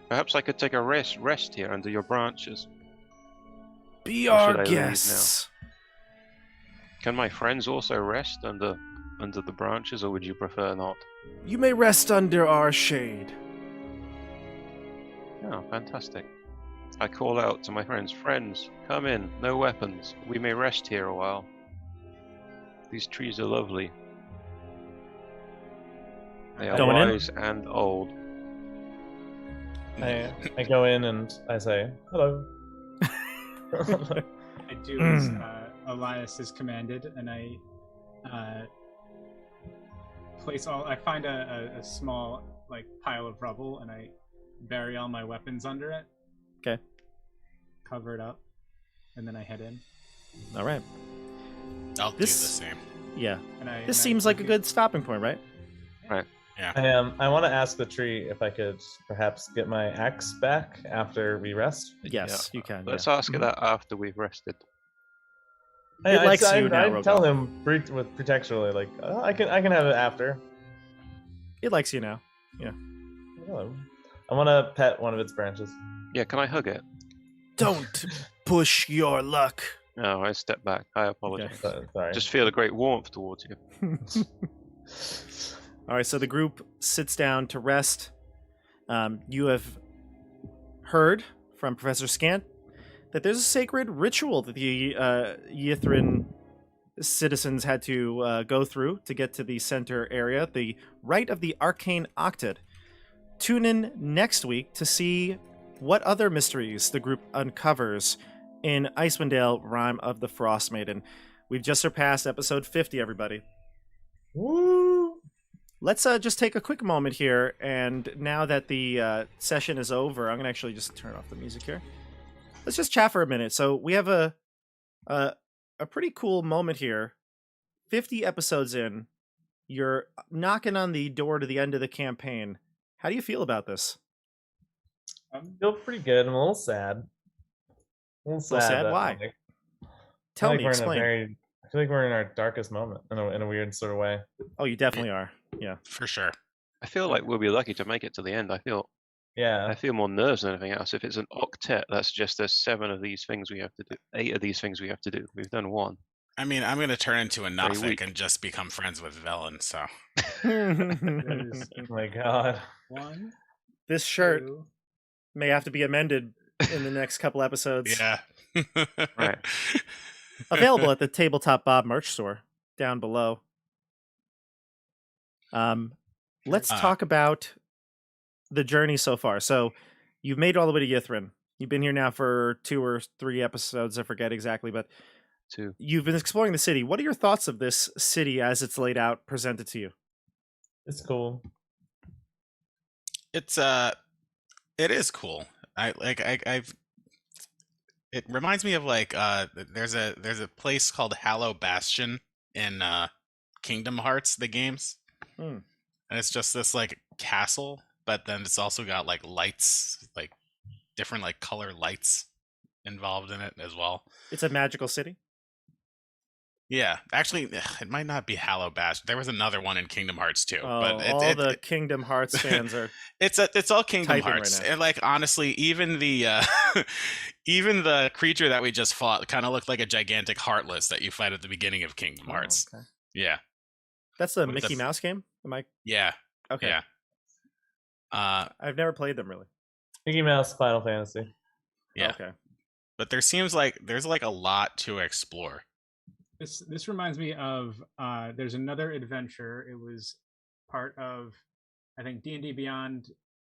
Perhaps I could take a rest here under your branches. Be Or should our I leave now? guests. Can my friends also rest under the branches, or would you prefer not? You may rest under our shade. Oh, fantastic. I call out to my friends, "Friends, come in, no weapons. We may rest here a while. These trees are lovely. They are Going in? wise and old." I go in and I say hello. I do as Elias has commanded, and I place all. I find a small pile of rubble, and I bury all my weapons under it. Okay. Cover it up, and then I head in. All right. I'll do the same. Yeah. And This seems like a good stopping point, right? I want to ask the tree if I could perhaps get my axe back after we rest. Yes, you can. Let's yeah. ask it that after we've rested. It likes I you now, I tell Rogal. him with pretextually I can have it after. It likes you now. Hello. I want to pet one of its branches. Yeah, can I hug it? Don't push your luck. No, I step back. I apologize. Sorry. Just feel a great warmth towards you. All right, so the group sits down to rest. You have heard from Professor Scant that there's a sacred ritual that the Ythryn citizens had to go through to get to the center area, the Rite of the Arcane Octad. Tune in next week to see what other mysteries the group uncovers in Icewind Dale, Rime of the Frostmaiden. We've just surpassed episode 50, everybody. Woo! Let's just take a quick moment here, and now that the session is over, I'm going to actually just turn off the music here. Let's just chat for a minute. So we have a pretty cool moment here. 50 episodes in, you're knocking on the door to the end of the campaign. How do you feel about this? I feel pretty good. I'm a little sad. A little sad. that, Why? like, Tell I feel me, like explain. I feel like we're in our darkest moment in a weird sort of way. Oh, you definitely are. Yeah. For sure. I feel like we'll be lucky to make it to the end. I feel Yeah. more nerves than anything else. If it's an octet, that's just there's 7 of these things we have to do. 8 of these things we have to do. We've done 1. I mean, I'm going to turn into a Very Nothic weak. and just become friends with Velen, so. There's Oh my god. 1, This shirt 2, may have to be amended in the next couple episodes. Yeah. Right. Available at the Tabletop Bob merch store down below. Let's talk about the journey so far. So you've made it all the way to Ythryn. You've been here now for 2 or 3 episodes. I forget exactly, but 2. you've been exploring the city. What are your thoughts of this city as it's laid out, presented to you? It's cool. It is cool. It reminds me of like there's a place called Hallow Bastion in Kingdom Hearts, the games. Hmm. And it's just this like castle, but then it's also got like lights, like different like color lights involved in it as well. It's a magical city. Yeah, actually, it might not be Hallow Bastion. There was another one in Kingdom Hearts too. Oh, but all the Kingdom Hearts fans are. It's all Kingdom typing right Hearts, now. and like honestly, even the even the creature that we just fought kind of looked like a gigantic Heartless that you fight at the beginning of Kingdom Hearts. Oh, okay. Yeah, That's the With Mickey the- Mouse game. Am I yeah, okay? yeah. I've never played them really. Mickey Mouse Final Fantasy. Yeah. Okay. But there seems like there's like a lot to explore. This reminds me of there's another adventure. It was part of, I think, D&D Beyond.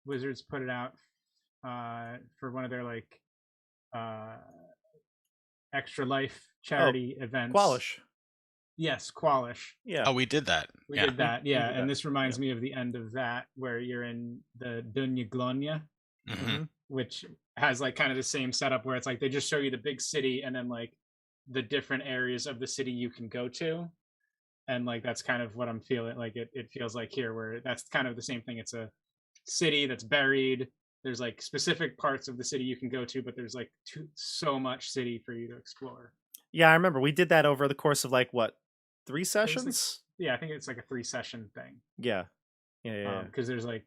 Wizards put it out for one of their like extra life charity events. Qualish. Yes, Qualish. Yeah. Oh, we did that. We Yeah. did that, yeah. did And that, this reminds me of the end of that, where you're in the Dunya Glonia, Mhm. which has like kind of the same setup where it's like they just show you the big city and then like the different areas of the city you can go to. And like that's kind of what I'm feeling like it feels like here, where that's kind of the same thing. It's a city that's buried. There's like specific parts of the city you can go to, but there's like so much city for you to explore. Yeah, I remember we did that over the course of like what, 3 like- sessions? Yeah, I think it's like a 3-session thing. Yeah. Yeah. Because there's like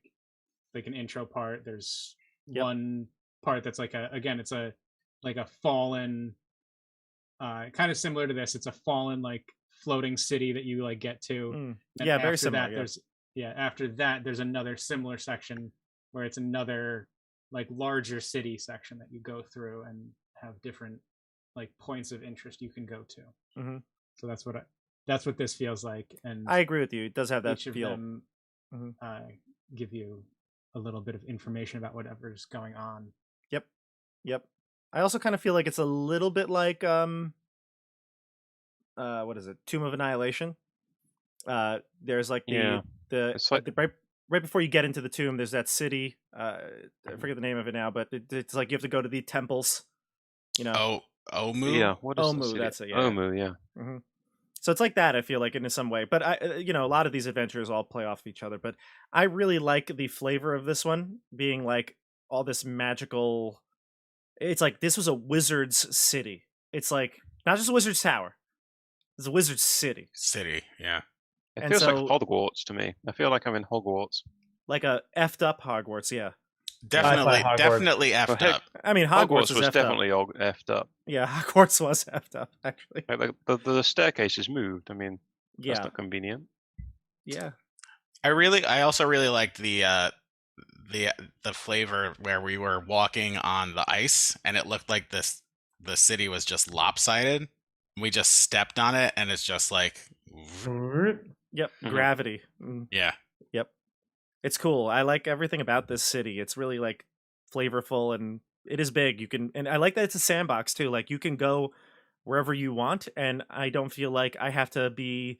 an intro part. There's Yep. one part that's like it's a fallen, kind of similar to this. It's a fallen like floating city that you like get to. Mm. And Yeah, very after similar. that, Yeah. after that there's another similar section where it's another like larger city section that you go through and have different like points of interest you can go to. Mhm. So that's what this feels like. And I agree with you. It does have that each of feel. them Mhm. give you a little bit of information about whatever's going on. Yep. I also kind of feel like it's a little bit like what is it? Tomb of Annihilation. There's like Yeah. It's like- right before you get into the tomb, there's that city. I forget the name of it now, but it's like you have to go to the temples. You know. Oh, Omu. Yeah, what is the Omu, city? that's it, yeah. Omu, yeah. So it's like that, I feel like, in some way. But a lot of these adventures all play off each other. But I really like the flavor of this one being like all this magical. It's like this was a wizard's city. It's like not just a wizard's tower. It's a wizard's city, City. Yeah. It And feels so- like Hogwarts to me. I feel like I'm in Hogwarts. like a effed up Hogwarts. Yeah. Hogwarts. definitely effed Well, heck, up. I mean, Hogwarts, Hogwarts is was effed definitely up. all effed up. Yeah, Hogwarts was effed up, actually. Like, the staircase is moved. I mean, Yeah, that's not convenient. yeah. I also really liked the flavor where we were walking on the ice and it looked like the city was just lopsided. We just stepped on it and it's just like Yep, Mhm. gravity. Mm, yeah. yep. It's cool. I like everything about this city. It's really like flavorful and it is big. You can, and I like that it's a sandbox too. Like you can go wherever you want, and I don't feel like I have to be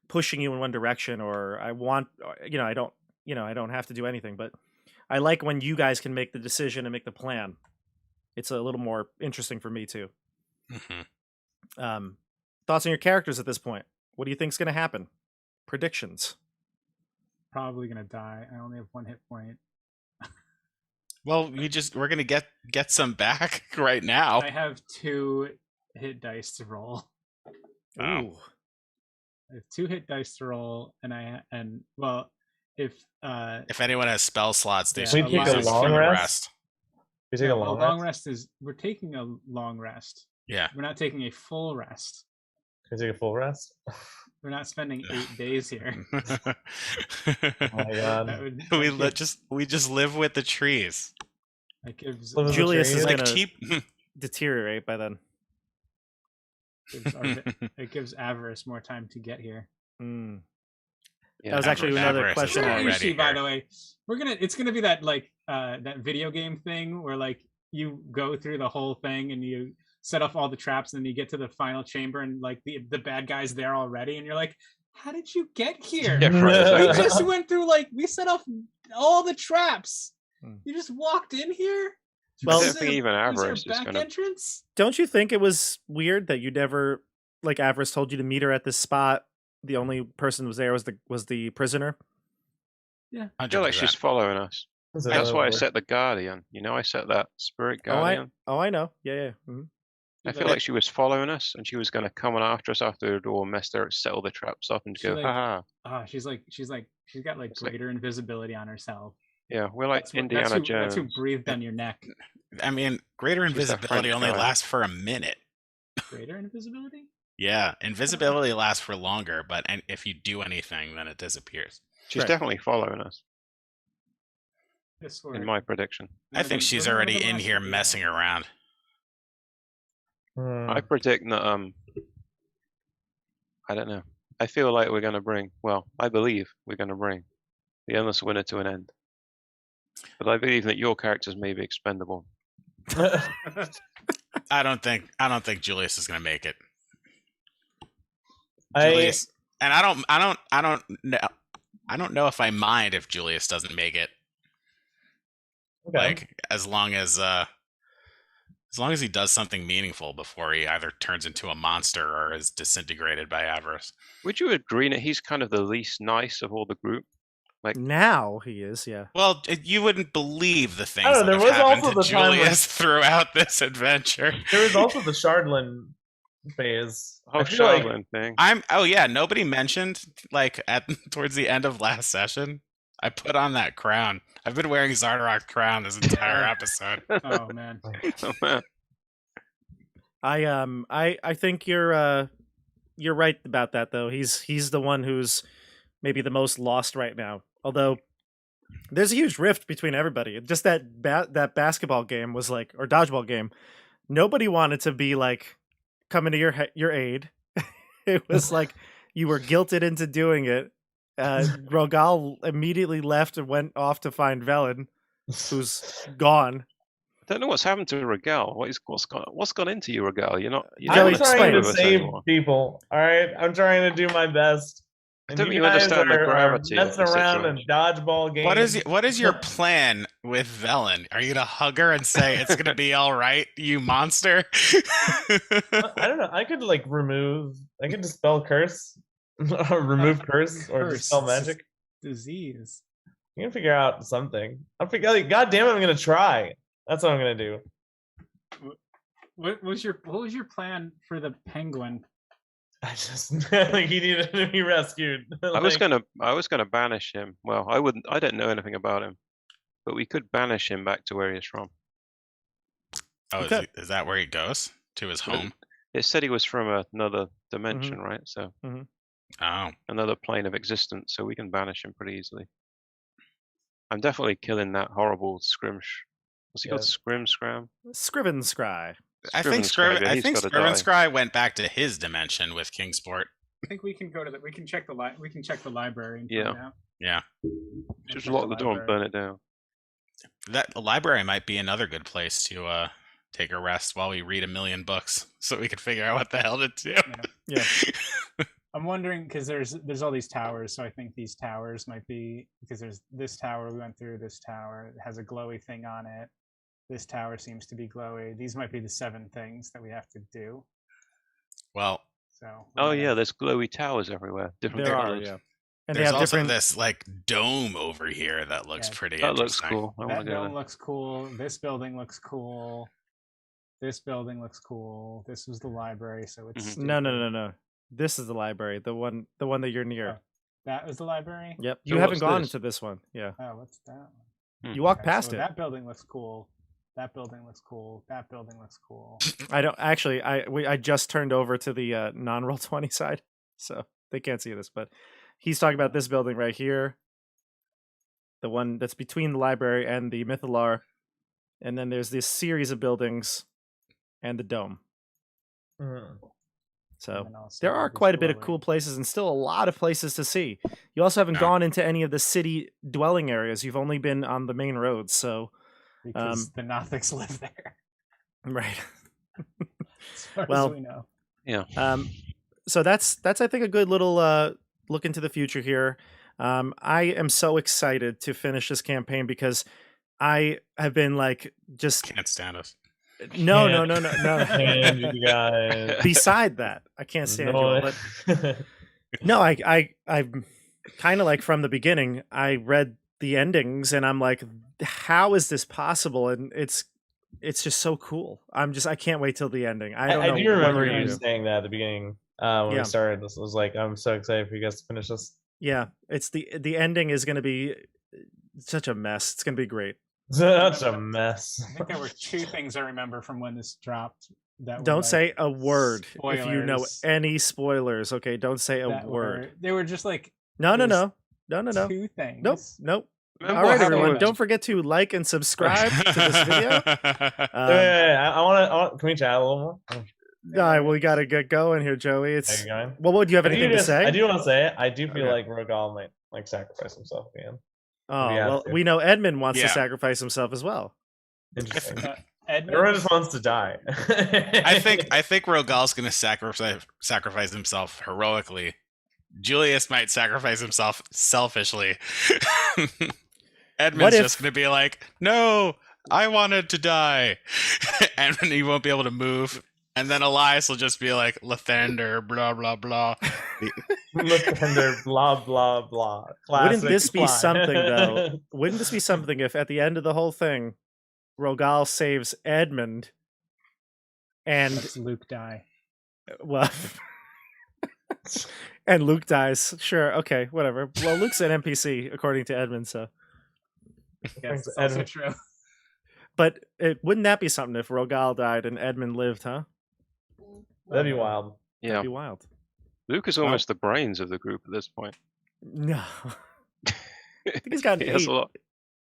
pushing you in one direction or I want, I don't, I don't have to do anything. But I like when you guys can make the decision and make the plan. It's a little more interesting for me too. Mm-hmm. Thoughts on your characters at this point? What do you think's going to happen? Predictions. Probably gonna die. I only have 1 hit point. Well, we're gonna get some back right now. I have 2 hit dice to roll. Oh. Ooh. I have 2 hit dice to roll, and well, if anyone has spell slots, they Yeah, should we use take a it long for the rest? rest. We take a long rest. rest is we're taking a long rest. Yeah. We're not taking a full rest. Can we take a full rest? We're not spending 8 days here. Oh my god. we just live with the trees. That gives Live with the Julius is trees. Like gonna cheap. deteriorate by then. it gives Avarice more time to get here. Mm. Yeah, That was actually another Avarice is question. already Usually, by here. the way, it's gonna be that that video game thing where like you go through the whole thing and you set off all the traps and then you get to the final chamber and like the bad guy's there already and you're like, how did you get here? Yeah, right. We just went through we set off all the traps. Hmm. You just walked in here. Well, I don't think even is there Avarice is back gonna. entrance? Don't you think it was weird that you never, like Avarice told you to meet her at this spot? The only person who was there was the prisoner. Yeah, I feel like she's following us. That's why I set the Guardian. I set that Spirit Guardian. I know. Yeah. Mhm. I feel like she was following us, and she was going to come on after us after the door, mess her, set all the traps up, and She go, like- haha. she's got It's like- greater invisibility on herself. Yeah, we're like That's what- Indiana that's who, Jones. That's who breathed on your neck. I mean, greater She's that invisibility French only guy. lasts for a minute. Greater invisibility? Yeah, invisibility lasts for longer, but if you do anything, then it disappears. She's Right. definitely following us, This in my prediction. I think she's already in here messing around. I predict that, I don't know. I feel like we're going to I believe we're going to bring the Endless Winter to an end. But I believe that your characters may be expendable. I don't think Julius is going to make it. I Julius, and I don't know if I mind if Julius doesn't make it. okay. Like as long as he does something meaningful before he either turns into a monster or is disintegrated by avarice. Would you agree that he's kind of the least nice of all the group? Now he is, yeah. Well, you wouldn't believe the things don't know, that there have was happened also to the time when- Julius throughout this adventure. There was also the Shardlin phase. The whole I feel like Shaolin thing. Oh yeah, nobody mentioned towards the end of last session. I put on that crown. I've been wearing Zardarok's crown this entire episode. Oh man. Oh, man. I think you're right about that though. He's the one who's maybe the most lost right now. Although there's a huge rift between everybody. Just that basketball game was like, or dodgeball game. Nobody wanted to be like coming to your aid. It was like you were guilted into doing it. Rogal immediately left and went off to find Velen, who's gone. I don't know what's happened to Regal. What's gone into you, Regal? You're not. You I'm don't I'm wanna trying stay to with us save anymore. people. All right, I'm trying to do my best. I And don't think you guys understand the are gravity of messing the around in situation. dodgeball games. What is your plan with Velen? Are you gonna hug her and say it's gonna be all right, you monster? I don't know. I could I could dispel curse, or remove curse, or Curse. dispel magic. Disease. You can figure out something. God damn it! I'm gonna try. That's what I'm gonna do. What was your plan for the penguin? I just he needed to be rescued. I was gonna banish him. Well, I wouldn't. I don't know anything about him. but we could banish him back to where he's from. Oh, Okay. is that where he goes? To his But home? It said he was from another dimension, right? So Oh. another plane of existence, so we can banish him pretty easily. I'm definitely killing that horrible Scrimsh. What's he called? Scrim Scram? Scriven Scry. I think Scriven Scry, he's gotta die. Scry went back to his dimension with Kingsport. I think we can go to we can check the library and Yeah. find out. Yeah. Just Check lock the door and library. burn it down. The library might be another good place to take a rest while we read a million books, so we can figure out what the hell to do. Yeah. I'm wondering because there's all these towers, so I think these towers might be because there's this tower we went through. This tower it has a glowy thing on it. This tower seems to be glowy. These might be the 7 things that we have to do. Well, So. Oh yeah, there's glowy towers everywhere. Different There are, colors. yeah. And they there's have also different. this like dome over here that looks Yeah, pretty That looks interesting. cool. I want That to go dome there. looks cool. This building looks cool. This building looks cool. This was the library, so it's No. This is the library. The one that you're near. Oh, that was the library. Yep. So You haven't what's gone this? into this one. Yeah. Oh, what's that one? You walk Okay, past so it. That building looks cool. That building looks cool. That building looks cool. I don't actually. I just turned over to the non-roll 20 side, so they can't see this. But he's talking about this building right here, the one that's between the library and the Mythallar, and then there's this series of buildings, and the dome. So And then also there are this quite a bit of glowy- cool places, and still a lot of places to see. You also haven't Yeah. gone into any of the city dwelling areas. You've only been on the main roads. So because the Nothics live there. right. As far Well, as we know. Yeah. So that's I think a good little look into the future here. I am so excited to finish this campaign because I have been like just Can't stand us. no. And you guys. Beside that, I can't stand you all, but No. no, I'm kind of like from the beginning. I read the endings and I'm like, how is this possible? And it's just so cool. I can't wait till the ending. I don't know. I do what remember we're gonna you do. saying that at the beginning when we started. This was like, I'm so excited for you guys to finish this. Yeah, it's the ending is going to be such a mess. It's going to be great. Such a mess. I think there were 2 things I remember from when this dropped. That were Don't like say a word if you know spoilers any spoilers. Okay, don't say a that word. They were just like No. there's No. 2 things. Nope. Remember All what right, happened everyone. with- Don't forget to like and subscribe to this video. Wait, I want to. Can we chat a little more? All right, we got to get going here, Joey. Are It's you going? well. Do you have I do anything to say? I do want to say it. I do feel Okay. like Rogal might like sacrifice himself again. Oh we have well, to. we know Edmund wants to Yeah. sacrifice himself as well. Interesting. Edmund, Everyone just wants to die. I think Rogal's gonna sacrifice himself heroically. Julius might sacrifice himself selfishly. Edmund's if- just gonna be like, "No, I wanted to die," and then he won't be able to move. And then Elias will just be like, "Lathander, blah blah blah." Lathander, blah blah blah. Wouldn't Classic this be line. something though? Wouldn't this be something if at the end of the whole thing, Rogal saves Edmund, and lets Luke die. well, and Luke dies? Sure, okay, whatever. Well, Luke's an NPC according to Edmund, so. Yes, it's also Edmund. true. But wouldn't that be something if Rogal died and Edmund lived, huh? That'd be wild. Yeah. That'd be wild. Luke is almost the brains of the group at this point. No. I think he's got an He has 8, a lot.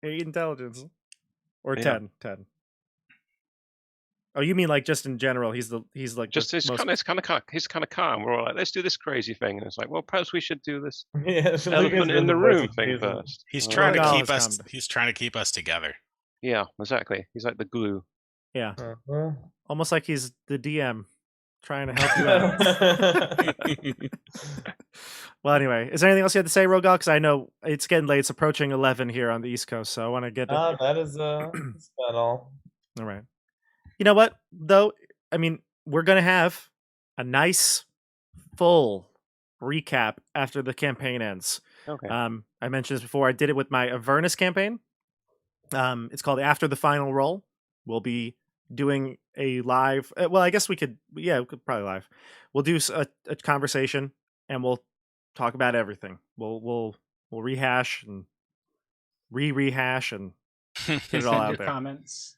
8 intelligence. Or Yeah. 10. Oh, you mean like just in general? He's like Just the he's most- kind of calm. We're all like, let's do this crazy thing, and it's like, well, perhaps we should do this Yeah, so Luke has elephant been in the the room person thing who's- first. He's All trying right. to Rogal keep is us. calm. He's trying to keep us together. Yeah, exactly. He's like the glue. Yeah, Uh-huh. almost like he's the DM trying to help you out. Well, anyway, is there anything else you had to say, Rogal? Because I know it's getting late. It's approaching 11 here on the East Coast, so I want to get. That is that's about all. All right. You know what, though? I mean, we're going to have a nice, full recap after the campaign ends. Okay. I mentioned this before. I did it with my Avernus campaign. It's called After the Final Roll. We'll be doing a live. Well, I guess we could. Yeah, we could probably live. We'll do a conversation and we'll talk about everything. We'll rehash and rehash and Get it all Send out your there. comments.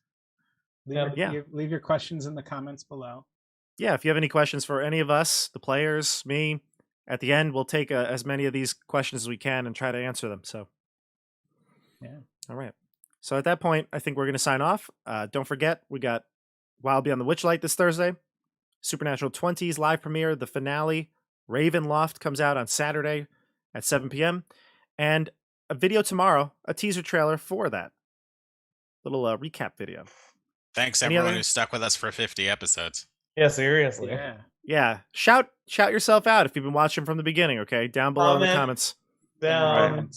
Leave, Yeah. leave your questions in the comments below. Yeah, if you have any questions for any of us, the players, me, at the end, we'll take as many of these questions as we can and try to answer them. So, Yeah. All right. So at that point, I think we're going to sign off. Don't forget, we got Wild Beyond the Witchlight this Thursday, Supernatural 20s live premiere, the finale, Ravenloft comes out on Saturday at 7 p.m., and a video tomorrow, a teaser trailer for that. Little recap video. Thanks Any everyone other- who stuck with us for 50 episodes. Yeah, seriously. Yeah. Yeah, shout yourself out if you've been watching from the beginning, okay? Down below in the Comment. comments. Down Right.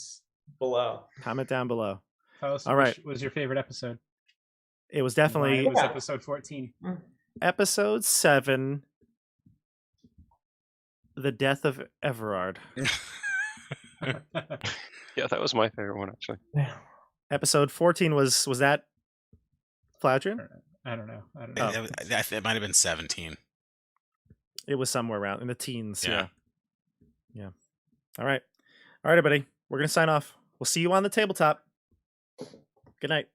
below. Comment down below. Tell us All which right. was your favorite episode. It was Why definitely it was Yeah. episode 14. episode 7, The Death of Everard. Yeah, that was my favorite one actually. Yeah. Episode 14 was that Fladrian? I don't know. It might have been 17. It was somewhere around in the teens. Yeah. Yeah. All right, everybody. We're gonna sign off. We'll see you on the tabletop. Good night.